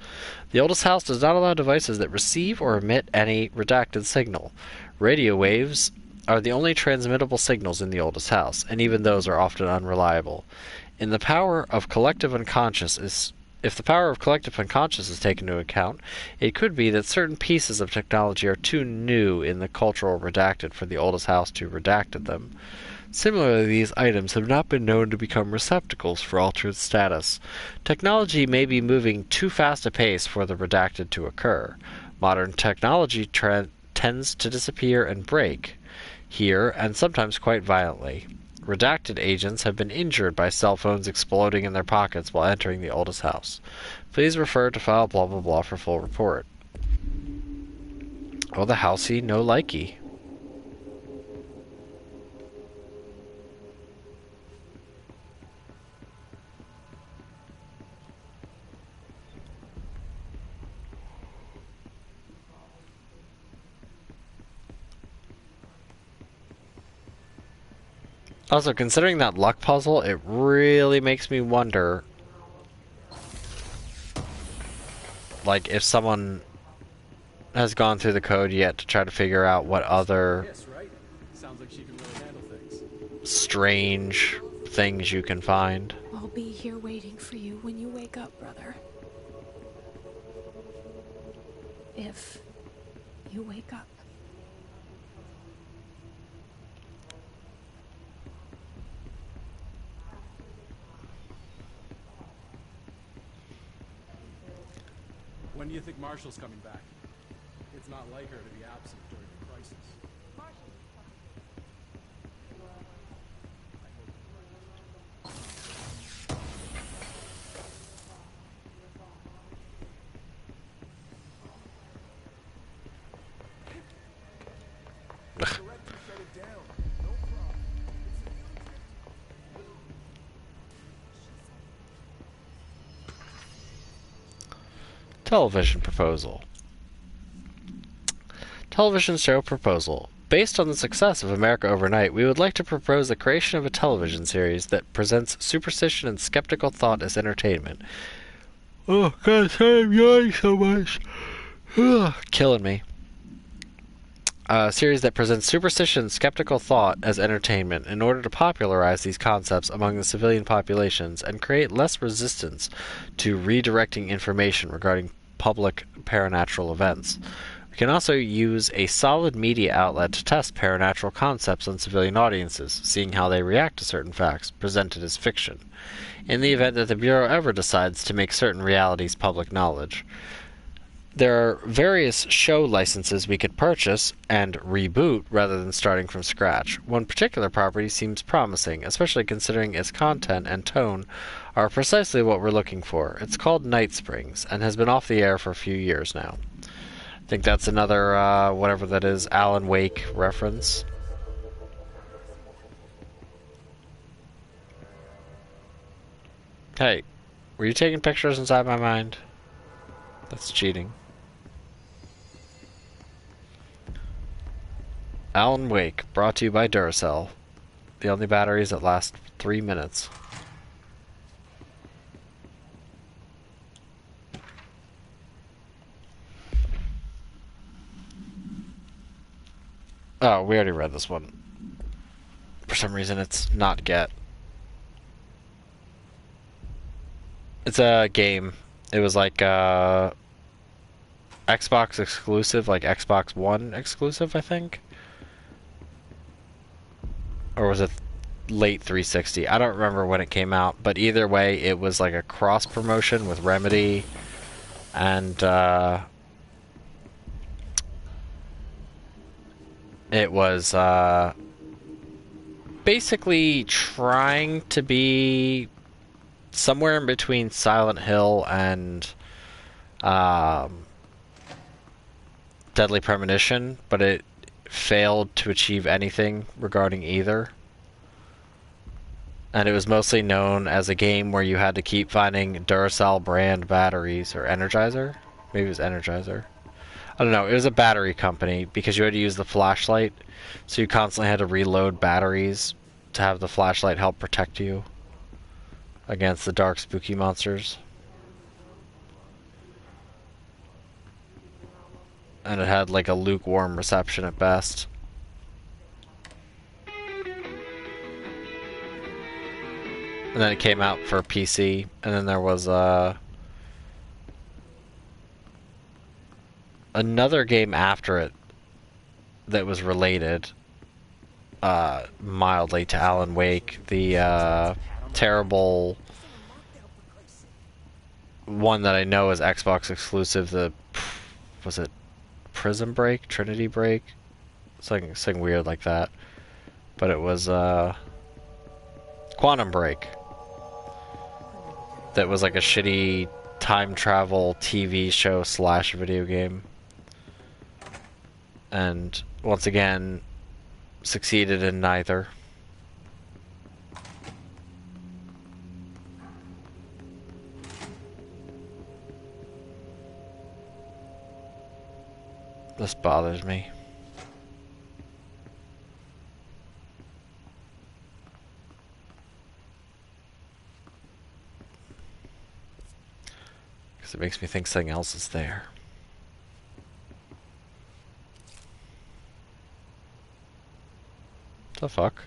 The oldest house does not allow devices that receive or emit any redacted signal. Radio waves are the only transmittable signals in the oldest house, and even those are often unreliable. If the power of collective unconscious is taken into account, it could be that certain pieces of technology are too new in the cultural redacted for the oldest house to redacted them. Similarly, these items have not been known to become receptacles for altered status. Technology may be moving too fast a pace for the redacted to occur. Modern technology tends to disappear and break here, and sometimes quite violently. Redacted agents have been injured by cell phones exploding in their pockets while entering the oldest house. Please refer to file blah blah blah for full report. Oh, the housey no likey. Also, considering that luck puzzle, it really makes me wonder, like, if someone has gone through the code yet to try to figure out what other strange things you can find. I'll be here waiting for you when you wake up, brother. If you wake up. When do you think Marshall's coming back? It's not like her to be absent during a crisis. Television proposal. Television show proposal. Based on the success of America Overnight, we would like to propose the creation of a television series that presents superstition and skeptical thought as entertainment. Oh, God, sorry, I'm yawning so much. Killing me. A series that presents superstition and skeptical thought as entertainment in order to popularize these concepts among the civilian populations and create less resistance to redirecting information regarding public paranatural events. We can also use a solid media outlet to test paranatural concepts on civilian audiences, seeing how they react to certain facts presented as fiction, in the event that the Bureau ever decides to make certain realities public knowledge. There are various show licenses we could purchase and reboot rather than starting from scratch. One particular property seems promising, especially considering its content and tone are precisely what we're looking for. It's called Night Springs and has been off the air for a few years now. I think that's another, whatever that is, Alan Wake reference. Hey, were you taking pictures inside my mind? That's cheating. Alan Wake, brought to you by Duracell. The only batteries that last 3 minutes. Oh, we already read this one. For some reason, it's not Get. It's a game. It was like Xbox exclusive, like Xbox One exclusive, I think. Or was it late 360? I don't remember when it came out, but either way, it was like a cross promotion with Remedy and It was basically trying to be somewhere in between Silent Hill and um, Deadly Premonition, but it failed to achieve anything regarding either. And it was mostly known as a game where you had to keep finding Duracell brand batteries or Energizer. Maybe it was Energizer. I don't know. It was a battery company because you had to use the flashlight, so you constantly had to reload batteries to have the flashlight help protect you against the dark, spooky monsters. And it had like a lukewarm reception at best. And then it came out for PC, and then there was another game after it that was related mildly to Alan Wake, the terrible one that I know is Xbox exclusive. Was it Prism Break, Trinity Break, something weird like that. But it was Quantum Break. That was like a shitty time travel TV show / video game. And once again, succeeded in neither. This bothers me. Because it makes me think something else is there. The fuck?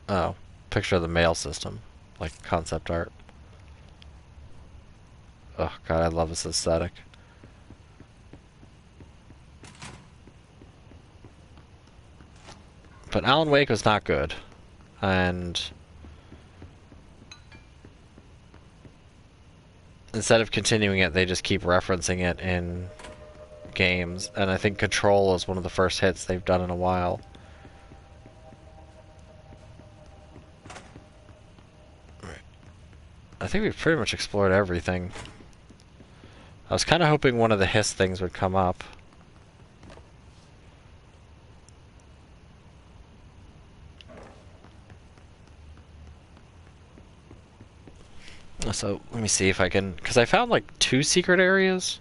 Oh, picture of the mail system. Like concept art. Oh god, I love this aesthetic. But Alan Wake was not good. And instead of continuing it, they just keep referencing it in games. And I think Control is one of the first hits they've done in a while. I think we've pretty much explored everything. I was kind of hoping one of the hiss things would come up. So, let me see if I can... Because I found like 2 secret areas.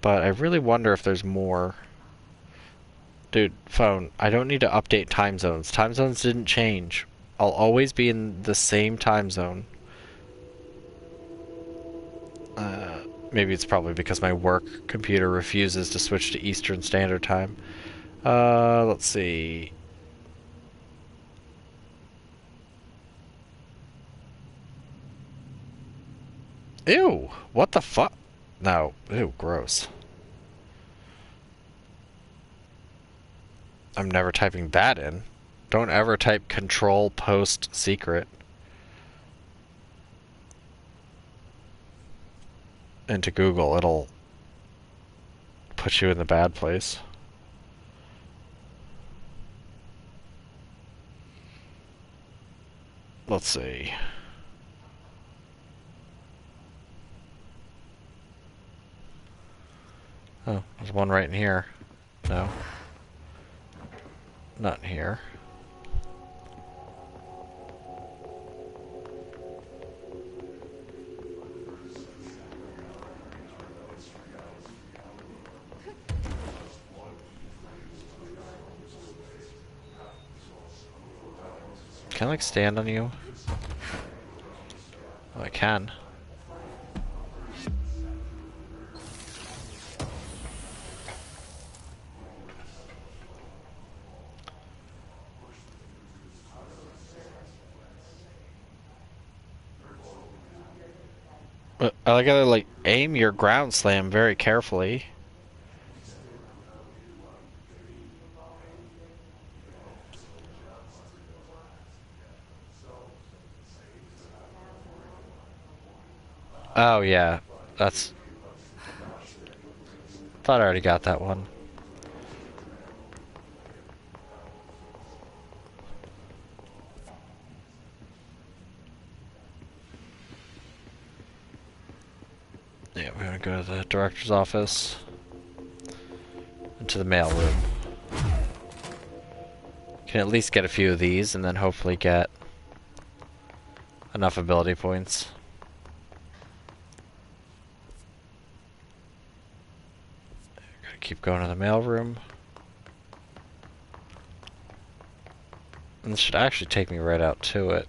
But I really wonder if there's more. Dude, phone, I don't need to update time zones. Time zones didn't change. I'll always be in the same time zone. Maybe it's probably because my work computer refuses to switch to Eastern Standard Time. Let's see. Ew! What the fuck? No. Ew, gross. I'm never typing that in. Don't ever type control post secret into Google. It'll put you in the bad place. Let's see. Oh, there's one right in here. No. Not in here. Can I like stand on you? Oh, I can. I like how to like aim your ground slam very carefully. Oh yeah, that's Thought I already got that one. Yeah, we're gonna go to the director's office. Into the mail room. Can at least get a few of these and then hopefully get enough ability points. Gotta keep going to the mail room. And this should actually take me right out to it.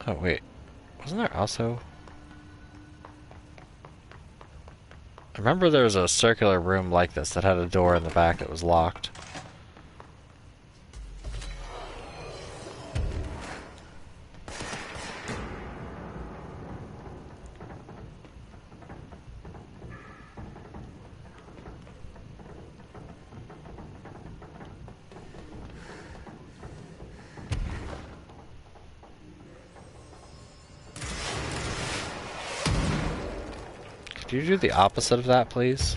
Oh wait, wasn't there also... I remember there was a circular room like this that had a door in the back that was locked. Could you do the opposite of that, please?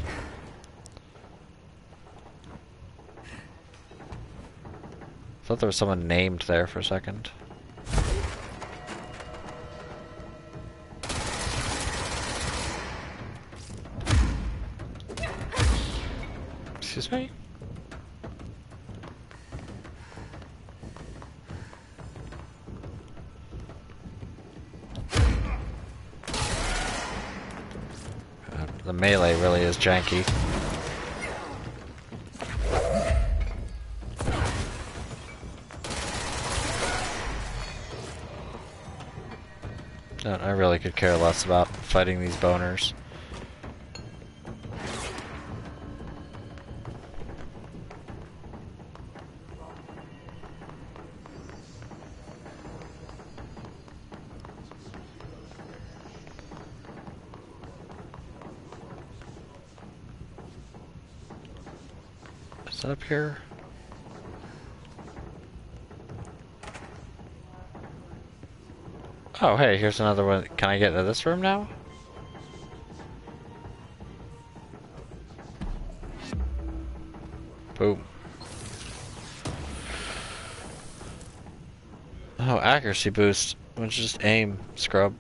Thought there was someone named there for a second. Excuse me? The melee really is janky. I really could care less about fighting these boners. Is that up here? Oh, hey, here's another one. Can I get into this room now? Boom. Oh, accuracy boost. Let's just aim, scrub.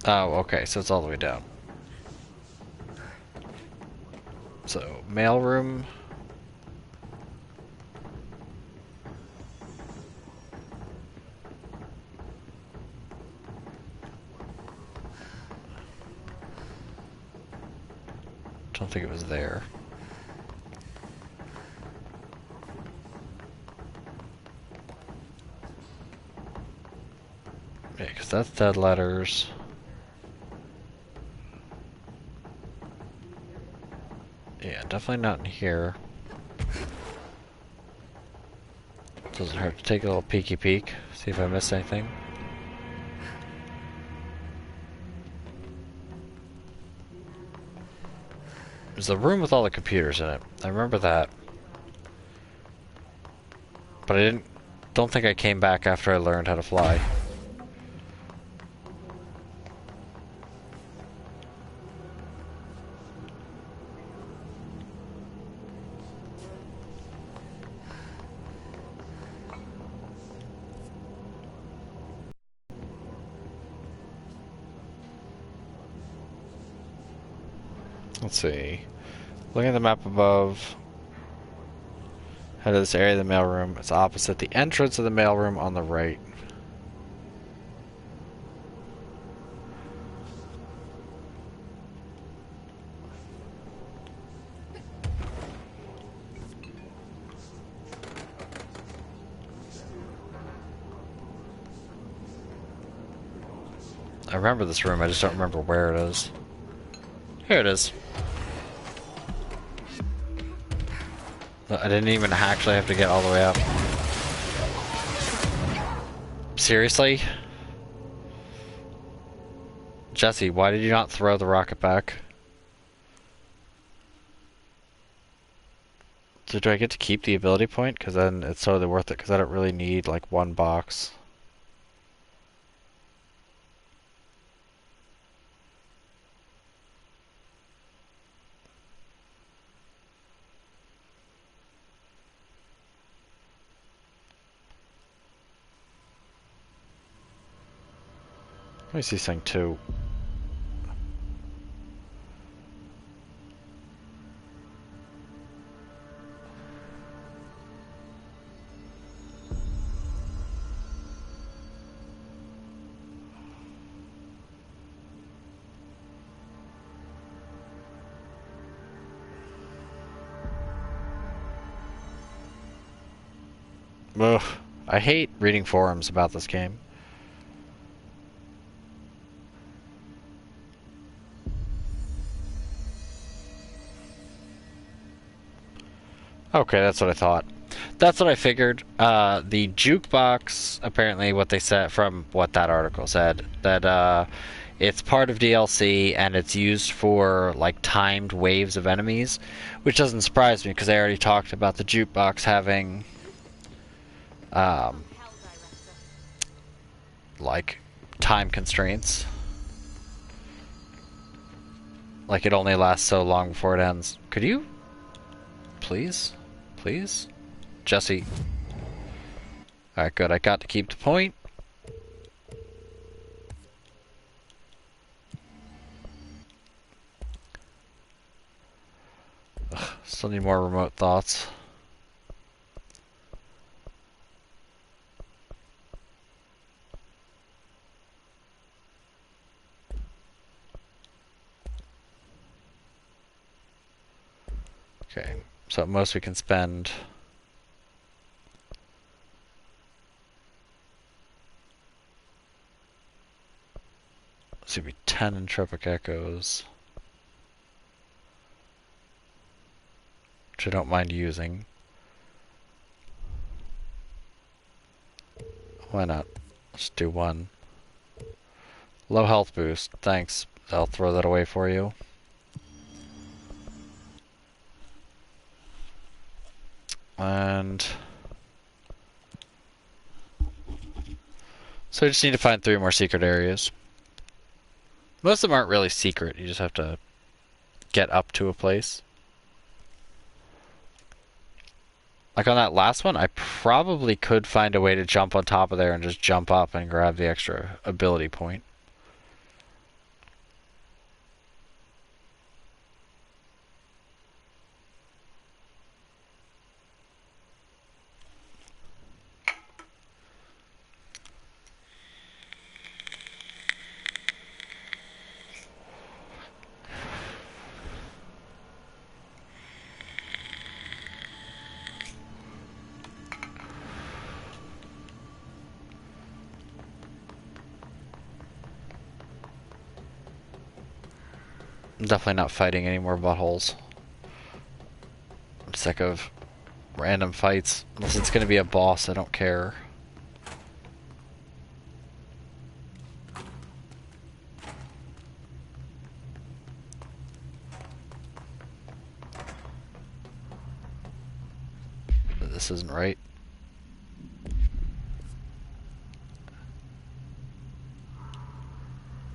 Oh, okay, so it's all the way down. So, mailroom. Don't think it was there. Yeah, because that's dead letters. Yeah, definitely not in here. Doesn't hurt to take a little peeky peek, see if I miss anything. There's the room with all the computers in it. I remember that. But don't think I came back after I learned how to fly. Let's see. Looking at the map above. Head to this area of the mailroom. It's opposite the entrance of the mailroom on the right. I remember this room, I just don't remember where it is. Here it is. I didn't even actually have to get all the way up. Seriously? Jesse, why did you not throw the rocket back? So do I get to keep the ability point? Because then it's totally worth it, because I don't really need, like, one box. Let me see something too. Ugh. I hate reading forums about this game. Okay, that's what I thought. That's what I figured. The jukebox, apparently what they said, from what that article said, that it's part of DLC and it's used for like timed waves of enemies, which doesn't surprise me because I already talked about the jukebox having like time constraints. Like it only lasts so long before it ends. Could you please? Please? Jesse. Alright, good. I got to keep the point. Ugh, still need more remote thoughts. Okay, so at most we can spend... This would be 10 entropic echoes. Which I don't mind using. Why not? Let's do one. Low health boost, thanks. I'll throw that away for you. And... So I just need to find 3 more secret areas. Most of them aren't really secret, you just have to get up to a place. Like on that last one, I probably could find a way to jump on top of there and just jump up and grab the extra ability point. I'm definitely not fighting any more buttholes. I'm sick of random fights. Unless it's gonna be a boss, I don't care. This isn't right.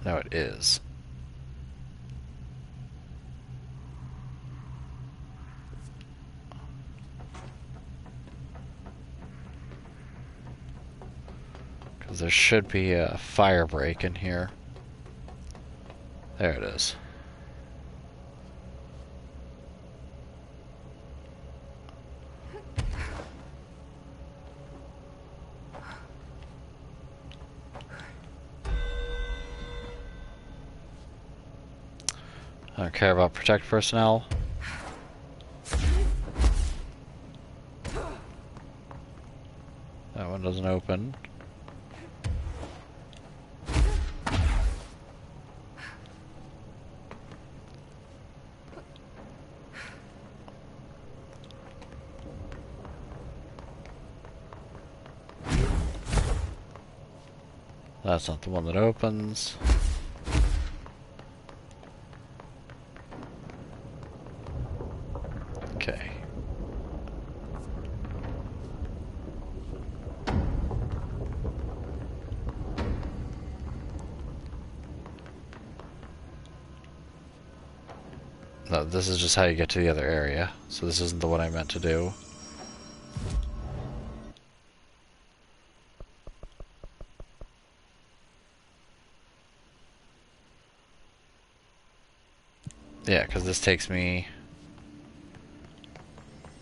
No, it is. Because there should be a fire break in here. There it is. I don't care about protect personnel. That one doesn't open. That's not the one that opens. Okay. No, this is just how you get to the other area. So this isn't the one I meant to do. Yeah, because this takes me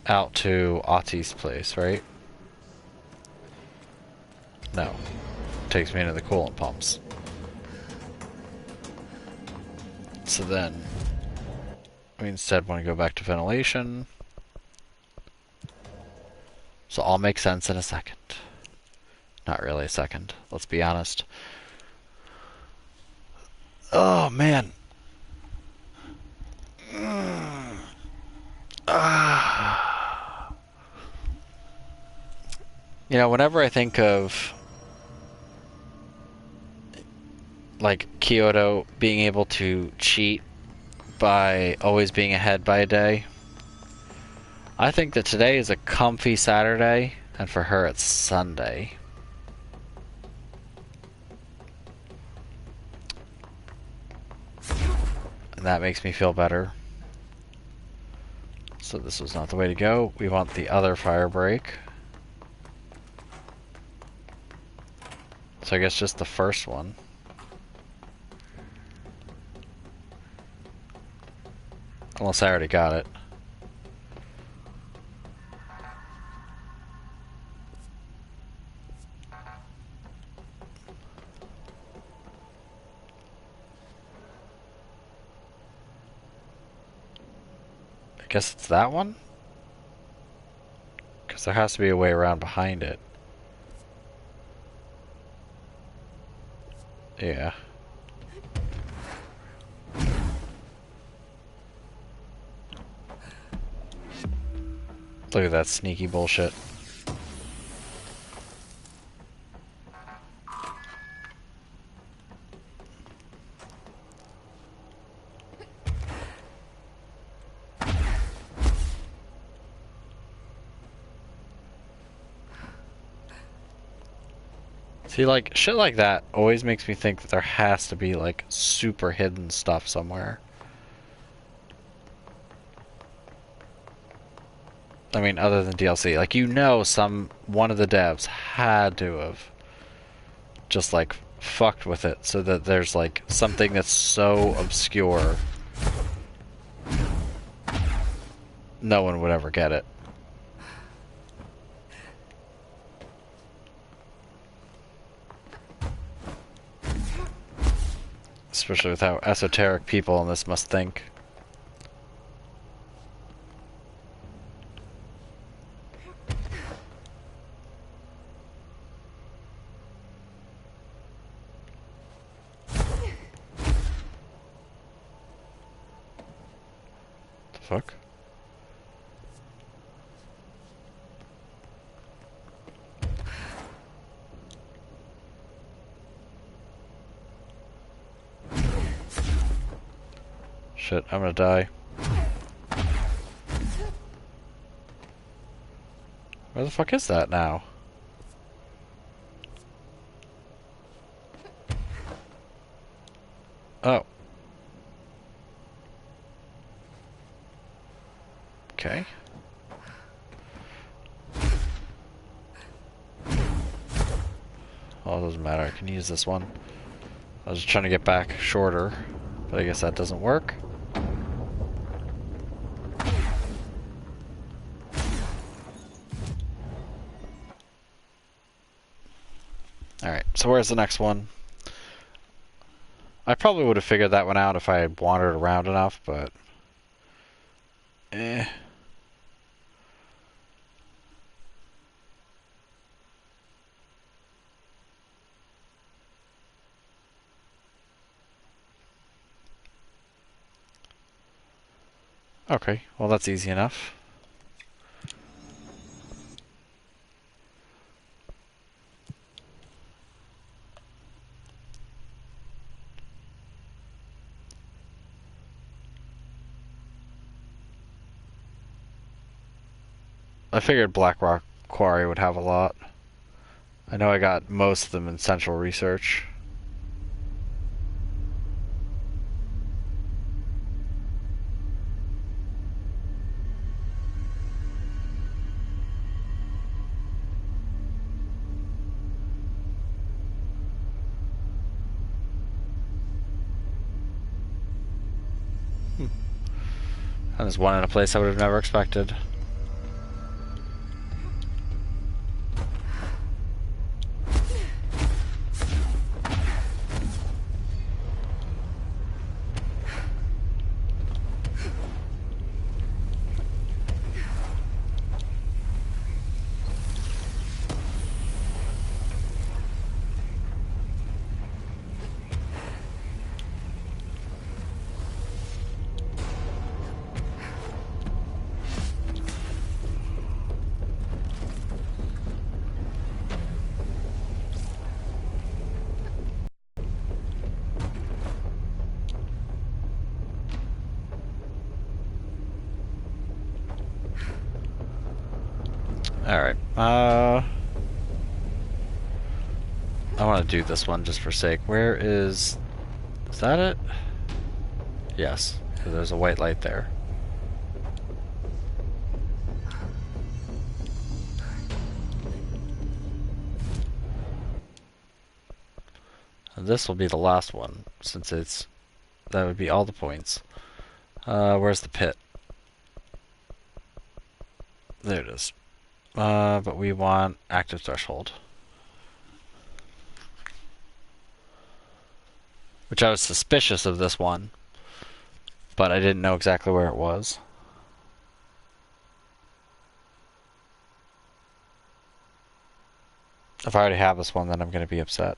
out to Ati's place, right? No. It takes me into the coolant pumps. So then, we instead want to go back to ventilation. So all makes sense in a second. Not really a second, let's be honest. Oh, man. You know, whenever I think of like Kyoto being able to cheat by always being ahead by a day, I think that today is a comfy Saturday, and for her it's Sunday. And that makes me feel better. So this was not the way to go. We want the other fire break. So I guess just the first one. Unless I already got it. I guess it's that one? Because there has to be a way around behind it. Yeah. Look at that sneaky bullshit. See, like, shit like that always makes me think that there has to be, like, super hidden stuff somewhere. I mean, other than DLC. Like, you know, one of the devs had to have just, like, fucked with it so that there's, like, something that's so obscure no one would ever get it. Especially with how esoteric people in this must think. The fuck? Shit, I'm gonna die. Where the fuck is that now? Oh. Okay. Well, it doesn't matter. I can use this one. I was just trying to get back shorter, but I guess that doesn't work. Alright, so where's the next one? I probably would have figured that one out if I had wandered around enough, but... eh. Okay, well that's easy enough. I figured Black Rock Quarry would have a lot. I know I got most of them in Central Research. And there's one in a place I would have never expected. Alright, I want to do this one just for sake. Where is that it? Yes, because there's a white light there. And this will be the last one, since that would be all the points. Where's the pit? There it is. But we want active threshold. Which I was suspicious of this one, but I didn't know exactly where it was. If I already have this one, then I'm going to be upset.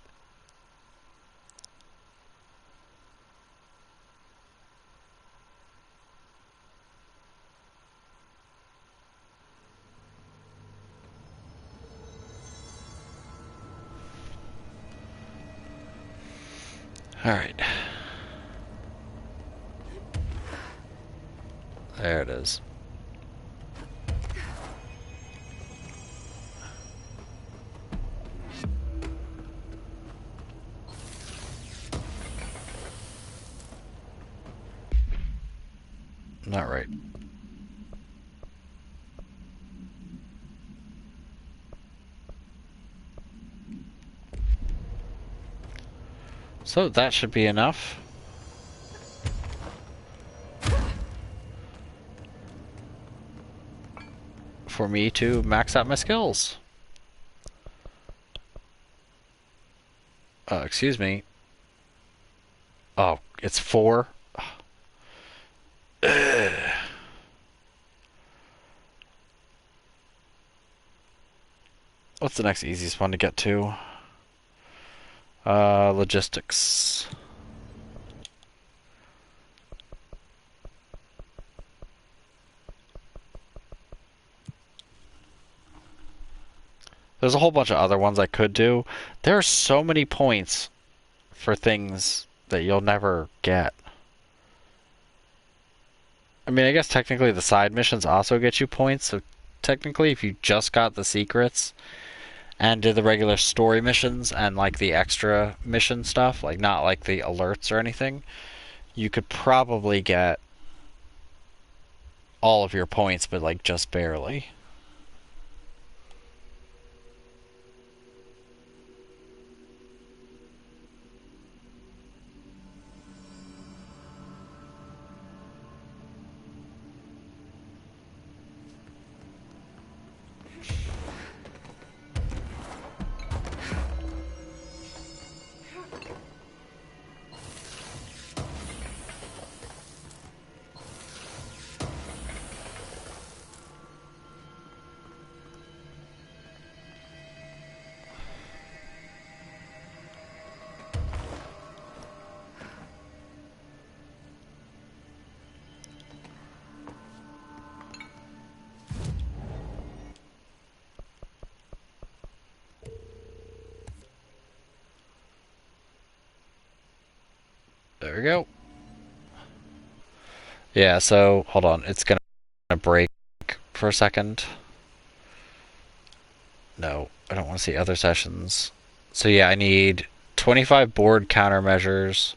Alright. There it is. Not right. So that should be enough. For me to max out my skills. Excuse me. Oh, it's 4? What's the next easiest one to get to? Logistics. There's a whole bunch of other ones I could do. There are so many points for things that you'll never get. I mean, I guess technically the side missions also get you points, so technically if you just got the secrets and did the regular story missions and like the extra mission stuff, like not like the alerts or anything, you could probably get all of your points, but like just barely. There we go. Yeah, so hold on. It's gonna break for a second. No, I don't want to see other sessions. So yeah, I need 25 board countermeasures.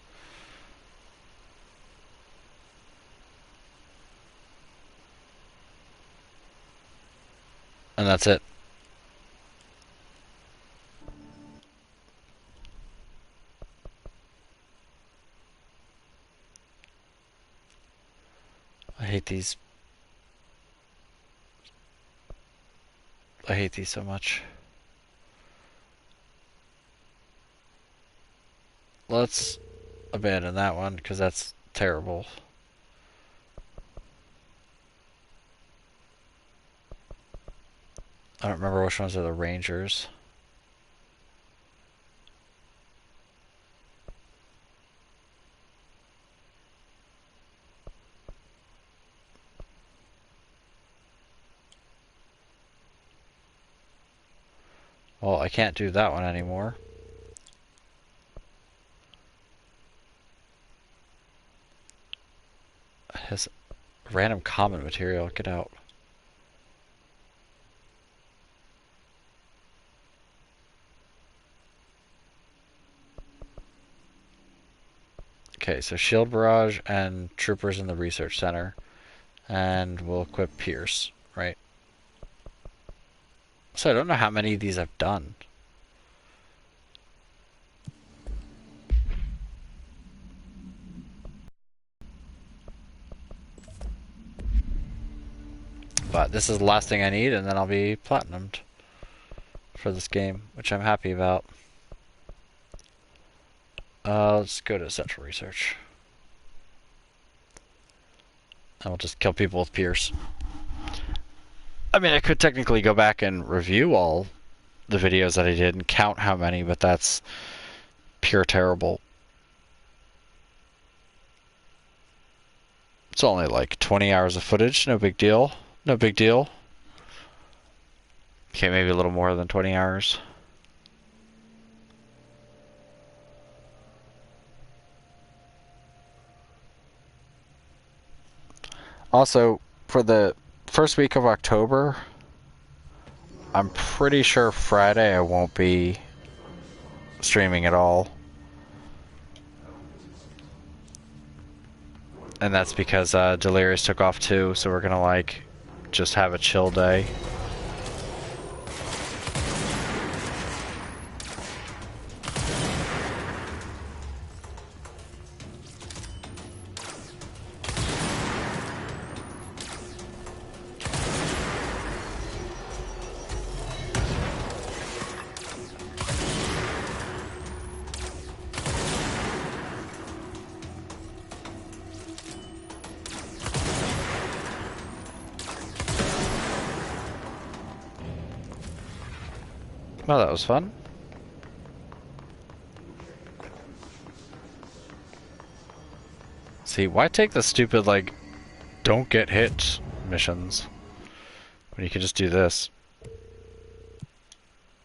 And that's it. I hate these. I hate these so much. Let's abandon that one because that's terrible. I don't remember which ones are the Rangers. Well, I can't do that one anymore. It has random common material. Get out. Okay, so shield barrage and troopers in the research center. And we'll equip Pierce, right? So I don't know how many of these I've done. But this is the last thing I need, and then I'll be platinumed for this game, which I'm happy about. Let's go to Central Research. And we'll just kill people with Pierce. I mean, I could technically go back and review all the videos that I did and count how many, but that's pure terrible. It's only like 20 hours of footage, no big deal. No big deal. Okay, maybe a little more than 20 hours. Also, for the first week of October, I'm pretty sure Friday I won't be streaming at all. And that's because Delirious took off too, so we're gonna like just have a chill day. Well, that was fun. See, why take the stupid, like, don't get hit missions when you could just do this?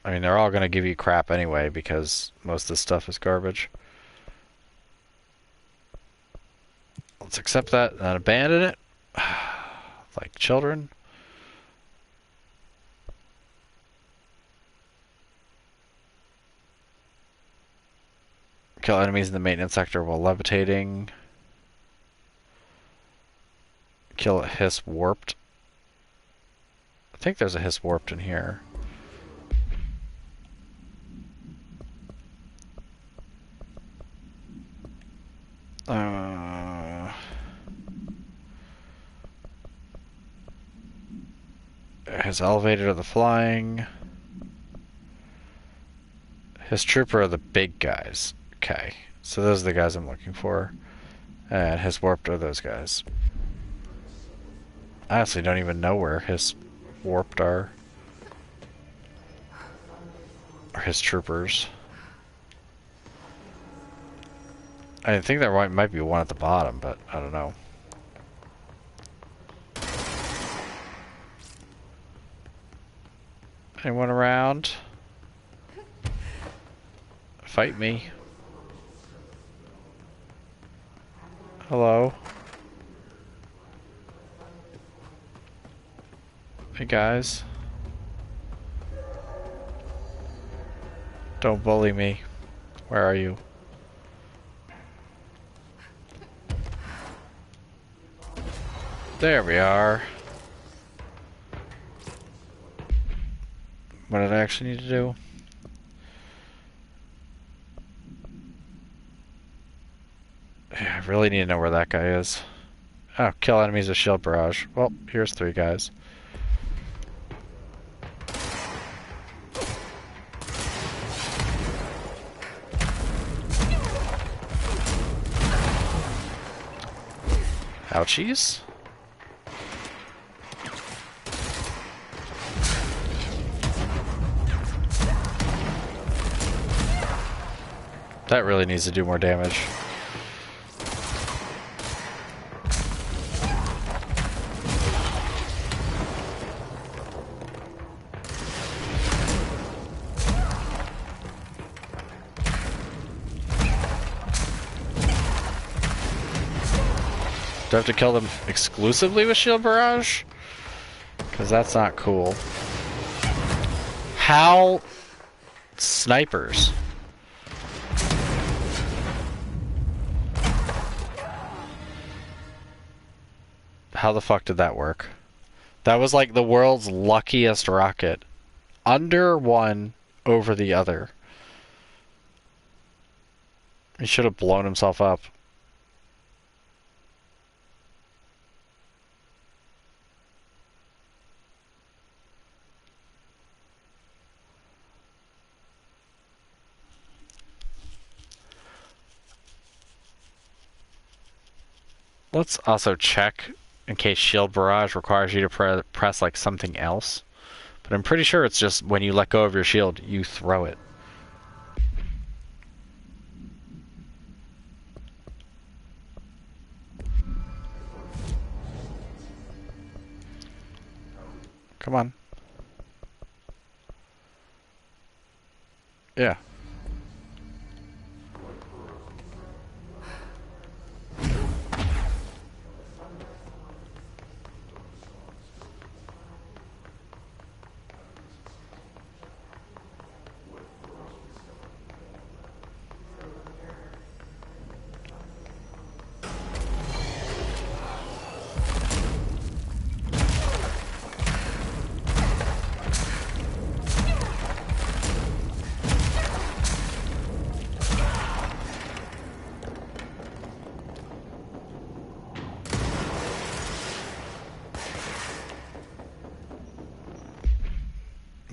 I mean, they're all gonna give you crap anyway because most of this stuff is garbage. Let's accept that and abandon it. Like children. Kill enemies in the maintenance sector while levitating. Kill a hiss warped. I think there's a hiss warped in here. His elevator of the flying. His trooper are the big guys. Okay, so those are the guys I'm looking for. And his warped are those guys. I honestly don't even know where his warped are. Or his troopers. I think there might be one at the bottom, but I don't know. Anyone around? Fight me. Hello? Hey guys. Don't bully me. Where are you? There we are. What did I actually need to do? Yeah, I really need to know where that guy is. Oh, kill enemies with shield barrage. Well, here's 3 guys. Ouchies. That really needs to do more damage. Do I have to kill them exclusively with shield barrage? Because that's not cool. How? Snipers. How the fuck did that work? That was like the world's luckiest rocket. Under one, over the other. He should have blown himself up. Let's also check in case shield barrage requires you to press like something else. But I'm pretty sure it's just when you let go of your shield, you throw it. Come on. Yeah.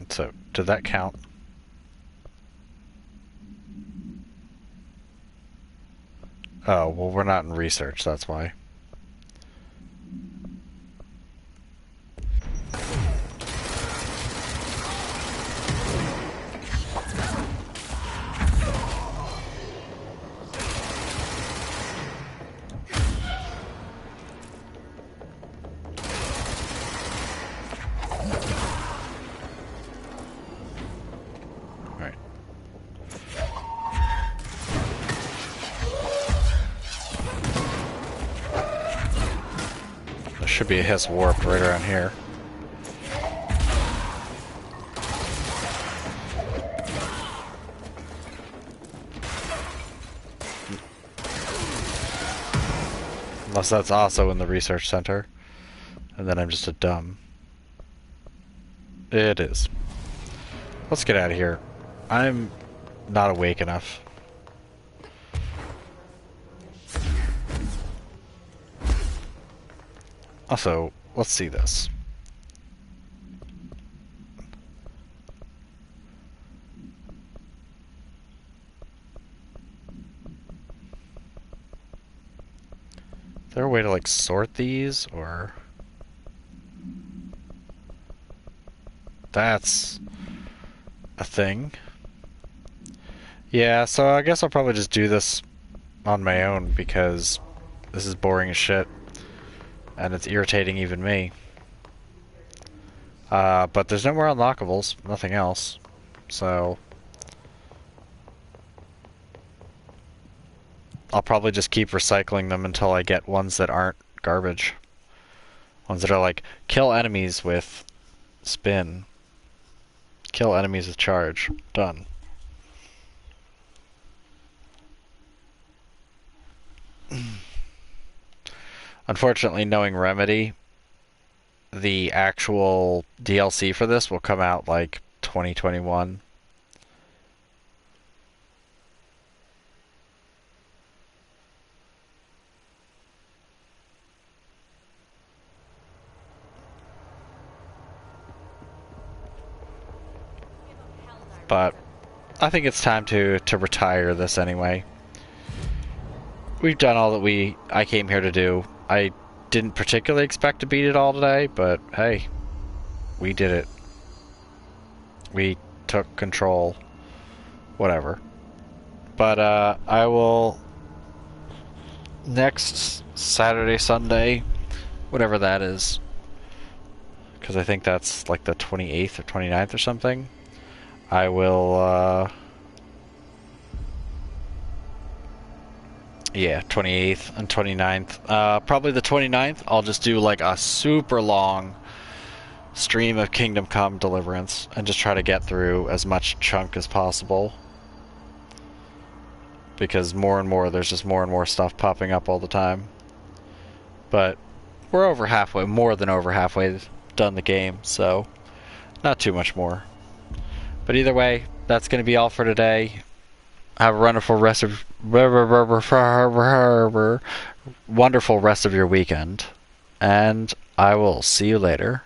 So, did that count? Oh, well, we're not in research, that's why. Should be a hiss warped right around here. Unless that's also in the research center. And then I'm just a dumb. It is. Let's get out of here. I'm not awake enough. Also, let's see this. Is there a way to like sort these or? That's a thing. Yeah, so I guess I'll probably just do this on my own because this is boring as shit. And it's irritating even me. But there's no more unlockables, nothing else. So I'll probably just keep recycling them until I get ones that aren't garbage. Ones that are like, kill enemies with spin. Kill enemies with charge. Done. Unfortunately, knowing Remedy, the actual DLC for this will come out like 2021. But I think it's time to retire this anyway. We've done all that I came here to do. I didn't particularly expect to beat it all today, but hey, we did it. We took control. Whatever. But I will next Saturday, Sunday, whatever that is, because I think that's like the 28th or 29th or something. I will, yeah, 28th and 29th. Probably the 29th, I'll just do like a super long stream of Kingdom Come Deliverance and just try to get through as much chunk as possible. Because there's just more and more stuff popping up all the time. But we're over halfway, more than over halfway done the game, so not too much more. But either way, that's going to be all for today. Have a wonderful rest of wonderful rest of your weekend, and I will see you later.